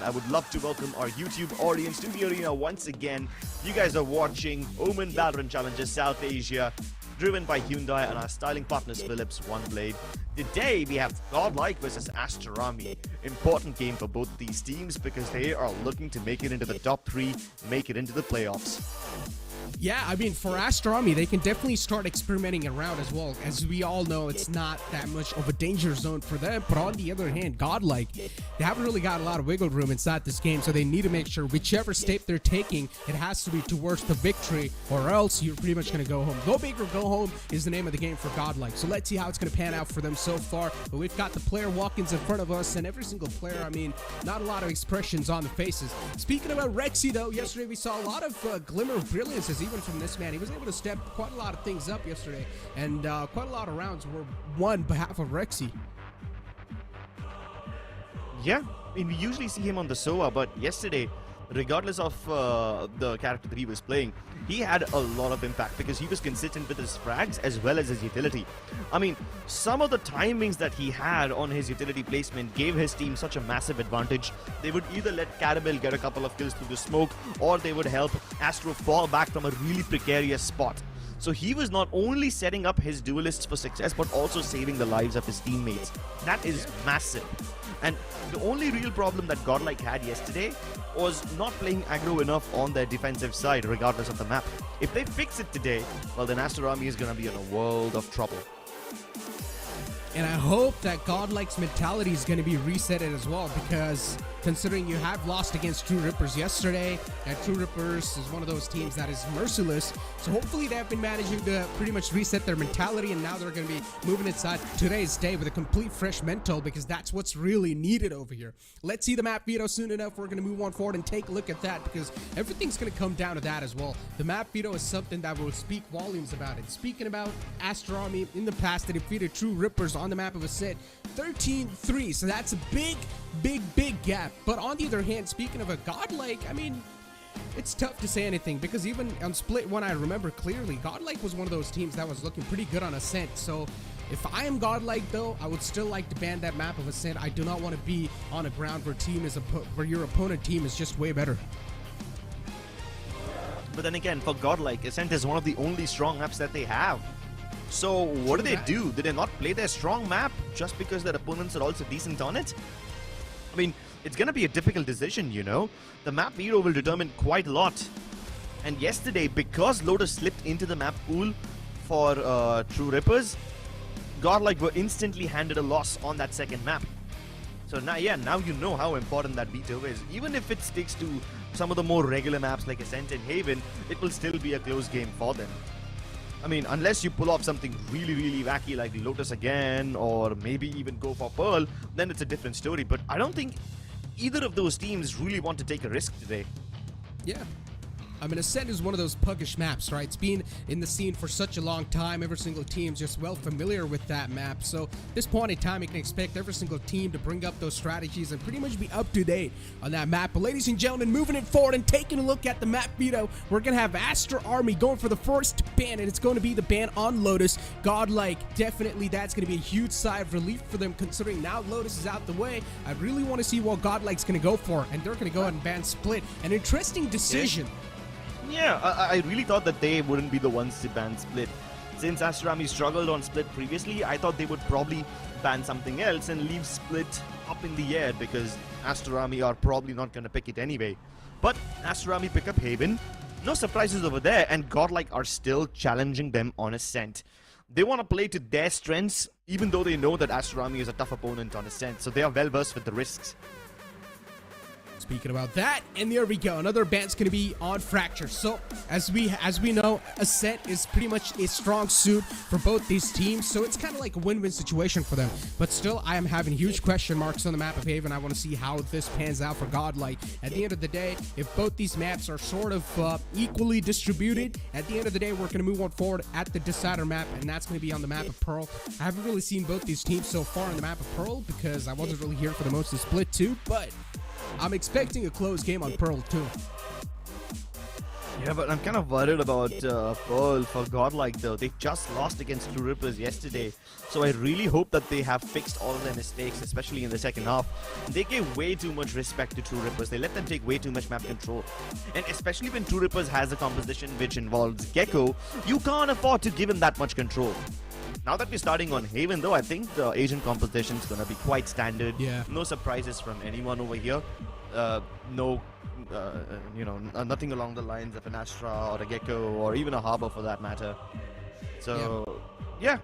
I would love to welcome our YouTube audience to the arena once again. You guys are watching OMEN Valorant Challenges South Asia, driven by Hyundai and our styling partners Philips OneBlade. Today we have Godlike versus Aster. Important game for both these teams because they are looking to make it into the top 3, make it into the playoffs. Yeah, I mean, for Aster, they can definitely start experimenting around as well. As we all know, it's not that much of a danger zone for them. But on the other hand, Godlike, they haven't really got a lot of wiggle room inside this game. So they need to make sure whichever step they're taking, it has to be towards the victory, or else you're pretty much going to go home. Go big or go home is the name of the game for Godlike. So let's see how it's going to pan out for them so far. But we've got the player walk-ins in front of us, and every single player, I mean, not a lot of expressions on the faces. Speaking about Rexy, though, yesterday we saw a lot of glimmer of brilliances, even from this man. He was able to step quite a lot of things up yesterday, and quite a lot of rounds were won behalf of Rexy. Yeah, I mean, we usually see him on the SOA, but yesterday, regardless of the character that he was playing, he had a lot of impact because he was consistent with his frags as well as his utility. I mean, some of the timings that he had on his utility placement gave his team such a massive advantage. They would either let Caramel get a couple of kills through the smoke, or they would help Astro fall back from a really precarious spot. So he was not only setting up his duelists for success, but also saving the lives of his teammates. That is massive. And the only real problem that Godlike had yesterday was not playing aggro enough on their defensive side, regardless of the map. If they fix it today, well, then Aster is going to be in a world of trouble. And I hope that Godlike's mentality is going to be resetted as well, because considering you have lost against True Rippers yesterday, and True Rippers is one of those teams that is merciless, so hopefully they have been managing to pretty much reset their mentality, and now they're going to be moving inside today's day with a complete fresh mental, because that's what's really needed over here. Let's see the map veto soon enough. We're going to move on forward and take a look at that, because everything's going to come down to that as well. The map veto is something that will speak volumes about it. Speaking about Aster, in the past, they defeated True Rippers on the map of Ascent 13-3, so that's a big gap. But on the other hand, speaking of a Godlike, I mean, it's tough to say anything, because even on Split 1, I remember clearly, Godlike was one of those teams that was looking pretty good on Ascent. So if I am Godlike, though, I would still like to ban that map of Ascent. I do not want to be on a ground where your opponent team is just way better. But then again, for Godlike, Ascent is one of the only strong maps that they have. So what do they do? Did they not play their strong map just because their opponents are also decent on it? I mean, it's going to be a difficult decision, you know. The map veto will determine quite a lot. And yesterday, because Lotus slipped into the map pool for True Rippers, Godlike were instantly handed a loss on that second map. So now, yeah, now you know how important that veto is. Even if it sticks to some of the more regular maps like Ascent and Haven, it will still be a close game for them. I mean, unless you pull off something really wacky like Lotus again, or maybe even go for Pearl, then it's a different story. But I don't think either of those teams really want to take a risk today. Yeah. I mean, Ascent is one of those puggish maps, right? It's been in the scene for such a long time. Every single team's just well familiar with that map. So at this point in time, you can expect every single team to bring up those strategies and pretty much be up to date on that map. But ladies and gentlemen, moving it forward and taking a look at the map veto, we're going to have Aster Army going for the first ban, and it's going to be the ban on Lotus. Godlike, definitely that's going to be a huge sigh of relief for them, considering now Lotus is out the way. I really want to see what Godlike's going to go for, and they're going to go ahead and ban Split. An interesting decision. Yeah, I really thought that they wouldn't be the ones to ban Split. Since Aster struggled on Split previously, I thought they would probably ban something else and leave Split up in the air, because Aster are probably not going to pick it anyway. But Aster pick up Haven. No surprises over there, and Godlike are still challenging them on Ascent. They want to play to their strengths, even though they know that Aster is a tough opponent on Ascent, so they are well versed with the risks. Speaking about that, and there we go. Another ban's going to be on Fracture. So, as we know, Ascent is pretty much a strong suit for both these teams. So, it's kind of like a win-win situation for them. But still, I am having huge question marks on the map of Haven. I want to see how this pans out for Godlike. At the end of the day, if both these maps are sort of equally distributed, at the end of the day, we're going to move on forward at the decider map, and that's going to be on the map of Pearl. I haven't really seen both these teams so far on the map of Pearl because I wasn't really here for the most of Split 2, but I'm expecting a close game on Pearl too. Yeah, but I'm kind of worried about Pearl for Godlike though. They just lost against True Rippers yesterday. So I really hope that they have fixed all of their mistakes, especially in the second half. They gave way too much respect to True Rippers. They let them take way too much map control. And especially when True Rippers has a composition which involves Gecko, you can't afford to give him that much control. Now that we're starting on Haven though, I think the Asian composition is going to be quite standard. Yeah. No surprises from anyone over here. Nothing along the lines of an Astra or a Gecko or even a Harbor for that matter. So, yeah,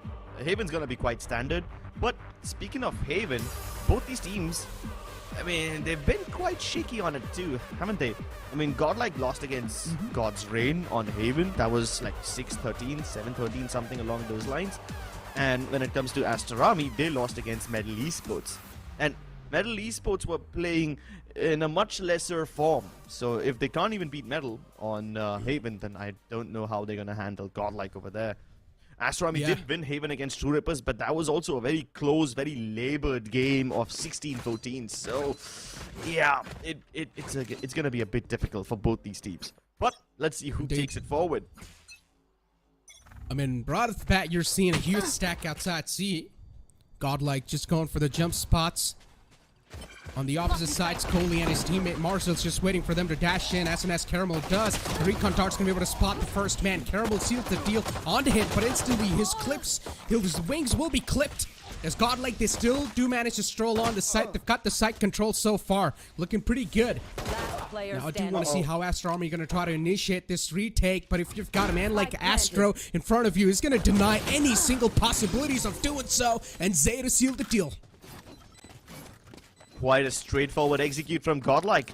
Haven's going to be quite standard. But speaking of Haven, both these teams, I mean, they've been quite shaky on it too, haven't they? I mean, Godlike lost against God's Reign on Haven. That was like 6-13, 7-13, something along those lines. And when it comes to Aster Army, they lost against MLT Esports. And MLT Esports were playing in a much lesser form. So if they can't even beat Metal on Haven, then I don't know how they're going to handle Godlike over there. Aster Army did win Haven against True Rippers, but that was also a very close, very labored game of 16-14. So, yeah, it's going to be a bit difficult for both these teams. But let's see who takes it forward. I mean, right off the bat, you're seeing a huge stack outside C. Godlike just going for the jump spots. On the opposite side, Coley and his teammate Marcel's just waiting for them to dash in. As soon as Caramel does, the recon dart's gonna be able to spot the first man. Caramel seals the deal onto him, but instantly his wings will be clipped. As Godlike, they still do manage to stroll on the site. They've got the site control so far, looking pretty good. Now, I do want to see how Aster Army are going to try to initiate this retake, but if you've got a man like Astro in front of you, he's going to deny any single possibilities of doing so, and Zay to seal the deal. Quite a straightforward execute from Godlike.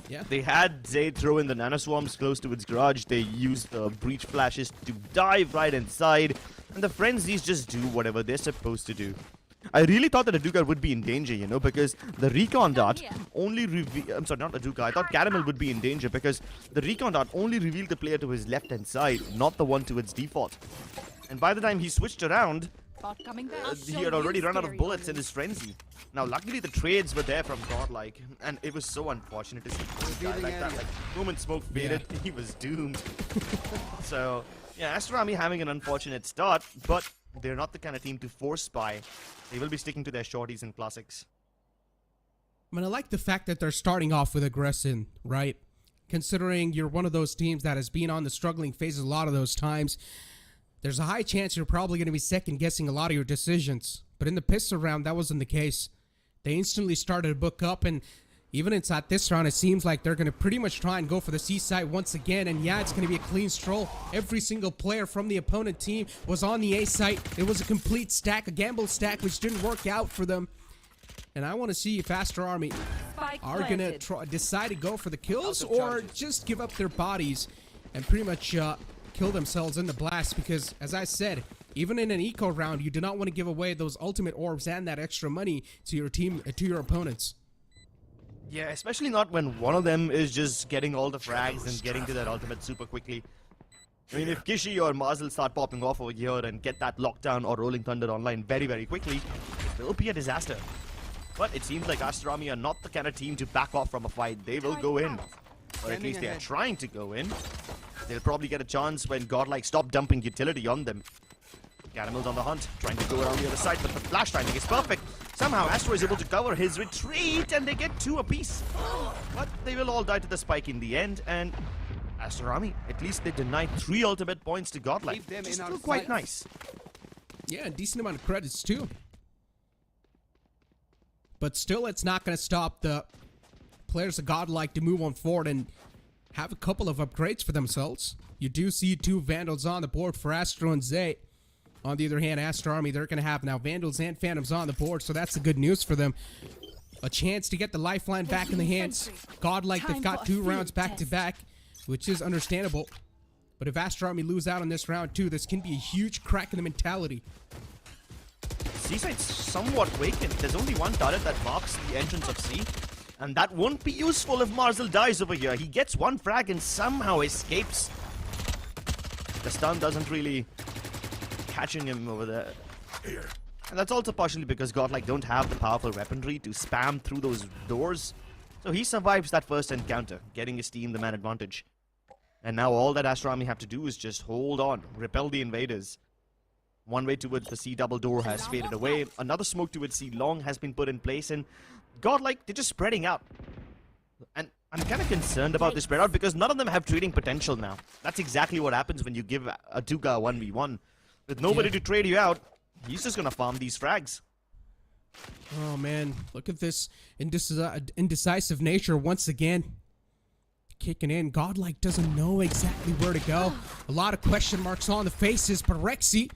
Yeah. They had Zay throw in the nanoswarms close to its garage. They used the breach flashes to dive right inside, and the frenzies just do whatever they're supposed to do. I really thought that Aduka would be in danger, you know, because the recon dart only I'm sorry, not Aduka. I thought Caramel would be in danger because the recon dart only revealed the player to his left-hand side, not the one to its default. And by the time he switched around, he had already run out of bullets in his frenzy. Now, luckily, the trades were there from Godlike, and it was so unfortunate to see a guy like that. Like, the moment smoke faded, he was doomed. So, yeah, Aster Army having an unfortunate start, but they're not the kind of team to force spy. They will be sticking to their shorties and classics. I mean, I like the fact that they're starting off with aggression, right? Considering you're one of those teams that has been on the struggling phases a lot of those times, there's a high chance you're probably going to be second-guessing a lot of your decisions. But in the pistol round, that wasn't the case. They instantly started to book up, and even inside this round, it seems like they're going to pretty much try and go for the C side once again. And yeah, it's going to be a clean stroll. Every single player from the opponent team was on the A site. It was a complete stack, a gamble stack, which didn't work out for them. And I want to see if Aster Army are going to decide to go for the kills or just give up their bodies and pretty much kill themselves in the blast. Because, as I said, even in an eco round, you do not want to give away those ultimate orbs and that extra money to your team, to your opponents. Yeah, especially not when one of them is just getting all the frags and getting to that ultimate super quickly. I mean, if Kishi or Marzel start popping off over here and get that lockdown or Rolling Thunder online very, very quickly, it will be a disaster. But it seems like Aster Army are not the kind of team to back off from a fight. They will go in. Or at least they are trying to go in. They'll probably get a chance when Godlike stop dumping utility on them. Caramel's on the hunt, trying to go around the other side, but the flash timing is perfect. Somehow, Astro is able to cover his retreat, and they get 2 apiece. But they will all die to the spike in the end, and Aster Army, at least they denied 3 ultimate points to Godlike, which is still quite nice. Yeah, a decent amount of credits, too. But still, it's not going to stop the players of Godlike to move on forward and have a couple of upgrades for themselves. You do see 2 Vandals on the board for Astro and Zay. On the other hand, Aster Army, they're going to have now Vandals and Phantoms on the board, so that's the good news for them. a chance to get the lifeline back in the hands. Godlike, they've got 2 rounds back to back, which is understandable. But if Aster Army lose out on this round too, this can be a huge crack in the mentality. C-side's somewhat vacant. There's only one turret that marks the entrance of C. And that won't be useful if Marzel dies over here. He gets 1 frag and somehow escapes. The stun doesn't really catching him over there. And that's also partially because Godlike don't have the powerful weaponry to spam through those doors. So he survives that first encounter, getting his team the man advantage. And now all that Aster Army have to do is just hold on, repel the invaders. One way towards the C double door has faded away. Another smoke towards C long has been put in place, and Godlike, they're just spreading out. And I'm kind of concerned about this spread out because none of them have trading potential now. That's exactly what happens when you give a Duga a 1v1. With nobody to trade you out, he's just gonna farm these frags. Oh man, look at this indecisive nature once again. Kicking in. Godlike doesn't know exactly where to go. A lot of question marks on the faces, but Rexy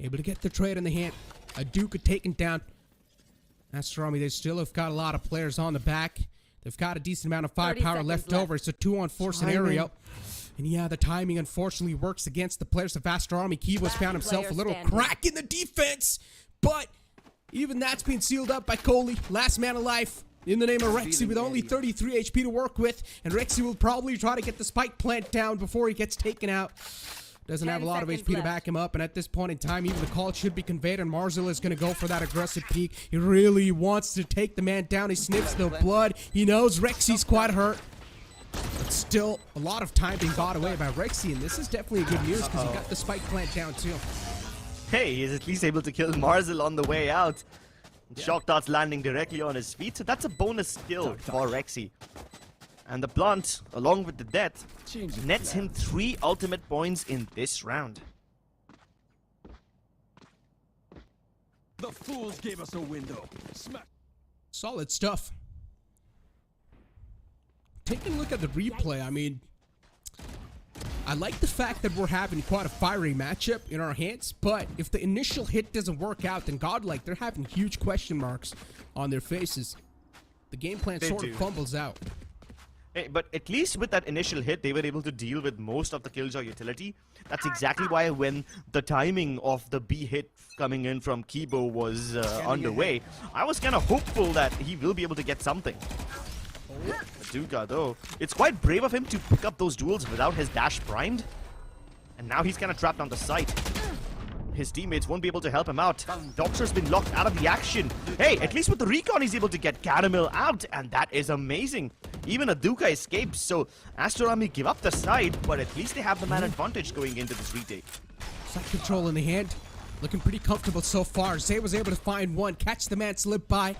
able to get the trade in the hand. A Duke taken down. Aster Army, they still have got a lot of players on the back. They've got a decent amount of firepower left over. It's a 2-on-4 scenario. And yeah, the timing unfortunately works against the players of Aster Army. Kibo's found himself a little crack in the defense, but even that's been sealed up by Coley. Last man alive in the name of Rexy with only 33 HP to work with. And Rexy will probably try to get the spike plant down before he gets taken out. Doesn't have a lot of HP to back him up, and at this point in time, even the call should be conveyed, and Marzel is going to go for that aggressive peek. He really wants to take the man down. He sniffs the blood. He knows Rexy's quite hurt. But still, a lot of time being bought away by Rexy, and this is definitely good news because he got the spike plant down too. Hey, he's at least able to kill Marzel on the way out. Shock darts landing directly on his feet, so that's a bonus kill for Rexy. And the plant, along with the death, nets him 3 ultimate points in this round. The fools gave us a window. Solid stuff. Taking a look at the replay, I mean, I like the fact that we're having quite a fiery matchup in our hands, but if the initial hit doesn't work out, then Godlike, they're having huge question marks on their faces. The game plan sort of fumbles out. Hey, but at least with that initial hit, they were able to deal with most of the Killjoy utility. That's exactly why when the timing of the B hit coming in from Kibo was underway, I was kind of hopeful that he will be able to get something. Duga, though, it's quite brave of him to pick up those duels without his dash primed. And now he's kind of trapped on the site. His teammates won't be able to help him out. Doctor's been locked out of the action. Hey, at least with the recon, he's able to get Caramel out, and that is amazing. Even a Duka escapes, so Aster Army give up the side, but at least they have the man advantage going into this retake. Side control in the hand. Looking pretty comfortable so far. Zay was able to find one, catch the man slip by.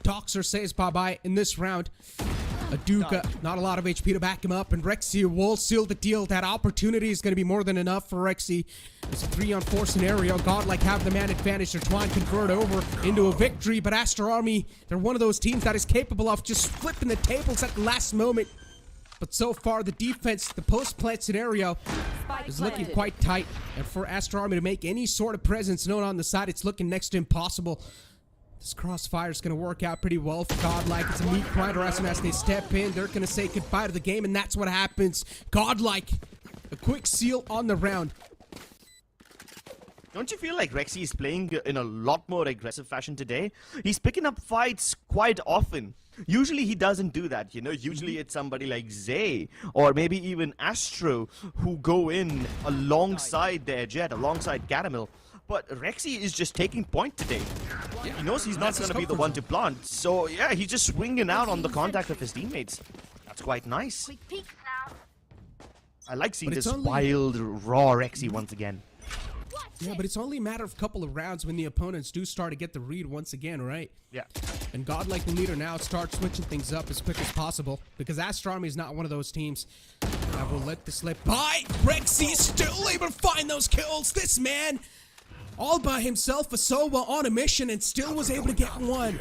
Doxer says bye-bye in this round. A Duka, not a lot of HP to back him up, and Rexy will seal the deal. That opportunity is going to be more than enough for Rexy. It's a 3-on-4 scenario. Godlike have the man advantage. They're trying to convert over into a victory, but Aster Army, they're one of those teams that is capable of just flipping the tables at the last moment. But so far, the defense, the post-plant scenario is looking quite tight. And for Aster Army to make any sort of presence known on the side, it's looking next to impossible. This crossfire is going to work out pretty well for Godlike. It's a meat grinder as soon as they step in. They're going to say goodbye to the game, and that's what happens. Godlike, a quick seal on the round. Don't you feel like Rexy is playing in a lot more aggressive fashion today? He's picking up fights quite often. Usually he doesn't do that, you know. Usually it's somebody like Zay or maybe even Astro who go in alongside their Jet, alongside Caramel. But Rexy is just taking point today. Yeah, he knows he's not going to be the one to plant. So yeah, he's just swinging out on the contact of his teammates. That's quite nice. I like seeing this wild, raw Rexy once again. Yeah, but it's only a matter of a couple of rounds when the opponents do start to get the read once again, right? Yeah. And Godlike, the leader, now starts switching things up as quick as possible because Aster Army is not one of those teams that will let this slip by. Rexy is still able to find those kills. This man, all by himself, a Soba on a mission and still was able to get one.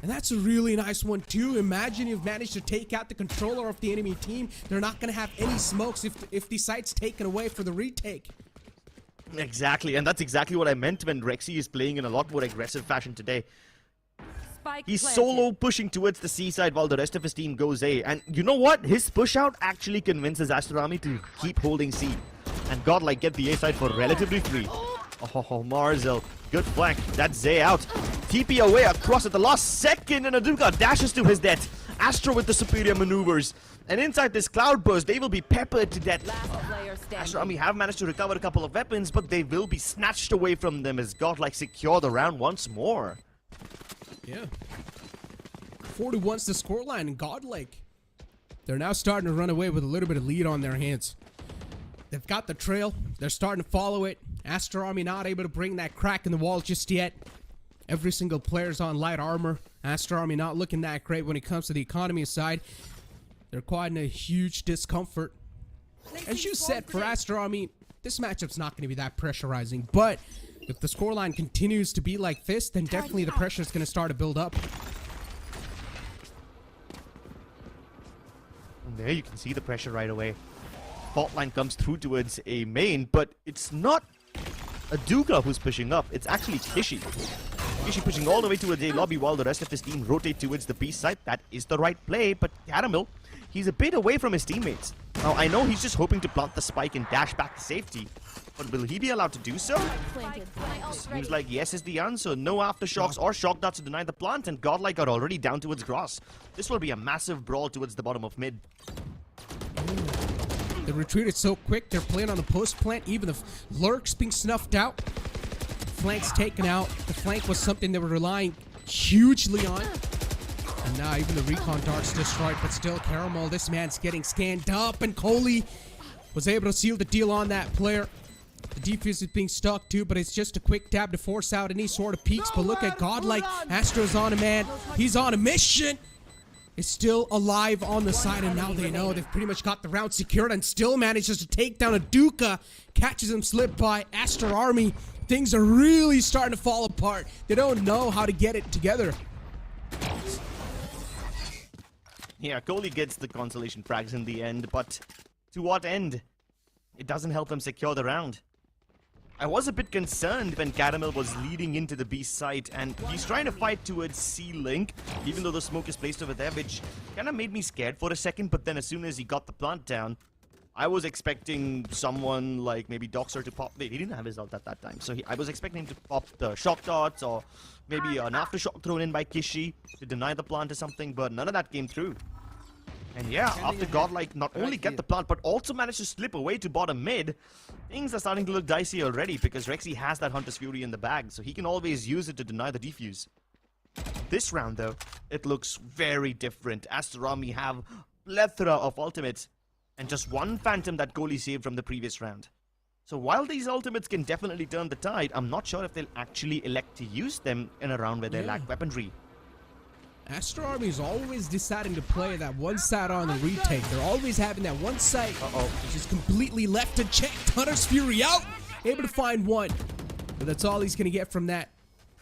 And that's a really nice one too. Imagine you've managed to take out the controller of the enemy team. They're not going to have any smokes if the site's taken away for the retake. Exactly, and that's exactly what I meant when Rexy is playing in a lot more aggressive fashion today. He's solo pushing towards the C side while the rest of his team goes A. And you know what? His push out actually convinces Aster Army to keep holding C. And Godlike get the A side for relatively free. Oh, Marzel. Good flank. That's Zay out. TP away across at the last second, and Aduka dashes to his death. Astro with the superior maneuvers. And inside this cloud burst, they will be peppered to death. Aster Army have managed to recover a couple of weapons, but they will be snatched away from them as Godlike secure the round once more. Yeah. 41's the scoreline, and Godlike, they're now starting to run away with a little bit of lead on their hands. They've got the trail. They're starting to follow it. Aster Army not able to bring that crack in the wall just yet. Every single player's on light armor. Aster Army not looking that great when it comes to the economy side. They're quite in a huge discomfort. As you said, for Aster Army, this matchup's not going to be that pressurizing. But if the scoreline continues to be like this, then definitely the pressure is going to start to build up. And there you can see the pressure right away. Fault line comes through towards a main, but it's not Aduka who's pushing up. It's actually Kishi. Kishi pushing all the way towards A lobby while the rest of his team rotate towards the B side. That is the right play, but Caramel, he's a bit away from his teammates. Now, I know he's just hoping to plant the spike and dash back to safety, but will he be allowed to do so? Seems like yes is the answer. No aftershocks or shock darts to deny the plant, and Godlike are already down towards grass. This will be a massive brawl towards the bottom of mid. The retreat is so quick, they're playing on the post plant, even the lurks being snuffed out. Flank's taken out. The flank was something they were relying hugely on. And now even the recon dart's destroyed, but still Caramel, this man's getting scanned up, and Coley was able to seal the deal on that player. The defuse is being stuck too, but it's just a quick dab to force out any sort of peaks. But look at Godlike. Astro's on a man. He's on a mission. Is still alive on the side, and now they know they've pretty much got the round secured, and still manages to take down Aduka. Catches him slip by Aster Army. Things are really starting to fall apart. They don't know how to get it together. Yeah, Coley gets the consolation frags in the end, but to what end? It doesn't help them secure the round. I was a bit concerned when Caramel was leading into the B site, and he's trying to fight towards C-Link, even though the smoke is placed over there, which kind of made me scared for a second. But then as soon as he got the plant down, I was expecting someone like maybe Doxer to pop. Wait, he didn't have his ult at that time, so I was expecting him to pop the shock darts or maybe an aftershock thrown in by Kishi to deny the plant or something, but none of that came through. And yeah, after Godlike not only get the plant, but also managed to slip away to bottom mid, things are starting to look dicey already because Rexy has that Hunter's Fury in the bag, so he can always use it to deny the defuse. This round, though, it looks very different. Aster Army have plethora of ultimates, and just one Phantom that Coley saved from the previous round. So while these ultimates can definitely turn the tide, I'm not sure if they'll actually elect to use them in a round where they lack weaponry. Aster Army is always deciding to play that one side on the retake. They're always having that one side which is completely left unchecked. Hunter's Fury out, able to find one, but that's all he's gonna get from that.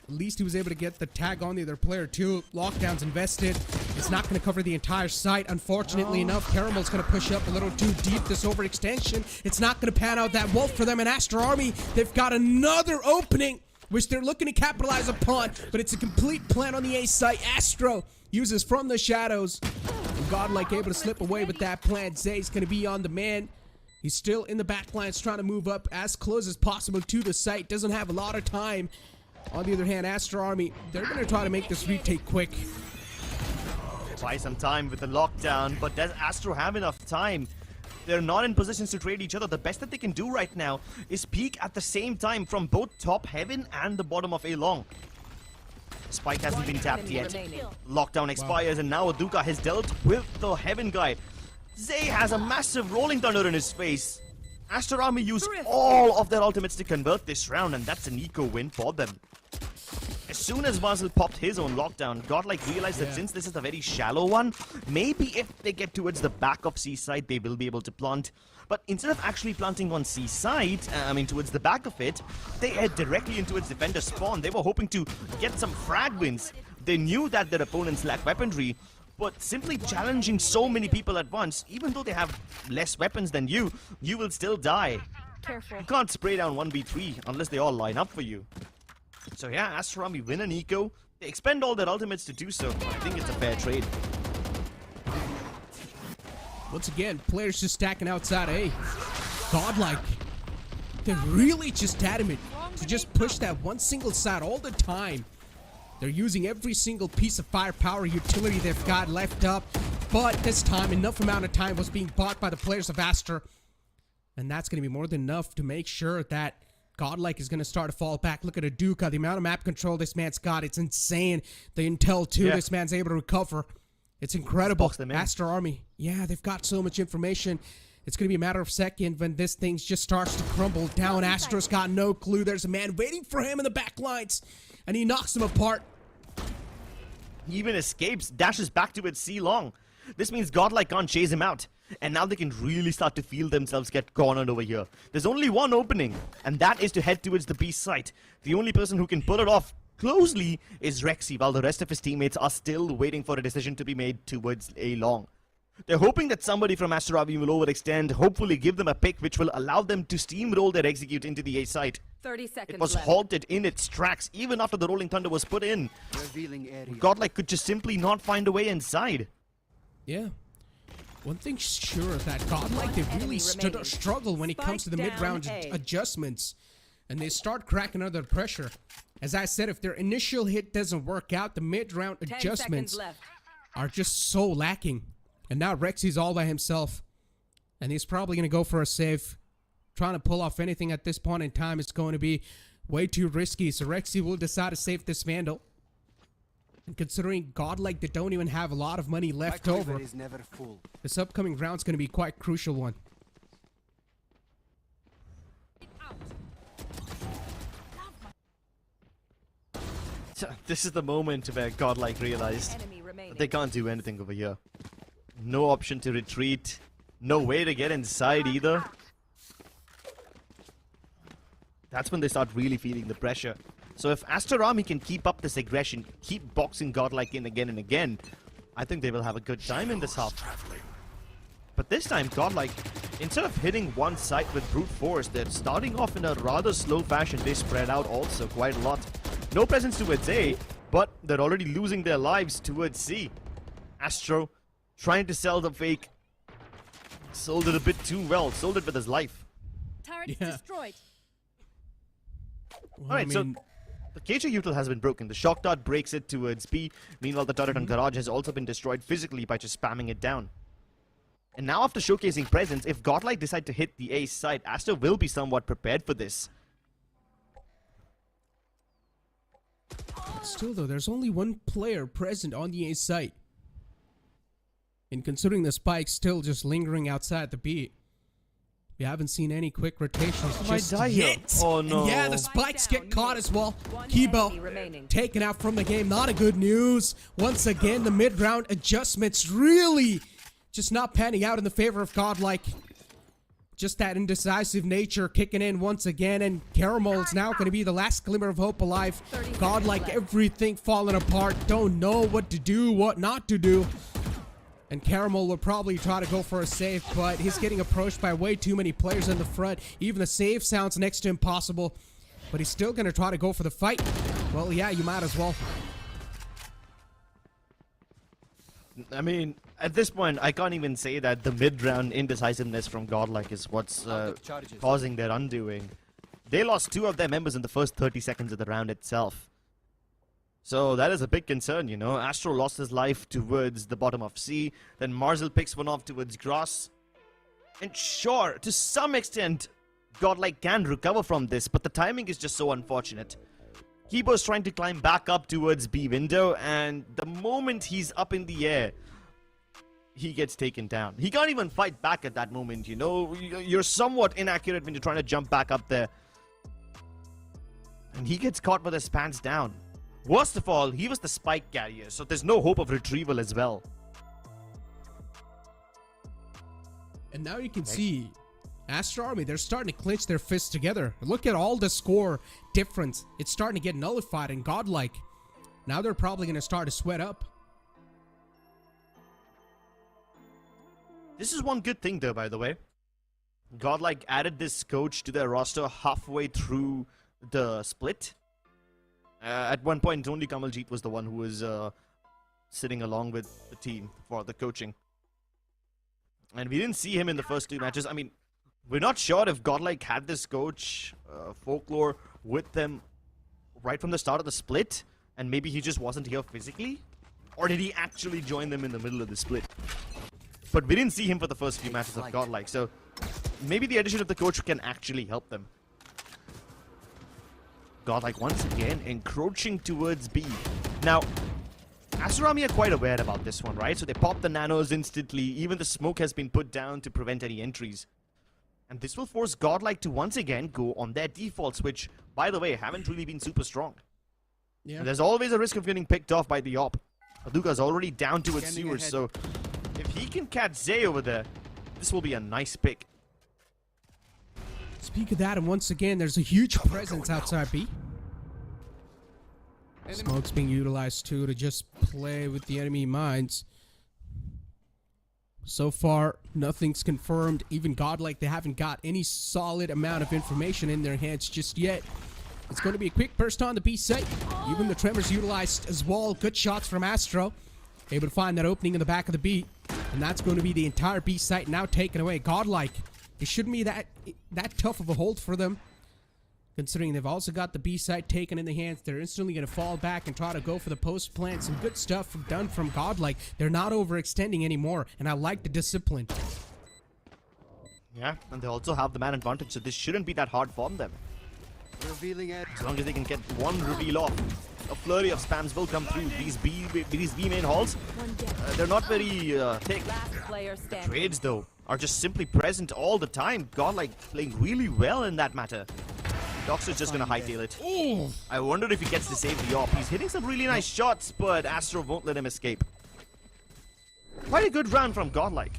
At least he was able to get the tag on the other player too. Lockdown's invested. It's not going to cover the entire site. Unfortunately enough, Caramel's going to push up a little too deep. This overextension, it's not going to pan out that well for them. And Aster Army, they've got another opening, which they're looking to capitalize upon, but it's a complete plan on the A site. Astro uses from the shadows. And Godlike able to slip away with that plan. Zay's going to be on the man. He's still in the back lines trying to move up as close as possible to the site. Doesn't have a lot of time. On the other hand, Aster Army, they're going to try to make this retake quick. Buy some time with the lockdown, but does Astro have enough time? They're not in positions to trade each other. The best that they can do right now is peek at the same time from both top heaven and the bottom of A long. Spike hasn't been tapped yet. Lockdown expires, and now Aduka has dealt with the heaven guy. Zay has a massive rolling thunder in his face. Aster Army used all of their ultimates to convert this round, and that's an eco win for them. As soon as Marcel popped his own lockdown, Godlike realized that since this is a very shallow one, maybe if they get towards the back of C side, they will be able to plant. But instead of actually planting on C side, towards the back of it, they head directly into its defender spawn. They were hoping to get some frag wins. They knew that their opponents lack weaponry, but simply challenging so many people at once, even though they have less weapons than you will still die. Careful. You can't spray down 1v3 unless they all line up for you. So yeah, Aster Army win an eco. They expend all their ultimates to do so. I think it's a fair trade. Once again, players just stacking outside A. Godlike. They're really just adamant to just push that one single side all the time. They're using every single piece of firepower utility they've got left up. But this time, enough amount of time was being bought by the players of Aster. And that's going to be more than enough to make sure that Godlike is going to start to fall back. Look at Aduka, the amount of map control this man's got. It's insane. The intel too, this man's able to recover. It's incredible. Aster Army, yeah, they've got so much information. It's going to be a matter of seconds when this thing just starts to crumble down. Aster's got no clue. There's a man waiting for him in the back lines, and he knocks him apart. He even escapes, dashes back to its C long. This means Godlike can't chase him out. And now they can really start to feel themselves get cornered over here. There's only one opening, and that is to head towards the B site. The only person who can pull it off closely is Rexy, while the rest of his teammates are still waiting for a decision to be made towards A long. They're hoping that somebody from Aster will overextend, hopefully give them a pick which will allow them to steamroll their execute into the A site. 30 seconds It was left. halted in its tracks even after the Rolling Thunder was put in. Godlike could just simply not find a way inside. Yeah. One thing's sure that Godlike, they really struggle when it comes to the mid-round adjustments. And they start cracking under pressure. As I said, if their initial hit doesn't work out, the mid-round adjustments are just so lacking. And now Rexy's all by himself. And he's probably going to go for a save. Trying to pull off anything at this point in time is going to be way too risky. So Rexy will decide to save this Vandal. And considering Godlike, they don't even have a lot of money left over, this upcoming round's going to be quite crucial one. This is the moment where Godlike realized that they can't do anything over here. No option to retreat. No way to get inside either. That's when they start really feeling the pressure. So if Aster Army can keep up this aggression, keep boxing Godlike in again and again, I think they will have a good time in this half. But this time, Godlike, instead of hitting one site with brute force, they're starting off in a rather slow fashion. They spread out also quite a lot. No presence towards A, but they're already losing their lives towards C. Astro, trying to sell the fake, sold it a bit too well, sold it with his life. Turret destroyed. Well, Alright, so the KJ util has been broken. The shock dart breaks it towards B. Meanwhile, the turret on Garage has also been destroyed physically by just spamming it down. And now after showcasing presence, if Godlike decide to hit the A side, Aster will be somewhat prepared for this. Still though, there's only one player present on the A site. And considering the spike still just lingering outside the B, we haven't seen any quick rotations just yet. Oh no. And yeah, the spikes get caught as well. Kibo taken out from the game. Not a good news. Once again, the mid-round adjustments really just not panning out in the favor of Godlike. Just that indecisive nature kicking in once again, and Caramel's now going to be the last glimmer of hope alive. Godlike, everything falling apart. Don't know what to do, what not to do. And Caramel will probably try to go for a save, but he's getting approached by way too many players in the front. Even the save sounds next to impossible. But he's still going to try to go for the fight. Well, yeah, you might as well. I mean, at this point, I can't even say that the mid-round indecisiveness from Godlike is what's causing their undoing. They lost 2 of their members in the first 30 seconds of the round itself. So that is a big concern, you know. Astro lost his life towards the bottom of C. Then Marzel picks one off towards Gross. And sure, to some extent, Godlike can recover from this, but the timing is just so unfortunate. Kibo's trying to climb back up towards B window, and the moment he's up in the air, he gets taken down. He can't even fight back at that moment, you know. You're somewhat inaccurate when you're trying to jump back up there. And he gets caught with his pants down. Worst of all, he was the spike carrier, so there's no hope of retrieval as well. And now you can see Aster Army, they're starting to clinch their fists together. Look at all the score difference. It's starting to get nullified in Godlike. Now they're probably going to start to sweat up. This is one good thing though, by the way. Godlike added this coach to their roster halfway through the split. At one point, only Kamaljeet was the one who was sitting along with the team for the coaching. And we didn't see him in the first 2 matches. I mean, we're not sure if Godlike had this coach, Folklore, with them right from the start of the split, and maybe he just wasn't here physically? Or did he actually join them in the middle of the split? But we didn't see him for the first few matches of Godlike, so maybe the addition of the coach can actually help them. Godlike once again encroaching towards B. Now, Aster Army are quite aware about this one, right? So they pop the nanos instantly. Even the smoke has been put down to prevent any entries. And this will force Godlike to once again go on their defaults, which, by the way, haven't really been super strong. Yeah. And there's always a risk of getting picked off by the op. Aduka's already down to its sewers, so if he can catch Zay over there, this will be a nice pick. Speak of that, and once again, there's a huge presence outside B. Smoke's being utilized too to just play with the enemy mines. So far, nothing's confirmed. Even Godlike, they haven't got any solid amount of information in their hands just yet. It's going to be a quick burst on the B site. Even the Tremors utilized as well. Good shots from Astro. Able to find that opening in the back of the B. And that's going to be the entire B site now taken away. Godlike, it shouldn't be that tough of a hold for them. Considering they've also got the B site taken in the hands, they're instantly going to fall back and try to go for the post plant. Some good stuff done from Godlike. They're not overextending anymore, and I like the discipline. Yeah, and they also have the man advantage, so this shouldn't be that hard for them. Revealing it. As long as they can get one reveal off, a flurry of spams will come through. These B main halls, they're not very thick. The trades, though, are just simply present all the time. Godlike playing really well in that matter. Doxer's just gonna hightail it. Ooh. I wonder if he gets to save the op. He's hitting some really nice shots, but Astro won't let him escape. Quite a good round from Godlike.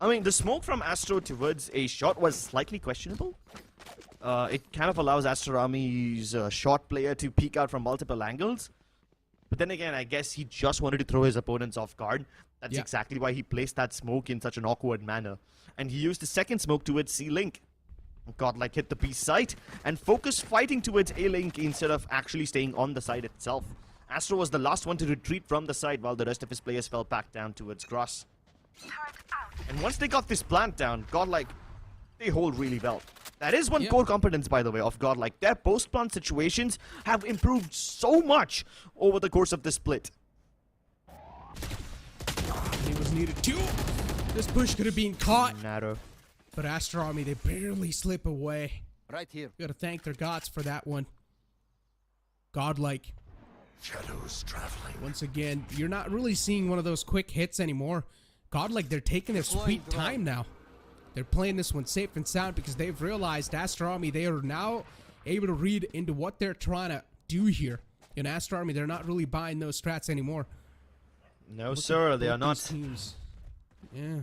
I mean, the smoke from Astro towards a shot was slightly questionable. It kind of allows Aster Army's shot player to peek out from multiple angles. But then again, I guess he just wanted to throw his opponents off guard. That's exactly why he placed that smoke in such an awkward manner. And he used the second smoke towards C-Link. Godlike hit the B site and focused fighting towards A-Link instead of actually staying on the site itself. Astro was the last one to retreat from the site while the rest of his players fell back down towards Gross. And once they got this plant down, Godlike, they hold really well. That is one core competence, by the way, of Godlike. Their post-plant situations have improved so much over the course of this split. He was needed too. This push could have been caught. Narrow. But Aster Army, they barely slip away. Right here. Gotta thank their gods for that one. Godlike. Shadows traveling. Once again, you're not really seeing one of those quick hits anymore. Godlike, they're taking their sweet time now. They're playing this one safe and sound because they've realized Aster Army, they are now able to read into what they're trying to do here. In Aster Army, they're not really buying those strats anymore. No, sir, they are not. Teams. Yeah.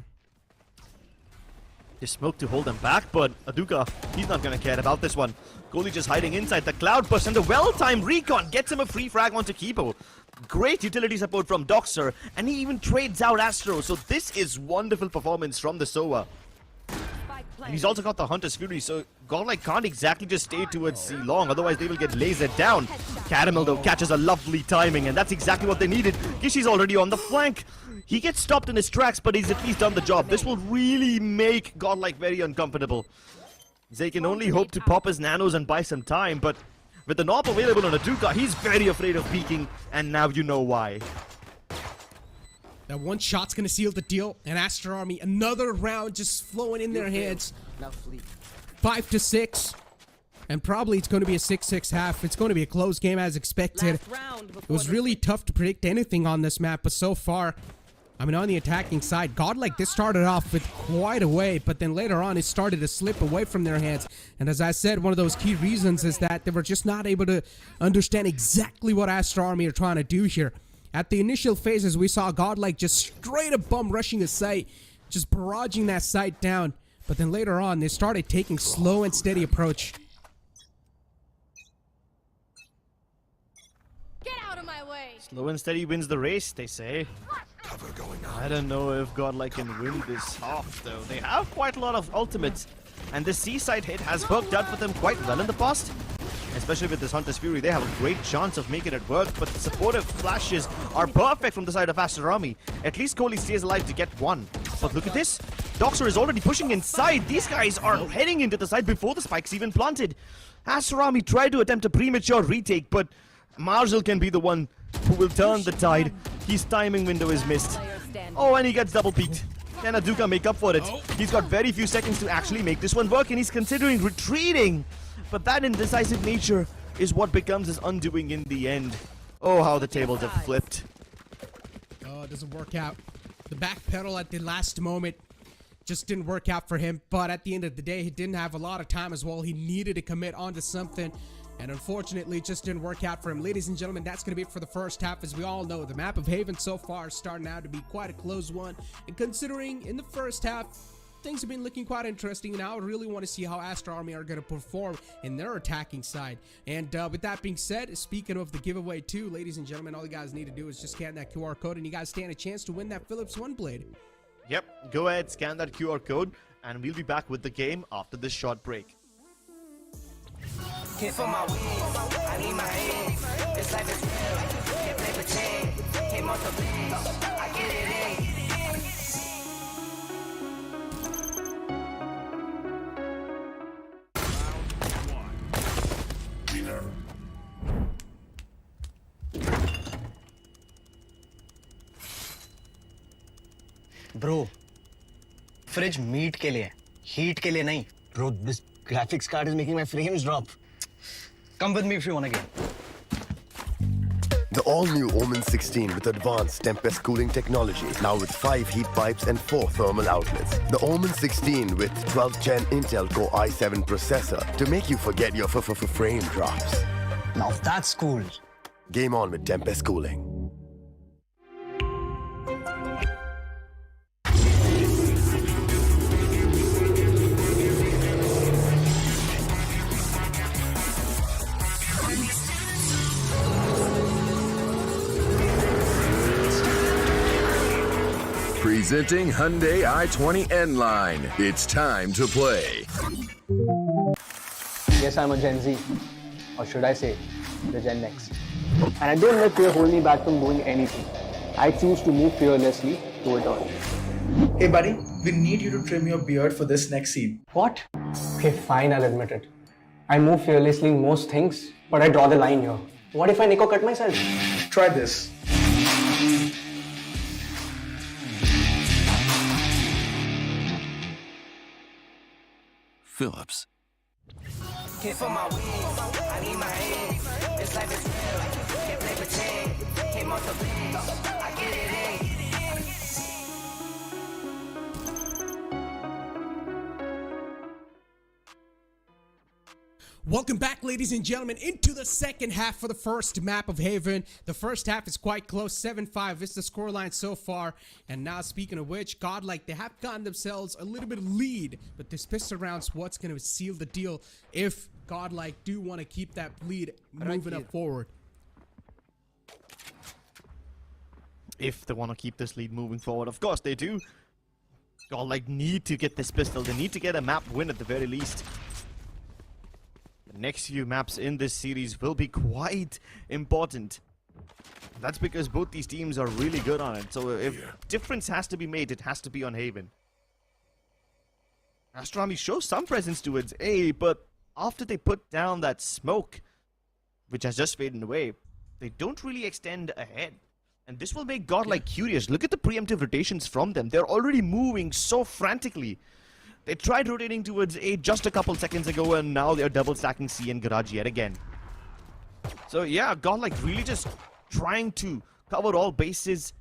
They smoke to hold them back, but Aduka, he's not going to care about this one. Goalie just hiding inside the cloud burst, and the well-timed recon gets him a free frag onto Kipo. Great utility support from Doxer, and he even trades out Astro, so this is wonderful performance from the Sova. And he's also got the Hunter's Fury, so Godlike can't exactly just stay towards C long, otherwise they will get lasered down. Caramel, though, catches a lovely timing, and that's exactly what they needed. Gishi's already on the flank. He gets stopped in his tracks, but he's at least done the job. This will really make Godlike very uncomfortable. Zay can only hope to pop his nanos and buy some time, but with the knob available on Aduka, he's very afraid of peeking, and now you know why. That one shot's gonna seal the deal, and Aster Army, another round just flowing in their hands. Now flee. 5-6. And probably it's going to be a 6-6 half. It's going to be a close game as expected. It was really tough to predict anything on this map, but so far, I mean, on the attacking side, Godlike, this started off with quite a way, but then later on, it started to slip away from their hands. And as I said, one of those key reasons is that they were just not able to understand exactly what Aster Army are trying to do here. At the initial phases, we saw Godlike just straight up bum rushing the site, just barraging that site down. But then later on, they started taking slow and steady approach. Get out of my way. Slow and steady wins the race, they say. Cover going on. I don't know if Godlike can win this half, though. They have quite a lot of ultimates, and the C-side hit has worked out for them quite well in the past. especially with this Hunter's Fury, they have a great chance of making it work, but the supportive flashes are perfect from the side of Aster Army. At least Kohli stays alive to get one. But look at this. Doxer is already pushing inside. These guys are heading into the side before the spike's even planted. Aster Army tried to attempt a premature retake, but Marshall can be the one who will turn the tide. His timing window is missed. Oh, and he gets double peeked. Can Aduka make up for it? He's got very few seconds to actually make this one work, and he's considering retreating. But that indecisive nature is what becomes his undoing in the end. Oh, how the tables have flipped. Oh, it doesn't work out. The back pedal at the last moment just didn't work out for him. But at the end of the day, he didn't have a lot of time as well. He needed to commit onto something. And unfortunately, it just didn't work out for him. Ladies and gentlemen, that's going to be it for the first half. As we all know, the map of Haven so far is starting out to be quite a close one. And considering in the first half, things have been looking quite interesting. And I really want to see how Aster Army are going to perform in their attacking side. And with that being said, speaking of the giveaway too, ladies and gentlemen, all you guys need to do is just scan that QR code and you guys stand a chance to win that Philips One Blade. Yep, go ahead, scan that QR code, and we'll be back with the game after this short break. Hit for my wings, I need my hands. This life is real, can't play pretend. Came off the bench, I get it in. Bro, fridge meat के लिए, heat के लिए नहीं. Bro, this graphics card is making my frames drop. Come with me if you want a game. The all-new OMEN 16 with advanced Tempest cooling technology, now with 5 heat pipes and 4 thermal outlets. The OMEN 16 with 12th Gen Intel Core i7 processor to make you forget your frame drops. Now that's cool. Game on with Tempest cooling. Presenting Hyundai i20 N-Line. It's time to play. Yes, I'm a Gen Z. Or should I say, the Gen X. And I don't let fear hold me back from doing anything. I choose to move fearlessly through it all. Hey buddy, we need you to trim your beard for this next scene. What? Okay, fine, I'll admit it. I move fearlessly in most things, but I draw the line here. What if I Nico cut myself? Try this. Phillips. Hit for my wings, I need my hands. This life is real, can't play pretend. Came off the bench, I get it in. Welcome back, ladies and gentlemen, into the second half for the first map of Haven. The first half is quite close, 7-5 is the scoreline so far. And now, speaking of which, Godlike, they have gotten themselves a little bit of lead, but this pistol round's what's going to seal the deal if Godlike do want to keep that lead moving up forward. If they want to keep this lead moving forward, of course they do. Godlike need to get this pistol. They need to get a map win at the very least. The next few maps in this series will be quite important. That's because both these teams are really good on it. So if difference has to be made, it has to be on Haven. Aster Army shows some presence towards A, but after they put down that smoke, which has just faded away, they don't really extend ahead. And this will make Godlike curious. Look at the preemptive rotations from them. They're already moving so frantically. They tried rotating towards A just a couple seconds ago, and now they're double stacking C and Garage yet again. So yeah, Godlike really just trying to cover all bases.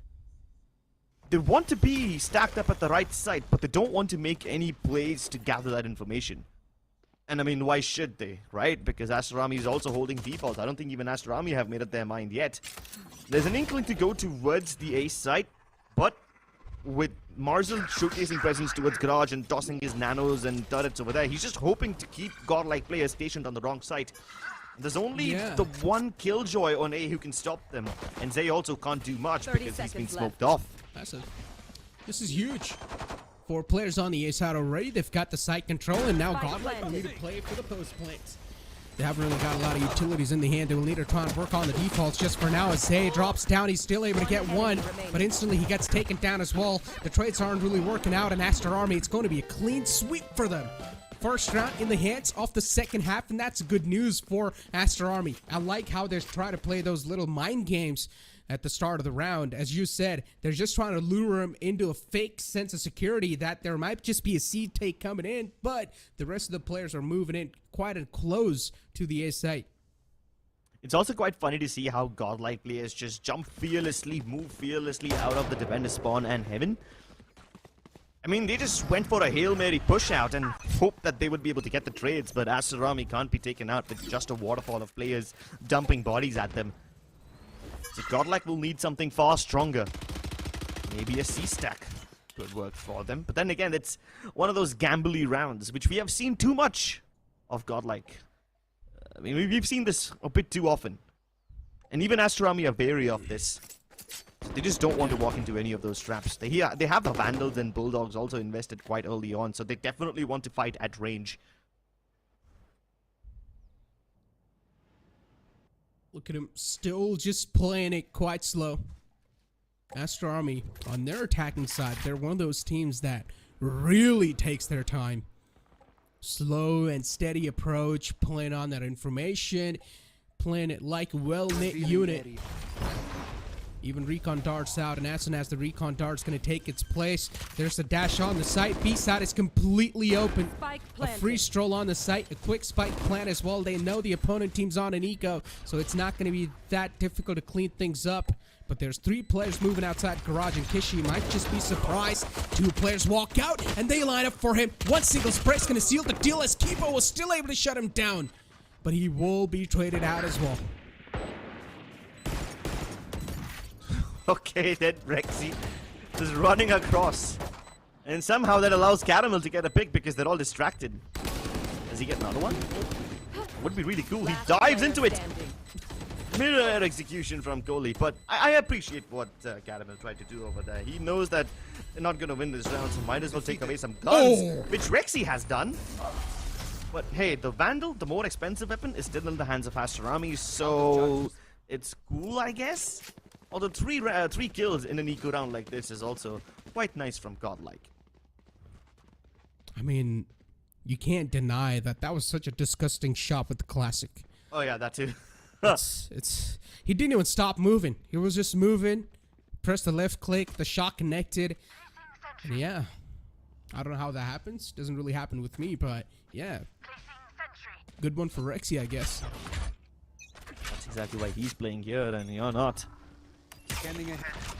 They want to be stacked up at the right site, but they don't want to make any plays to gather that information. And I mean, why should they, right? Because Aster Army is also holding default. I don't think even Aster Army have made up their mind yet. There's an inkling to go towards the A site, but with Marzel showcasing presence towards Garage and tossing his nanos and turrets over there, he's just hoping to keep Godlike players stationed on the wrong side. There's only the one Killjoy on A who can stop them, and Zay also can't do much because he's been smoked off. This is huge. 4 players on the A side already. They've got the site control, and now Godlike will need to play for the post plates. They haven't really got a lot of utilities in the hand. They will need to try and work on the defaults just for now. As Zay drops down, he's still able to get one, but instantly he gets taken down as well. The trades aren't really working out, and Aster Army, it's going to be a clean sweep for them. First round in the hands of the second half, and that's good news for Aster Army. I like how they're trying to play those little mind games at the start of the round. As you said, they're just trying to lure him into a fake sense of security that there might just be a seed take coming in, but the rest of the players are moving in quite close to the A site. It's also quite funny to see how Godlike players just jump fearlessly, move fearlessly out of the defender spawn and heaven. I mean, they just went for a Hail Mary push out and hoped that they would be able to get the trades, but Aster Army can't be taken out with just a waterfall of players dumping bodies at them. So Godlike will need something far stronger. Maybe a C-stack could work for them. But then again, it's one of those gambly rounds, which we have seen too much of Godlike. I mean, we've seen this a bit too often. And even Aster Army are wary of this. They just don't want to walk into any of those traps. They have the Vandals and Bulldogs also invested quite early on, so they definitely want to fight at range. Look at him, still just playing it quite slow. Aster Army, on their attacking side, they're one of those teams that really takes their time. Slow and steady approach, playing on that information, playing it like a well-knit unit. Even recon darts out, and as soon as the recon dart's going to take its place, there's a dash on the site. B side is completely open. A free stroll on the site, a quick spike plant as well. They know the opponent team's on an eco, so it's not going to be that difficult to clean things up. But there's 3 players moving outside garage, and Kishi might just be surprised. 2 players walk out, and they line up for him. One single spray's going to seal the deal as Kibo was still able to shut him down. But he will be traded out as well. Okay, then Rexy is running across. And somehow that allows Caramel to get a pick because they're all distracted. Does he get another one? Would be really cool. He dives into it. Mirror execution from Kohli. But I appreciate what Caramel tried to do over there. He knows that they're not going to win this round, so might as well take away some guns, which Rexy has done. But hey, the Vandal, the more expensive weapon, is still in the hands of Aster Army, so it's cool, I guess. Although 3 kills in an eco round like this is also quite nice from Godlike. I mean, you can't deny that that was such a disgusting shot with the classic. Oh yeah, that too. He didn't even stop moving. He was just moving, pressed the left click, the shot connected. And yeah, I don't know how that happens. Doesn't really happen with me, but yeah. Good one for Rexy, I guess. That's exactly why he's playing here and you're not.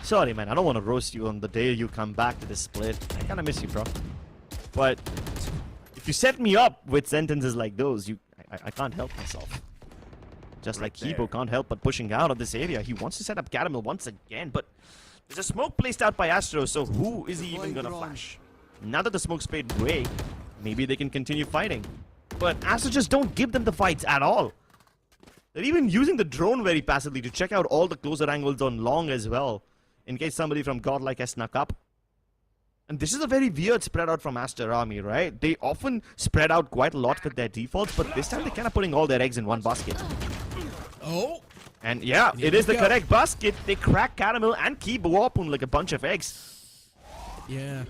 Sorry, man, I don't want to roast you on the day you come back to this split. I kind of miss you, bro. But if you set me up with sentences like those, I can't help myself. Just like Kibo can't help but pushing out of this area. He wants to set up Caramel once again, but there's a smoke placed out by Astro, so who is he even gonna flash? Now that the smoke's played away, maybe they can continue fighting. But Astro just don't give them the fights at all. They're even using the drone very passively to check out all the closer angles on long as well, in case somebody from Godlike has snuck up. And this is a very weird spread out from Aster Army, right? They often spread out quite a lot with their defaults, but this time they're kind of putting all their eggs in one basket. Oh! And yeah, it is the correct basket. They crack Caramel and Kibo open like a bunch of eggs. Yeah.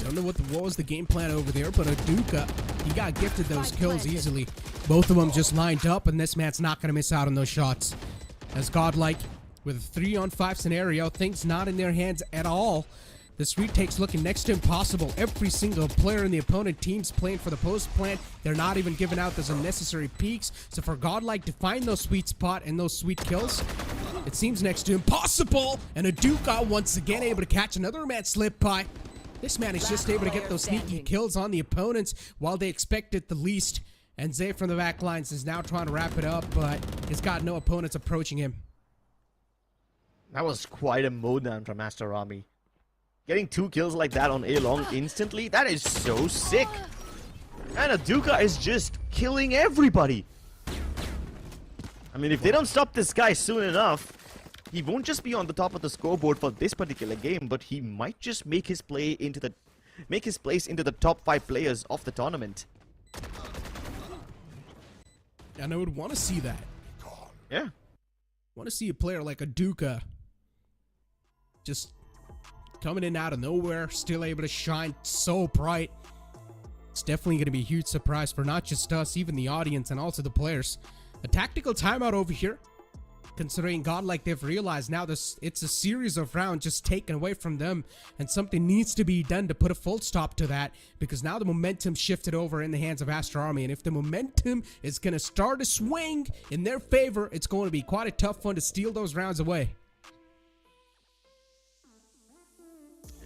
Don't know what was the game plan over there, but Aduka, he got gifted those kills easily. Both of them just lined up, and this man's not going to miss out on those shots. As Godlike, with a 3-on-5 scenario, things not in their hands at all. This retake's looking next to impossible. Every single player in the opponent team's playing for the post plant. They're not even giving out those unnecessary peaks. So for Godlike to find those sweet spot and those sweet kills, it seems next to impossible. And Aduka once again able to catch another man slip by. This man is just able to get those sneaky kills on the opponents while they expect it the least. And Zay from the back lines is now trying to wrap it up, but he's got no opponents approaching him. That was quite a mowdown from Aster Army. Getting 2 kills like that on A-Long instantly, that is so sick. And Aduka is just killing everybody. I mean, if they don't stop this guy soon enough, he won't just be on the top of the scoreboard for this particular game, but he might just make his place into the top 5 players of the tournament. And I would want to see that. Yeah. Want to see a player like a Duca just coming in out of nowhere, still able to shine so bright. It's definitely going to be a huge surprise for not just us, even the audience and also the players. A tactical timeout over here. Considering Godlike, they've realized now it's a series of rounds just taken away from them, and something needs to be done to put a full stop to that, because now the momentum shifted over in the hands of Aster Army, and if the momentum is going to start to swing in their favor, it's going to be quite a tough one to steal those rounds away.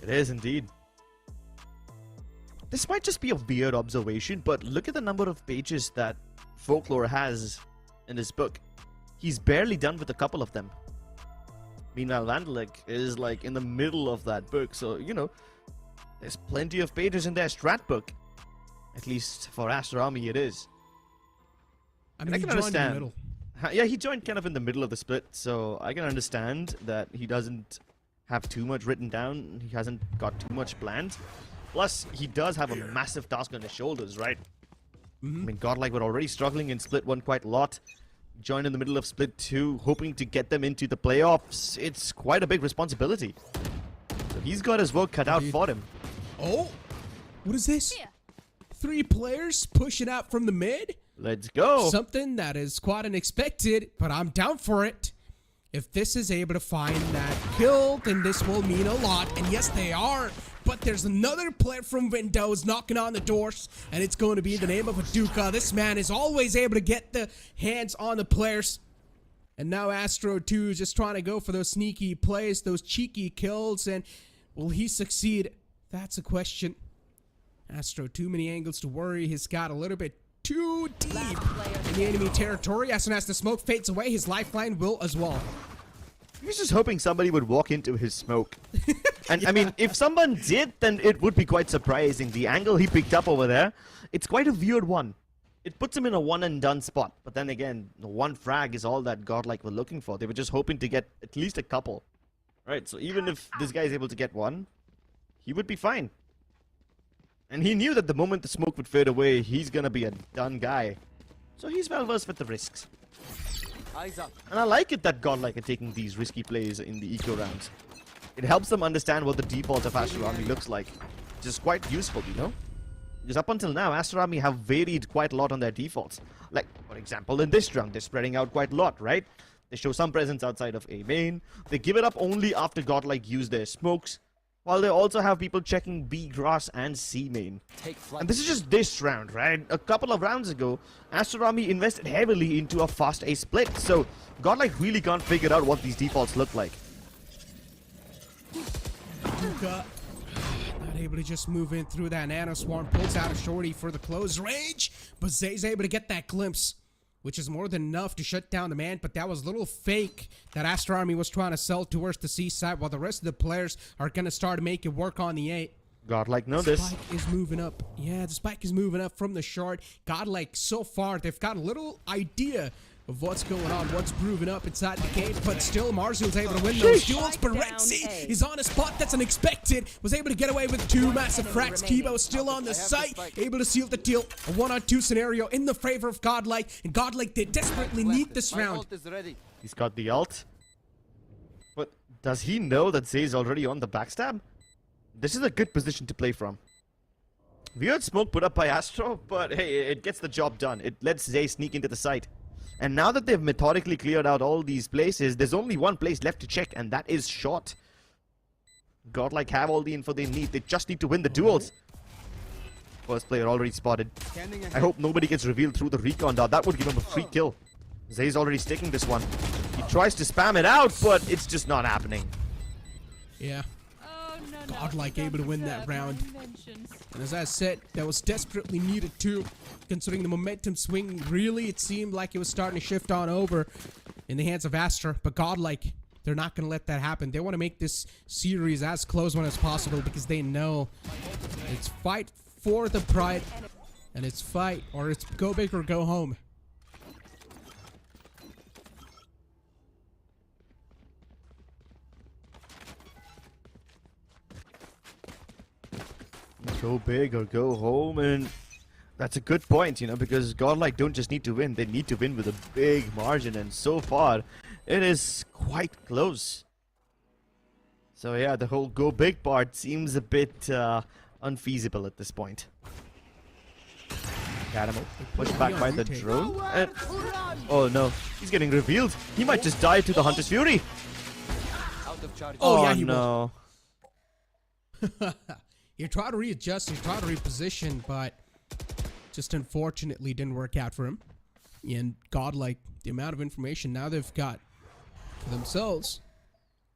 It is indeed. This might just be a weird observation, but look at the number of pages that Folklore has in his book. He's barely done with a couple of them. Meanwhile, Vandalic is like in the middle of that book, so you know, there's plenty of pages in their strat book. At least for Aster Army, it is. I mean, I he can joined understand. in the middle. Yeah, he joined kind of in the middle of the split, so I can understand that he doesn't have too much written down. He hasn't got too much planned. Plus, he does have a massive task on his shoulders, right? I mean, Godlike were already struggling in Split 1 quite a lot. Joined in the middle of Split 2, hoping to get them into the playoffs. It's quite a big responsibility. So he's got his work cut out for him. Oh, what is this? 3 players pushing out from the mid? Let's go. Something that is quite unexpected, but I'm down for it. If this is able to find that kill, then this will mean a lot. And yes, they are. But there's another player from Windows knocking on the doors, and it's going to be the name of a Duca. This man is always able to get the hands on the players. And now Astro 2 is just trying to go for those sneaky plays, those cheeky kills, and will he succeed? That's a question. Astro, too many angles to worry. He's got a little bit too deep in the enemy territory. As soon as the smoke fades away, his lifeline will as well. He was just hoping somebody would walk into his smoke. And I mean, if someone did, then it would be quite surprising. The angle he picked up over there, it's quite a weird one. It puts him in a one and done spot. But then again, the one frag is all that Godlike were looking for. They were just hoping to get at least a couple. Right, so even if this guy is able to get one, he would be fine. And he knew that the moment the smoke would fade away, he's gonna be a done guy. So he's well versed with the risks. Eyes up. And I like it that Godlike are taking these risky plays in the eco rounds. It helps them understand what the default of Aster Army looks like, which is quite useful, you know? Because up until now, Aster Army have varied quite a lot on their defaults. Like, for example, in this round, they're spreading out quite a lot, right? They show some presence outside of A main. They give it up only after Godlike use their smokes, while they also have people checking B grass and C main. And this is just this round, right? A couple of rounds ago, Aster Army invested heavily into a fast A split, so Godlike really can't figure out what these defaults look like. Duca not able to just move in through that nano swarm, pulls out a shorty for the close range, but Zay's able to get that glimpse, which is more than enough to shut down the man. But that was a little fake that Aster Army was trying to sell towards the C side, while the rest of the players are going to start to make it work on the 8. Godlike know this. Spike is moving up. Yeah, the spike is moving up from the short. Godlike, so far, they've got a little idea of what's going on, what's brewing up inside the cave, but still Marzial's able to win those duels. But Rexy is on a spot that's unexpected, was able to get away with 2 massive cracks. Kibo still on the site, able to seal the deal. A 1-on-2 scenario in the favor of Godlike, and Godlike, they desperately need this round. He's got the ult. But does he know that Zay's already on the backstab? This is a good position to play from. Weird smoke put up by Astro, but hey, it gets the job done. It lets Zay sneak into the site. And now that they've methodically cleared out all these places, there's only one place left to check, and that is short. Godlike have all the info they need. They just need to win the duels. First player already spotted. I hope nobody gets revealed through the recon dot. That would give him a free kill. Zay's already sticking this one. He tries to spam it out, but it's just not happening. Yeah. Godlike able to win that round. And as I said, that was desperately needed too, considering the momentum swing. Really, it seemed like it was starting to shift on over in the hands of Aster, but Godlike, they're not going to let that happen. They want to make this series as close one as possible, because they know it's fight for the pride, and it's fight, or it's go big or go home. Go big or go home, and That's a good point, because Godlike don't just need to win, they need to win with a big margin, and so far, it is quite close. So yeah, the whole go big part seems a bit unfeasible at this point. Animal pushed back by the drone. And, oh no, he's getting revealed. He might just die to the Hunter's Fury. Oh yeah, he no. He tried to readjust, he tried to reposition, but just unfortunately didn't work out for him. And Godlike, the amount of information now they've got for themselves,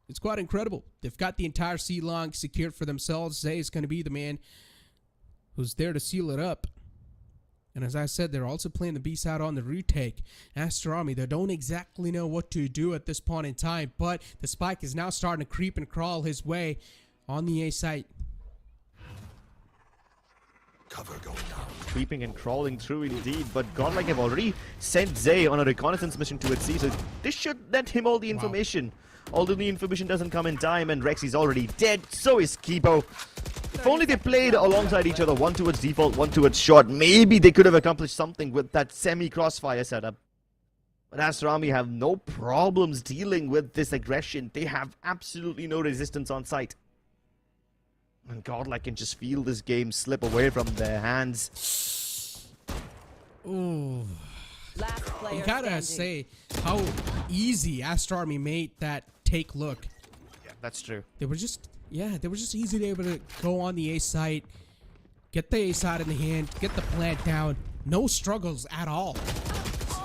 it's quite incredible. They've got the entire C-Long secured for themselves. Zay is going to be the man who's there to seal it up. And as I said, they're also playing the B side on the retake. Aster Army, they don't exactly know what to do at this point in time, but the spike is now starting to creep and crawl his way on the A site. Cover going down. Creeping and crawling through indeed, but Godlike have already sent Zay on a reconnaissance mission to its C, so this should let him all the information. Although the information doesn't come in time and Rexy's already dead, so is Kibo. If only they played alongside each other, one towards default, one towards short, maybe they could have accomplished something with that semi-crossfire setup. But Aster Army have no problems dealing with this aggression. They have absolutely no resistance on site. And Godlike can just feel this game slip away from their hands. Ooh. You gotta say how easy Aster Army made that take look. Yeah, that's true. They were just easy to be able to go on the A site, get the A side in the hand, get the plant down. No struggles at all.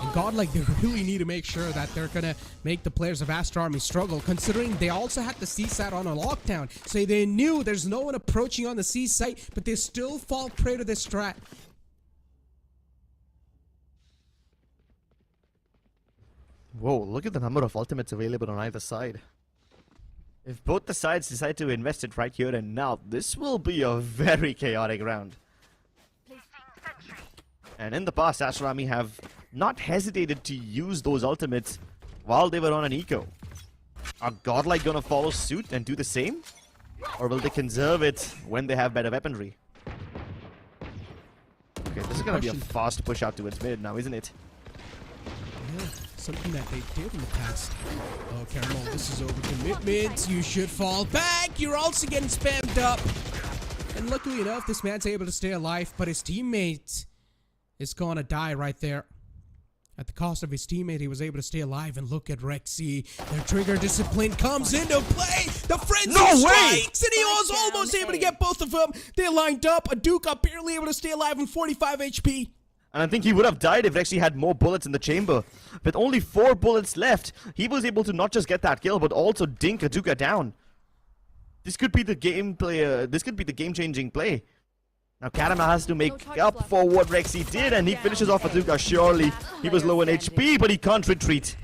And Godlike, they really need to make sure that they're gonna make the players of Aster Army struggle, considering they also had the C site on a lockdown. So they knew there's no one approaching on the C site, but they still fall prey to this strat. Whoa, look at the number of ultimates available on either side. If both the sides decide to invest it right here and now, this will be a very chaotic round. And in the past, Aster Army have not hesitated to use those ultimates while they were on an eco. Are Godlike gonna follow suit and do the same? Or will they conserve it when they have better weaponry? Okay, this is gonna be a fast push out towards mid now, isn't it? Yeah, something that they did in the past. Oh, Caramel, this is overcommitment. You should fall back. You're also getting spammed up. And luckily enough, this man's able to stay alive, but his teammate is gonna die right there. At the cost of his teammate, he was able to stay alive. And look at Rexy. Their trigger discipline comes into play. The frenzy strikes, and he was almost able to get both of them. They lined up. Aduka barely able to stay alive on 45 HP. And I think he would have died if Rexy had more bullets in the chamber. With only 4 bullets left, he was able to not just get that kill, but also dink Aduka down. This could be the gameplay. This could be the game-changing play. Now Karama has to make up for what Rexy did, and he finishes off Aduka. Surely he was low in HP, but he can't retreat.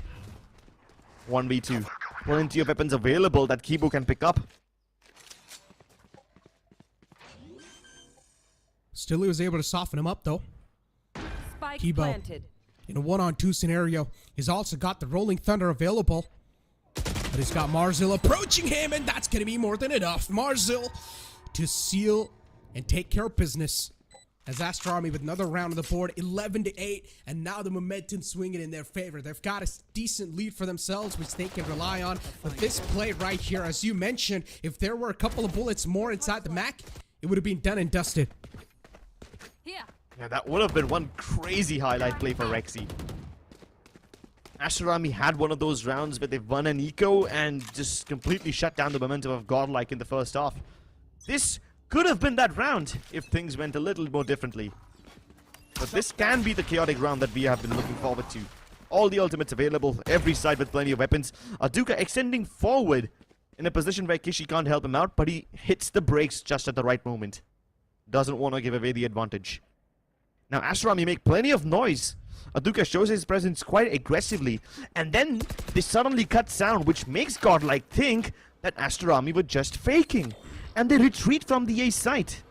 1v2. Plenty of weapons available that Kibo can pick up. Still, he was able to soften him up, though. Kibo, in a 1-on-2 scenario, he's also got the Rolling Thunder available. But he's got Marzil approaching him, and that's going to be more than enough. Marzil to seal and take care of business. As Aster Army with another round on the board, 11-8, and now the momentum swinging in their favor. They've got a decent lead for themselves, which they can rely on. But this play right here, as you mentioned, if there were a couple of bullets more inside the Mac, it would have been done and dusted. Yeah, that would have been one crazy highlight play for Rexy. Aster Army had one of those rounds where they've won an eco and just completely shut down the momentum of Godlike in the first half. This could have been that round if things went a little more differently. But this can be the chaotic round that we have been looking forward to. All the ultimates available, every side with plenty of weapons. Aduka extending forward in a position where Kishi can't help him out, but he hits the brakes just at the right moment. Doesn't want to give away the advantage. Now Aster Army make plenty of noise. Aduka shows his presence quite aggressively, and then they suddenly cut sound, which makes Godlike think that Aster Army were just faking, and they retreat from the A site.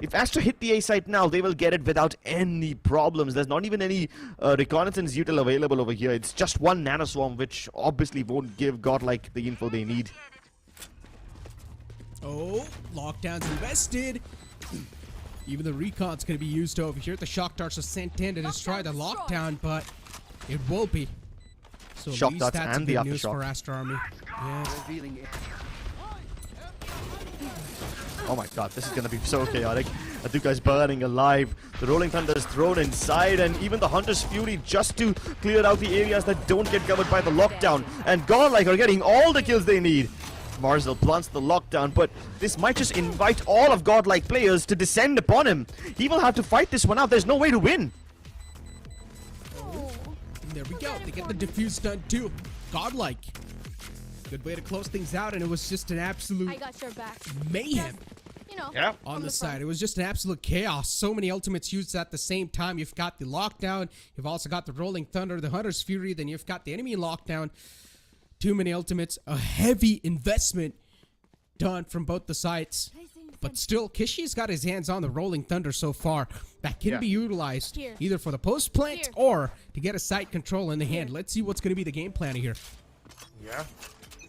If Aster hit the A site now, they will get it without any problems. There's not even any reconnaissance util available over here. It's just one nanoswarm, which obviously won't give Godlike the info they need. Oh, lockdown's invested. Even the recon's going to be used over here. The shock darts are sent in to destroy the lockdown, but it will be. So Shock at least darts that's and good the news aftershock. for Aster Army. Yeah. Revealing it. Oh my god, this is gonna be so chaotic. Aduka is burning alive. The Rolling Thunder is thrown inside, and even the Hunter's Fury just to clear out the areas that don't get covered by the lockdown. And Godlike are getting all the kills they need. Marzel plants the lockdown, but this might just invite all of Godlike players to descend upon him. He will have to fight this one out. There's no way to win. And there we go. They get the defuse done too. Godlike. Good way to close things out, and it was just an absolute I got your back. mayhem. You know, Yeah. On the side. It was just an absolute chaos. So many ultimates used at the same time. You've got the lockdown. You've also got the Rolling Thunder, the Hunter's Fury. Then you've got the enemy lockdown. Too many ultimates. A heavy investment done from both the sides. But still, Kishi's got his hands on the Rolling Thunder so far. That can be utilized Here. either for the post plant Here. or to get a site control in the hand. Let's see what's going to be the game plan here. Yeah.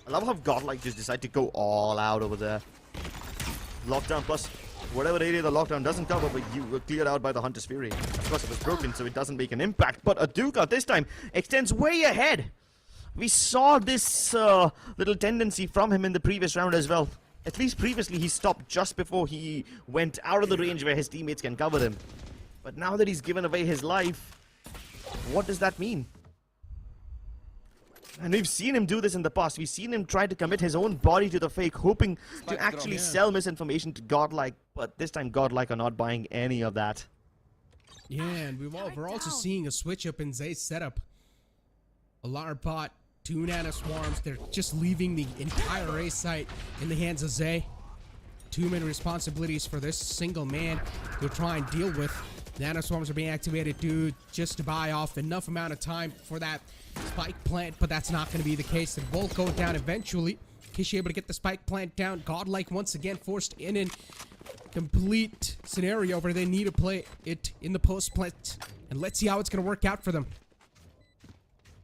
I love how Godlike just decide to go all out over there. Lockdown plus whatever area the lockdown doesn't cover, but you were cleared out by the Hunter's Fury. Of course, it was broken, so it doesn't make an impact. But Aduka this time extends way ahead. We saw this little tendency from him in the previous round as well. At least previously, he stopped just before he went out of the range where his teammates can cover him. But now that he's given away his life, what does that mean? And we've seen him do this in the past. We've seen him try to commit his own body to the fake, hoping to actually sell misinformation to Godlike. But this time, Godlike are not buying any of that. Yeah, and we're also seeing a switch up in Zay's setup. Alarm bot, 2 Nana Swarms. They're just leaving the entire A site in the hands of Zay. 2 main responsibilities for this single man to try and deal with. Nano Swarms are being activated just to buy off enough amount of time for that spike plant, but that's not going to be the case. It will go down eventually. Kishi able to get the spike plant down. Godlike once again forced in a complete scenario where they need to play it in the post plant. And let's see how it's going to work out for them.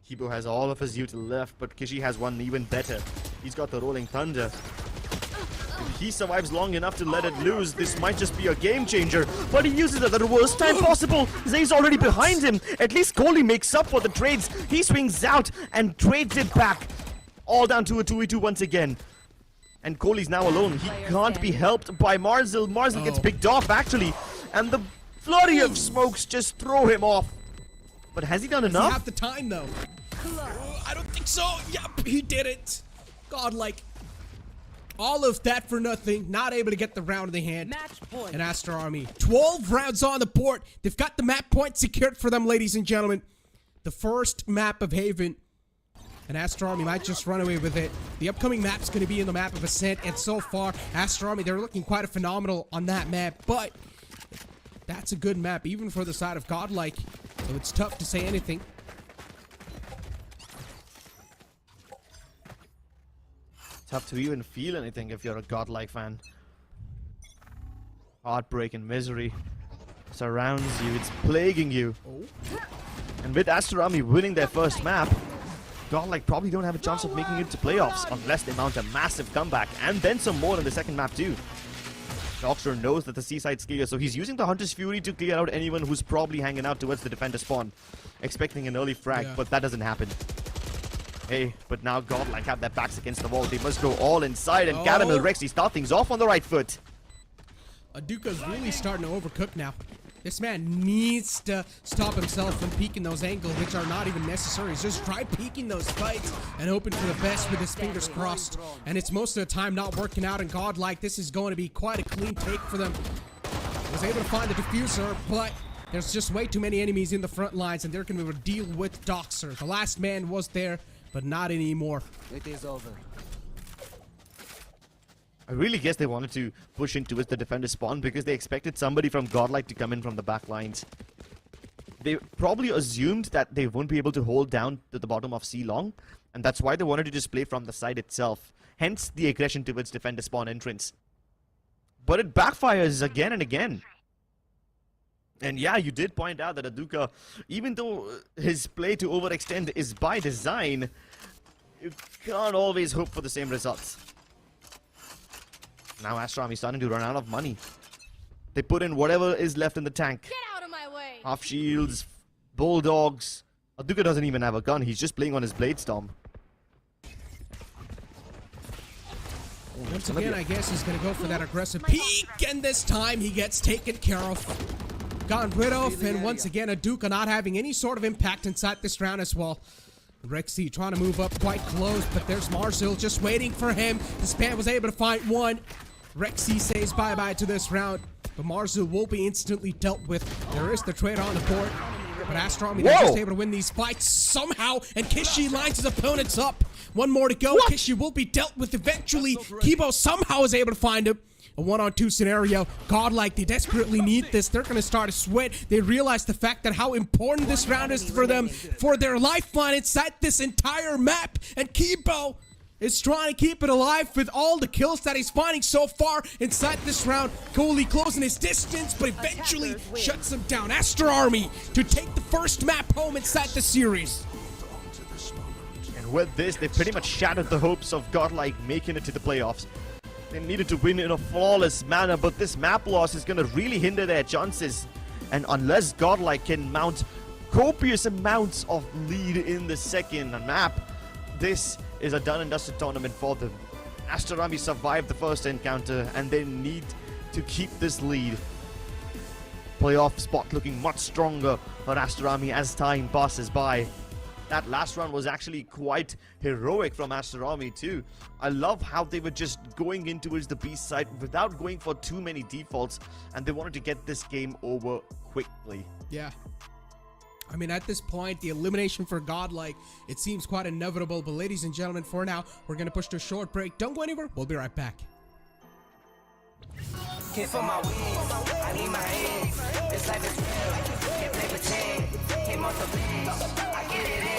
Kibo has all of his ult left, but Kishi has one even better. He's got the Rolling Thunder. If he survives long enough to let it loose, this might just be a game changer. But he uses it at the worst time possible. Zay's already behind him. At least Kohli makes up for the trades. He swings out and trades it back. All down to a 2v2 once again. And Kohli's now alone. He can't be helped by Marzel. Marzel gets picked off actually. And the flurry of smokes just throw him off. But has he done enough? Does he have the time though? I don't think so. Yep, he did it. Godlike. All of that for nothing. Not able to get the round in the hand. Match point. And Aster Army. 12 rounds on the board. They've got the map point secured for them, ladies and gentlemen. The first map of Haven. And Aster Army might just run away with it. The upcoming map's going to be in the map of Ascent. And so far, Aster Army, they're looking quite phenomenal on that map. But that's a good map, even for the side of Godlike. So it's tough to say anything. Tough to even feel anything if you're a Godlike fan. Heartbreak and misery surrounds you. It's plaguing you. And with Aster Army winning their first map, Godlike probably don't have a chance of making it to playoffs unless they mount a massive comeback, and then some more in the second map too. Doctor knows that the seaside's clear, so he's using the Hunter's Fury to clear out anyone who's probably hanging out towards the defender spawn, expecting an early frag, but that doesn't happen. Hey, but now Godlike have their backs against the wall. They must go all inside, and Caramel Rexy start things off on the right foot. Aduka's really starting to overcook now. This man needs to stop himself from peeking those angles, which are not even necessary. He's just try peeking those fights and hoping for the best with his fingers crossed. And it's most of the time not working out, and Godlike, this is going to be quite a clean take for them. Was able to find the diffuser, but there's just way too many enemies in the front lines, and they're going to be able to deal with Doxer. The last man was there, but not anymore. It is over. I really guess they wanted to push in towards the defender spawn because they expected somebody from Godlike to come in from the back lines. They probably assumed that they won't be able to hold down to the bottom of C long, and that's why they wanted to just play from the side itself. Hence the aggression towards defender spawn entrance. But it backfires again and again. And yeah, you did point out that Aduka, even though his play to overextend is by design, you can't always hope for the same results. Now Aster Army starting to run out of money. They put in whatever is left in the tank. Get out of my way. Half shields, bulldogs. Aduka doesn't even have a gun. He's just playing on his blade storm. Once again, I guess he's going to go for that aggressive peek, and this time he gets taken care of. Gotten rid of, and once again, Aduka not having any sort of impact inside this round as well. Rexy trying to move up quite close, but there's Marcel just waiting for him. The Span was able to find one. Rexy says bye-bye to this round, but Marcel will be instantly dealt with. There is the trade on the board, but Aster Army, they're just able to win these fights somehow, and Kishi lines his opponents up. One more to go. Kishi will be dealt with eventually. Kibo somehow is able to find him. A 1-on-2 scenario. Godlike, they desperately need this. They're going to start to sweat. They realize the fact that how important this round is for them, for their lifeline inside this entire map. And Kibo is trying to keep it alive with all the kills that he's finding so far inside this round. Coley closing his distance, but eventually shuts him down. Aster Army to take the first map home inside the series. And with this, they pretty much shattered the hopes of Godlike making it to the playoffs. They needed to win in a flawless manner, but this map loss is going to really hinder their chances. And unless Godlike can mount copious amounts of lead in the second map, this is a done and dusted tournament for them. Aster Army survived the first encounter, and they need to keep this lead. Playoff spot looking much stronger for Aster Army as time passes by. That last round was actually quite heroic from Aster Army too. I love how they were just going into the beast side without going for too many defaults, and they wanted to get this game over quickly. Yeah. I mean, at this point, the elimination for Godlike, it seems quite inevitable. But ladies and gentlemen, for now, we're going to push to a short break. Don't go anywhere. We'll be right back. Can't feel my wings, I need my hands. This life is real, can't play pretend. Came off the bench, I get it in.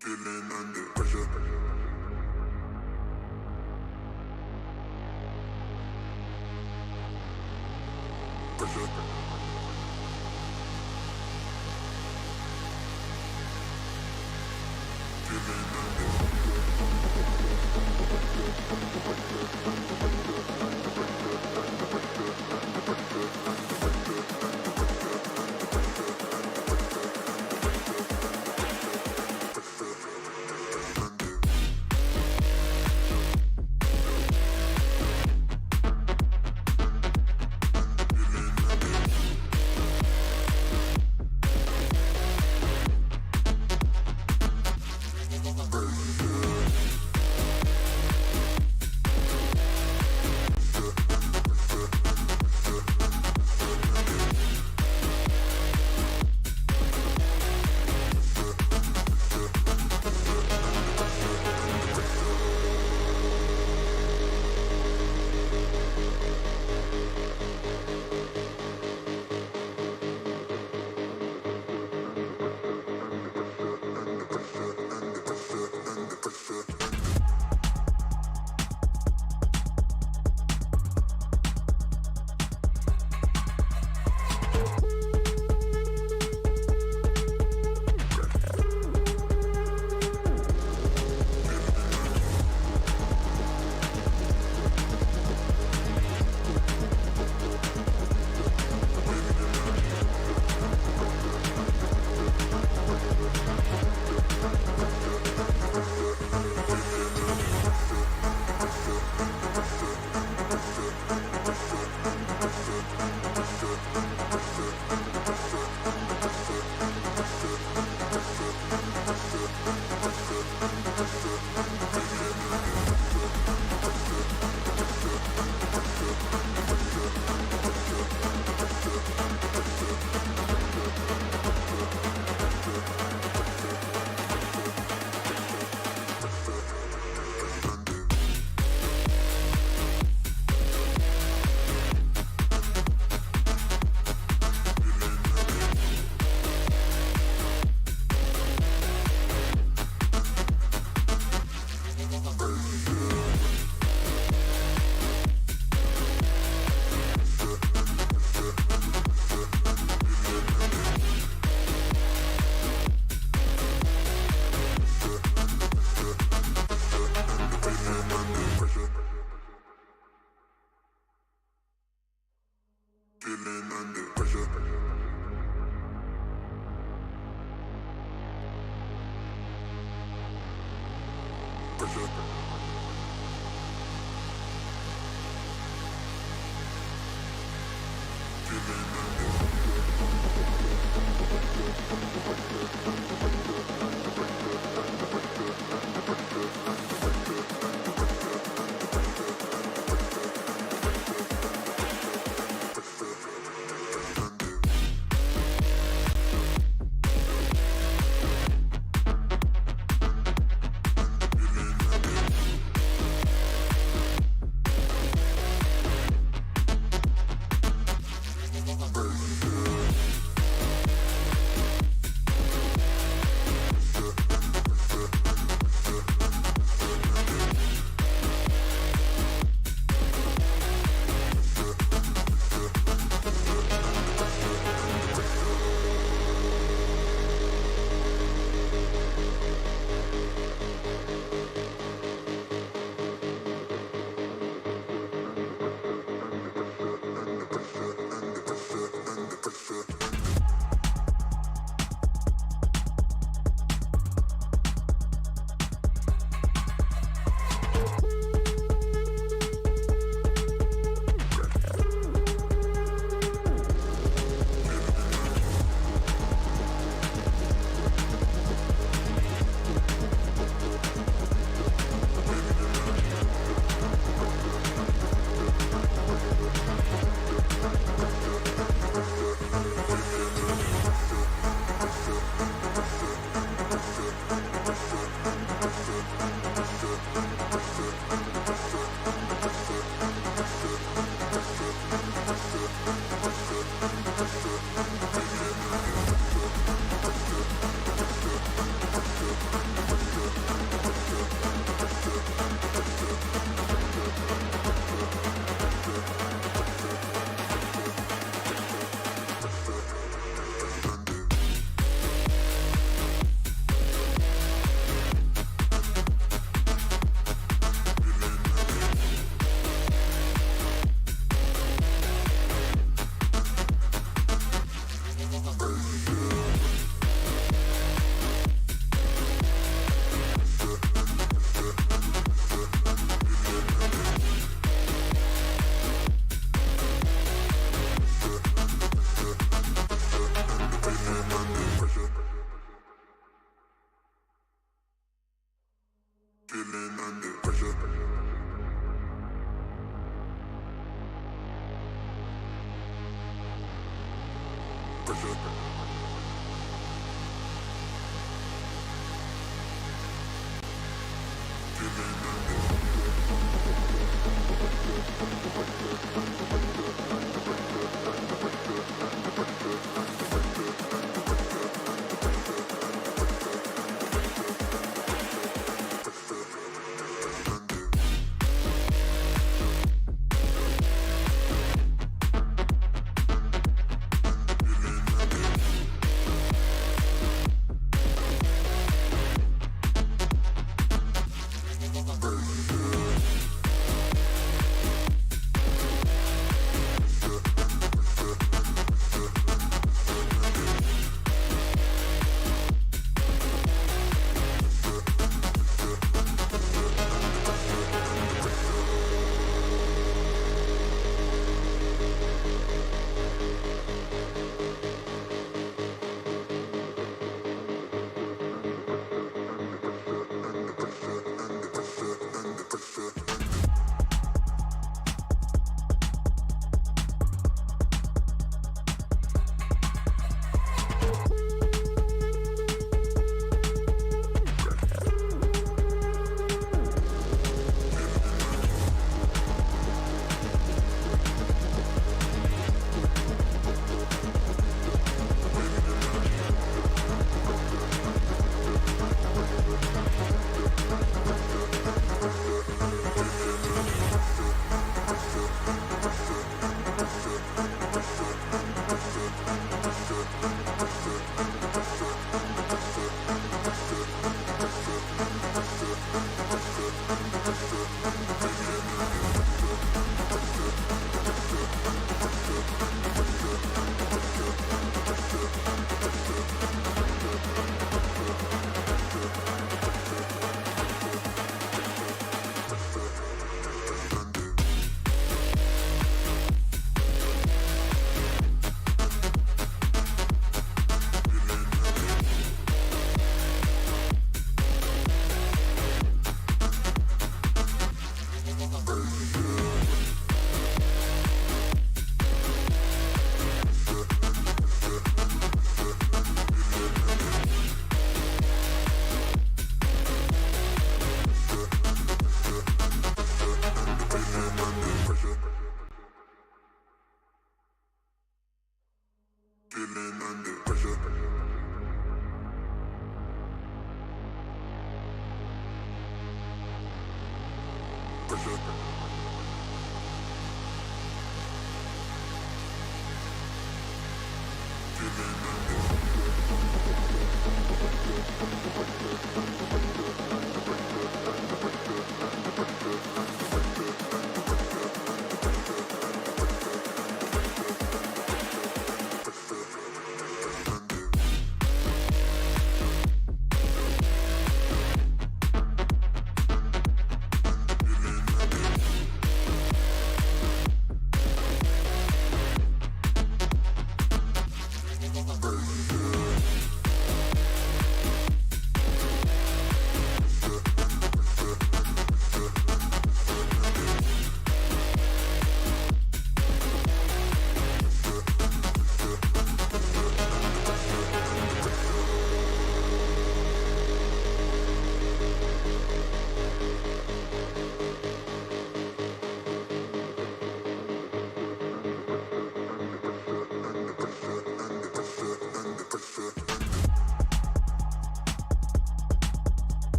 Feeling under pressure. Pressure.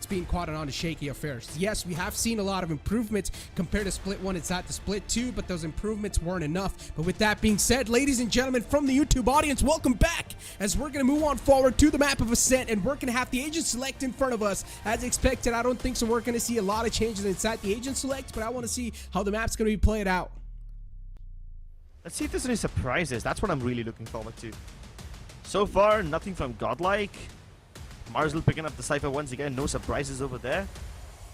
Been quite on a shaky affair. Yes, we have seen a lot of improvements compared to Split 1 inside the Split 2, but those improvements weren't enough. But with that being said, ladies and gentlemen from the YouTube audience, welcome back as we're going to move on forward to the map of Ascent, and we're going to have the Agent Select in front of us. As expected, I don't think so we're going to see a lot of changes inside the Agent Select, but I want to see how the map's going to be played out. Let's see if there's any surprises. That's what I'm really looking forward to. So far, nothing from Godlike. Marzel picking up the Cypher once again, no surprises over there.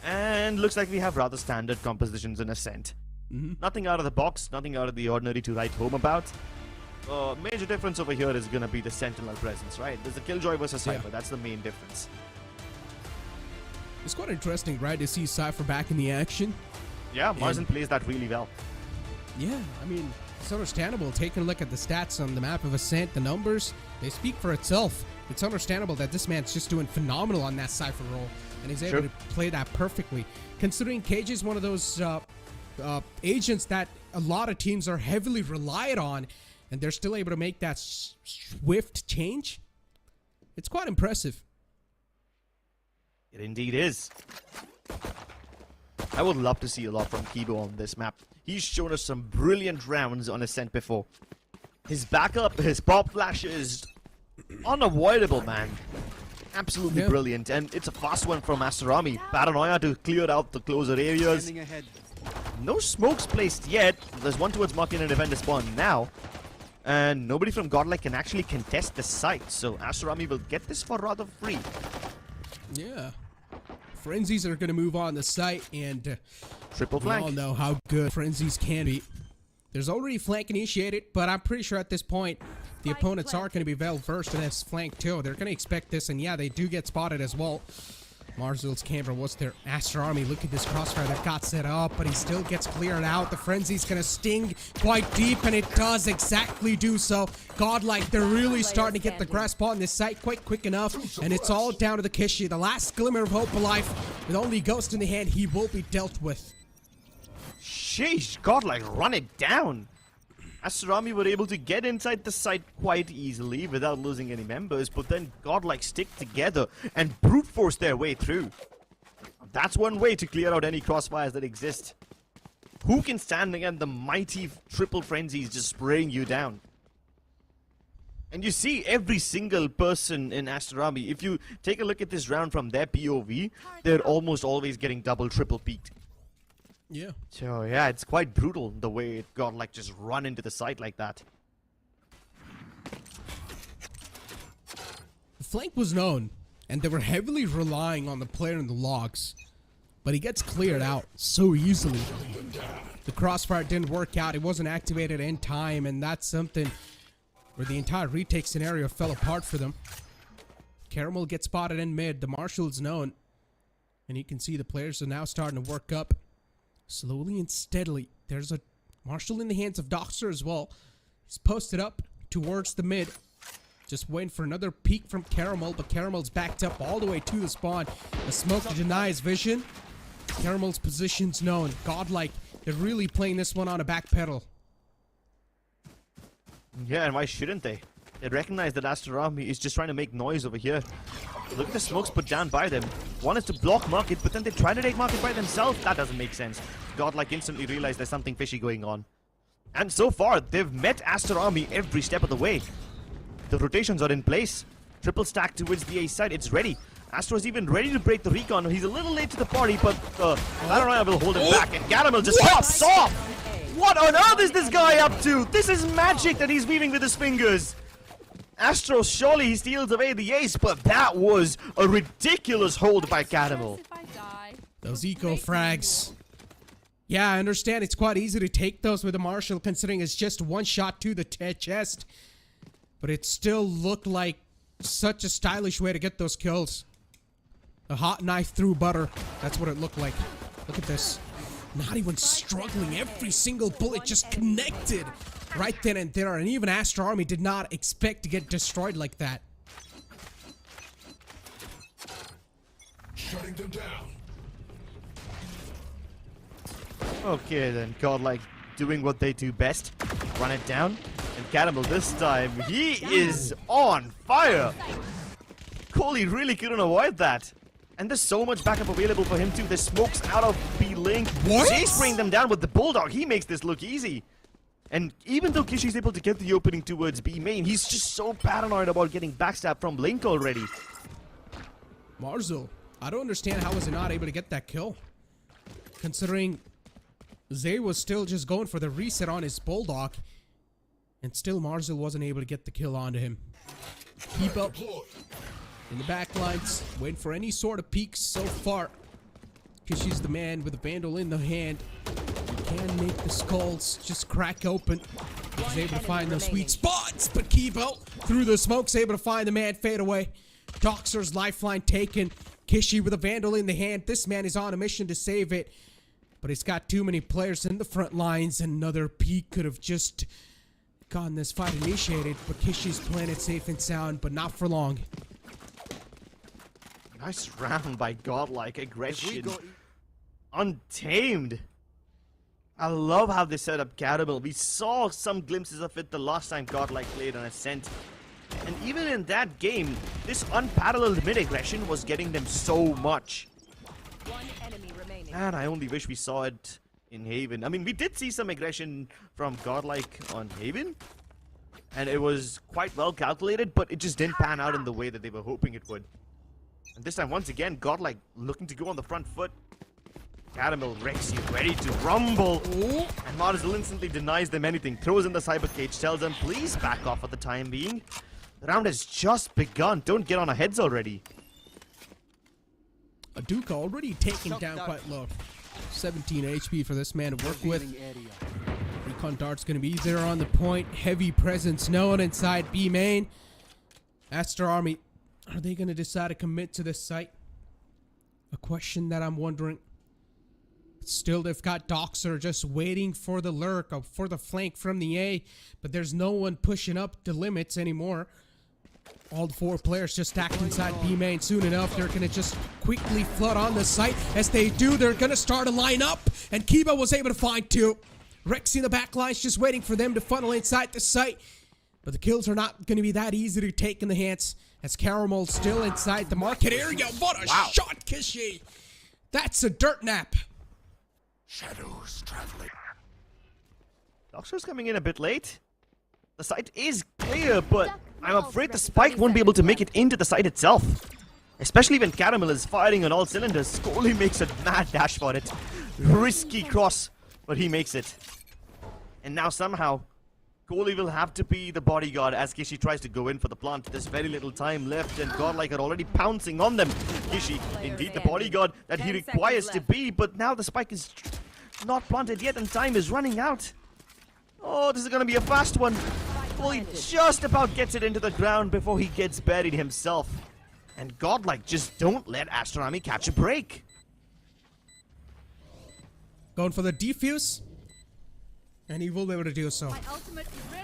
And looks like we have rather standard compositions in Ascent. Nothing out of the box, nothing out of the ordinary to write home about. major difference over here is going to be the Sentinel presence, right? There's the Killjoy versus Cypher. That's the main difference. It's quite interesting, right, to see Cypher back in the action. Yeah, Marzen plays that really well. Yeah, I mean, it's understandable. Taking a look at the stats on the map of Ascent, the numbers, they speak for itself. It's understandable that this man's just doing phenomenal on that Cypher role, and he's able to play that perfectly. Considering Cage is one of those agents that a lot of teams are heavily reliant on, and they're still able to make that swift change. It's quite impressive. It indeed is. I would love to see a lot from Kibo on this map. He's shown us some brilliant rounds on Ascent before. His backup, his pop flash is unavoidable, man. Absolutely brilliant. And it's a fast one from Aster. Paranoia to clear out the closer areas. No smokes placed yet. There's one towards Marking and Defender spawn now. And nobody from Godlike can actually contest the site. So Aster will get this for rather free. Yeah. Frenzies are going to move on the site, and triple flank. We all know how good Frenzies can be. There's already flank initiated, but I'm pretty sure at this point the opponents are going to be well versed in this flank too. They're going to expect this, and yeah, they do get spotted as well. Marzul's camera was there. Aster Army, look at this crossfire that got set up, but he still gets cleared out. The Frenzy's gonna sting quite deep, and it does exactly do so. Godlike, they're really starting to get the grasp on this site quite quick enough, and it's all down to the Kishi. The last glimmer of hope alive, with only Ghost in the hand, he will be dealt with. Sheesh, Godlike, run it down. Aster were able to get inside the site quite easily without losing any members, but then Godlike stick together and brute force their way through. That's one way to clear out any crossfires that exist. Who can stand against the mighty triple frenzies just spraying you down? And you see every single person in Aster if you take a look at this round from their POV, they're almost always getting double, triple peaked. Yeah. So yeah, it's quite brutal the way it got like just run into the site like that. The flank was known, and they were heavily relying on the player in the logs, but he gets cleared out so easily. The crossfire didn't work out, it wasn't activated in time, and that's something where the entire retake scenario fell apart for them. Caramel gets spotted in mid, the Marshal's known, and you can see the players are now starting to work up. Slowly and steadily. There's a Marshal in the hands of Doxer as well. He's posted up towards the mid. Just waiting for another peek from Caramel, but Caramel's backed up all the way to the spawn. The smoke to deny his vision. Caramel's position's known. Godlike, they're really playing this one on a back pedal. Yeah, and why shouldn't they? They recognize that Aster is just trying to make noise over here. Look at the smokes put down by them. One is to block market, but then they try to take market by themselves. That doesn't make sense. Godlike instantly realized there's something fishy going on. And so far, they've met Aster every step of the way. The rotations are in place. Triple stack towards the A side. It's ready. Aster is even ready to break the recon. He's a little late to the party, but Paranoia will hold him back, and Caramel just pops off! What on earth is this guy up to? This is magic that he's weaving with his fingers. Astro, surely he steals away the ace, but that was a ridiculous hold by Caramel. Those eco frags. Yeah, I understand it's quite easy to take those with a Marshal, considering it's just one shot to the chest. But it still looked like such a stylish way to get those kills. A hot knife through butter. That's what it looked like. Look at this. Not even struggling. Every single bullet just connected right then and there. And even Aster did not expect to get destroyed like that. Shutting them down. Okay then, Godlike doing what they do best. Run it down. And Caramel this time, he is on fire! Coley really couldn't avoid that. And there's so much backup available for him too. There's smokes out of B-Link. What? They spraying them down with the Bulldog. He makes this look easy. And even though Kishi's able to get the opening towards B main, he's just so paranoid about getting backstabbed from Link already. Marzul, I don't understand how was he not able to get that kill. Considering Zay was still just going for the reset on his Bulldog. And still Marzul wasn't able to get the kill onto him. Keep up. In the backlines, waiting for any sort of peaks so far. Because she's the man with the Vandal in the hand. You can make the skulls just crack open. He's able to find those sweet spots, but Kibo through the smoke's able to find the man fade away. Doxer's lifeline taken. Kishi with a Vandal in the hand. This man is on a mission to save it, but he's got too many players in the front lines. Another peek could have just gotten this fight initiated, but Kishi's playing it safe and sound, but not for long. Nice round by Godlike. Aggression. Untamed. I love how they set up Caramel. We saw some glimpses of it the last time Godlike played on Ascent. And even in that game, this unparalleled mid-aggression was getting them so much. One enemy remaining. And I only wish we saw it in Haven. I mean, we did see some aggression from Godlike on Haven. And it was quite well calculated, but it just didn't pan out in the way that they were hoping it would. And this time, once again, Godlike looking to go on the front foot. Caramel, Rexy ready to rumble. And Marzel instantly denies them anything. Throws in the cyber cage, tells them, please back off for the time being. The round has just begun. Don't get on our heads already. Aduka already taken down quite low. 17 HP for this man to work with. Recon Dart's going to be there on the point. Heavy presence known inside B main. Aster Army, are they going to decide to commit to this site? A question that I'm wondering. Still, they've got Doxer just waiting for the lurk or for the flank from the A, but there's no one pushing up the limits anymore. All 4 players just stacked inside B main. Soon enough, they're going to just quickly flood on the site. As they do, they're going to start a lineup, and Kiba was able to find 2. Rexy in the back line's just waiting for them to funnel inside the site, but the kills are not going to be that easy to take in the hands, as Caramel's still inside the market area. What a shot, Kishi! That's a dirt nap. Shadows traveling. Doxer's coming in a bit late. The site is clear, but I'm afraid the spike won't be able to make it into the site itself. Especially when Caramel is firing on all cylinders. Scully makes a mad dash for it. Risky cross, but he makes it. And now somehow, Coley will have to be the bodyguard as Kishi tries to go in for the plant. There's very little time left, and Godlike are already pouncing on them. Kishi, indeed the bodyguard that he requires to be, but now the spike is not planted yet, and time is running out. Oh, this is going to be a fast one. Coley just about gets it into the ground before he gets buried himself. And Godlike just don't let Aster Army catch a break. Going for the defuse. And he will be able to do so.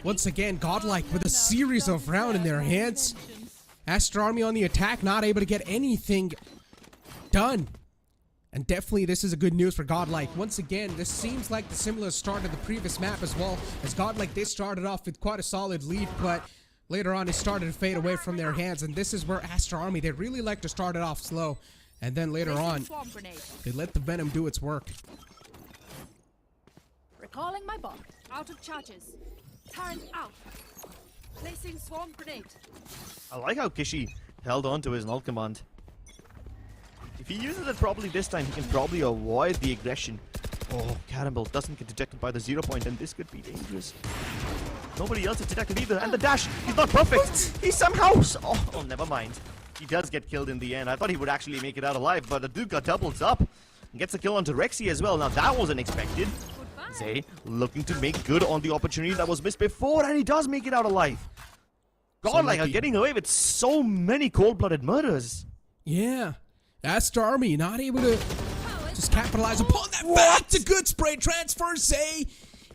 Once again, Godlike with a series of rounds in their hands. Aster Army on the attack, not able to get anything done. And definitely this is a good news for Godlike. Once again, this seems like the similar start of the previous map as well. As Godlike, they started off with quite a solid lead, but later on it started to fade away from their hands. And this is where Aster Army, they really like to start it off slow. And then later on, they let the Venom do its work. Recalling my bot. Out of charges. Turret out. Placing swarm grenade. I like how Kishi held on to his null command. If he uses it properly this time, he can probably avoid the aggression. Oh, Caramel doesn't get detected by the 0 point, and this could be dangerous. Nobody else is detected either, and the dash, he's not perfect. He somehow... Oh, never mind. He does get killed in the end. I thought he would actually make it out alive, but the Duke doubles up and gets a kill onto Rexy as well. Now, that wasn't expected. Zay looking to make good on the opportunity that was missed before, and he does make it out alive. Godlike are getting away with so many cold-blooded murders. Yeah. Aster Army not able to just capitalize upon that fact. A good spray transfer. Zay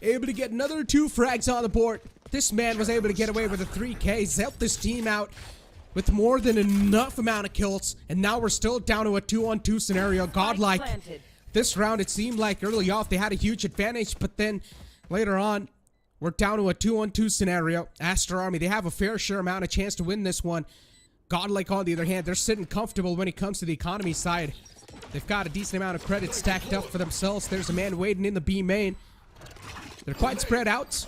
able to get another 2 frags on the board. This man was able to get away with a 3K. He's helped this team out with more than enough amount of kills. And now we're still down to a 2-on-2 scenario. Godlike. This round, it seemed like early off they had a huge advantage, but then later on, we're down to a 2-on-2 scenario. Aster Army, they have a fair share amount of chance to win this one. Godlike, on the other hand, they're sitting comfortable when it comes to the economy side. They've got a decent amount of credit stacked up for themselves. There's a man waiting in the B main. They're quite spread out.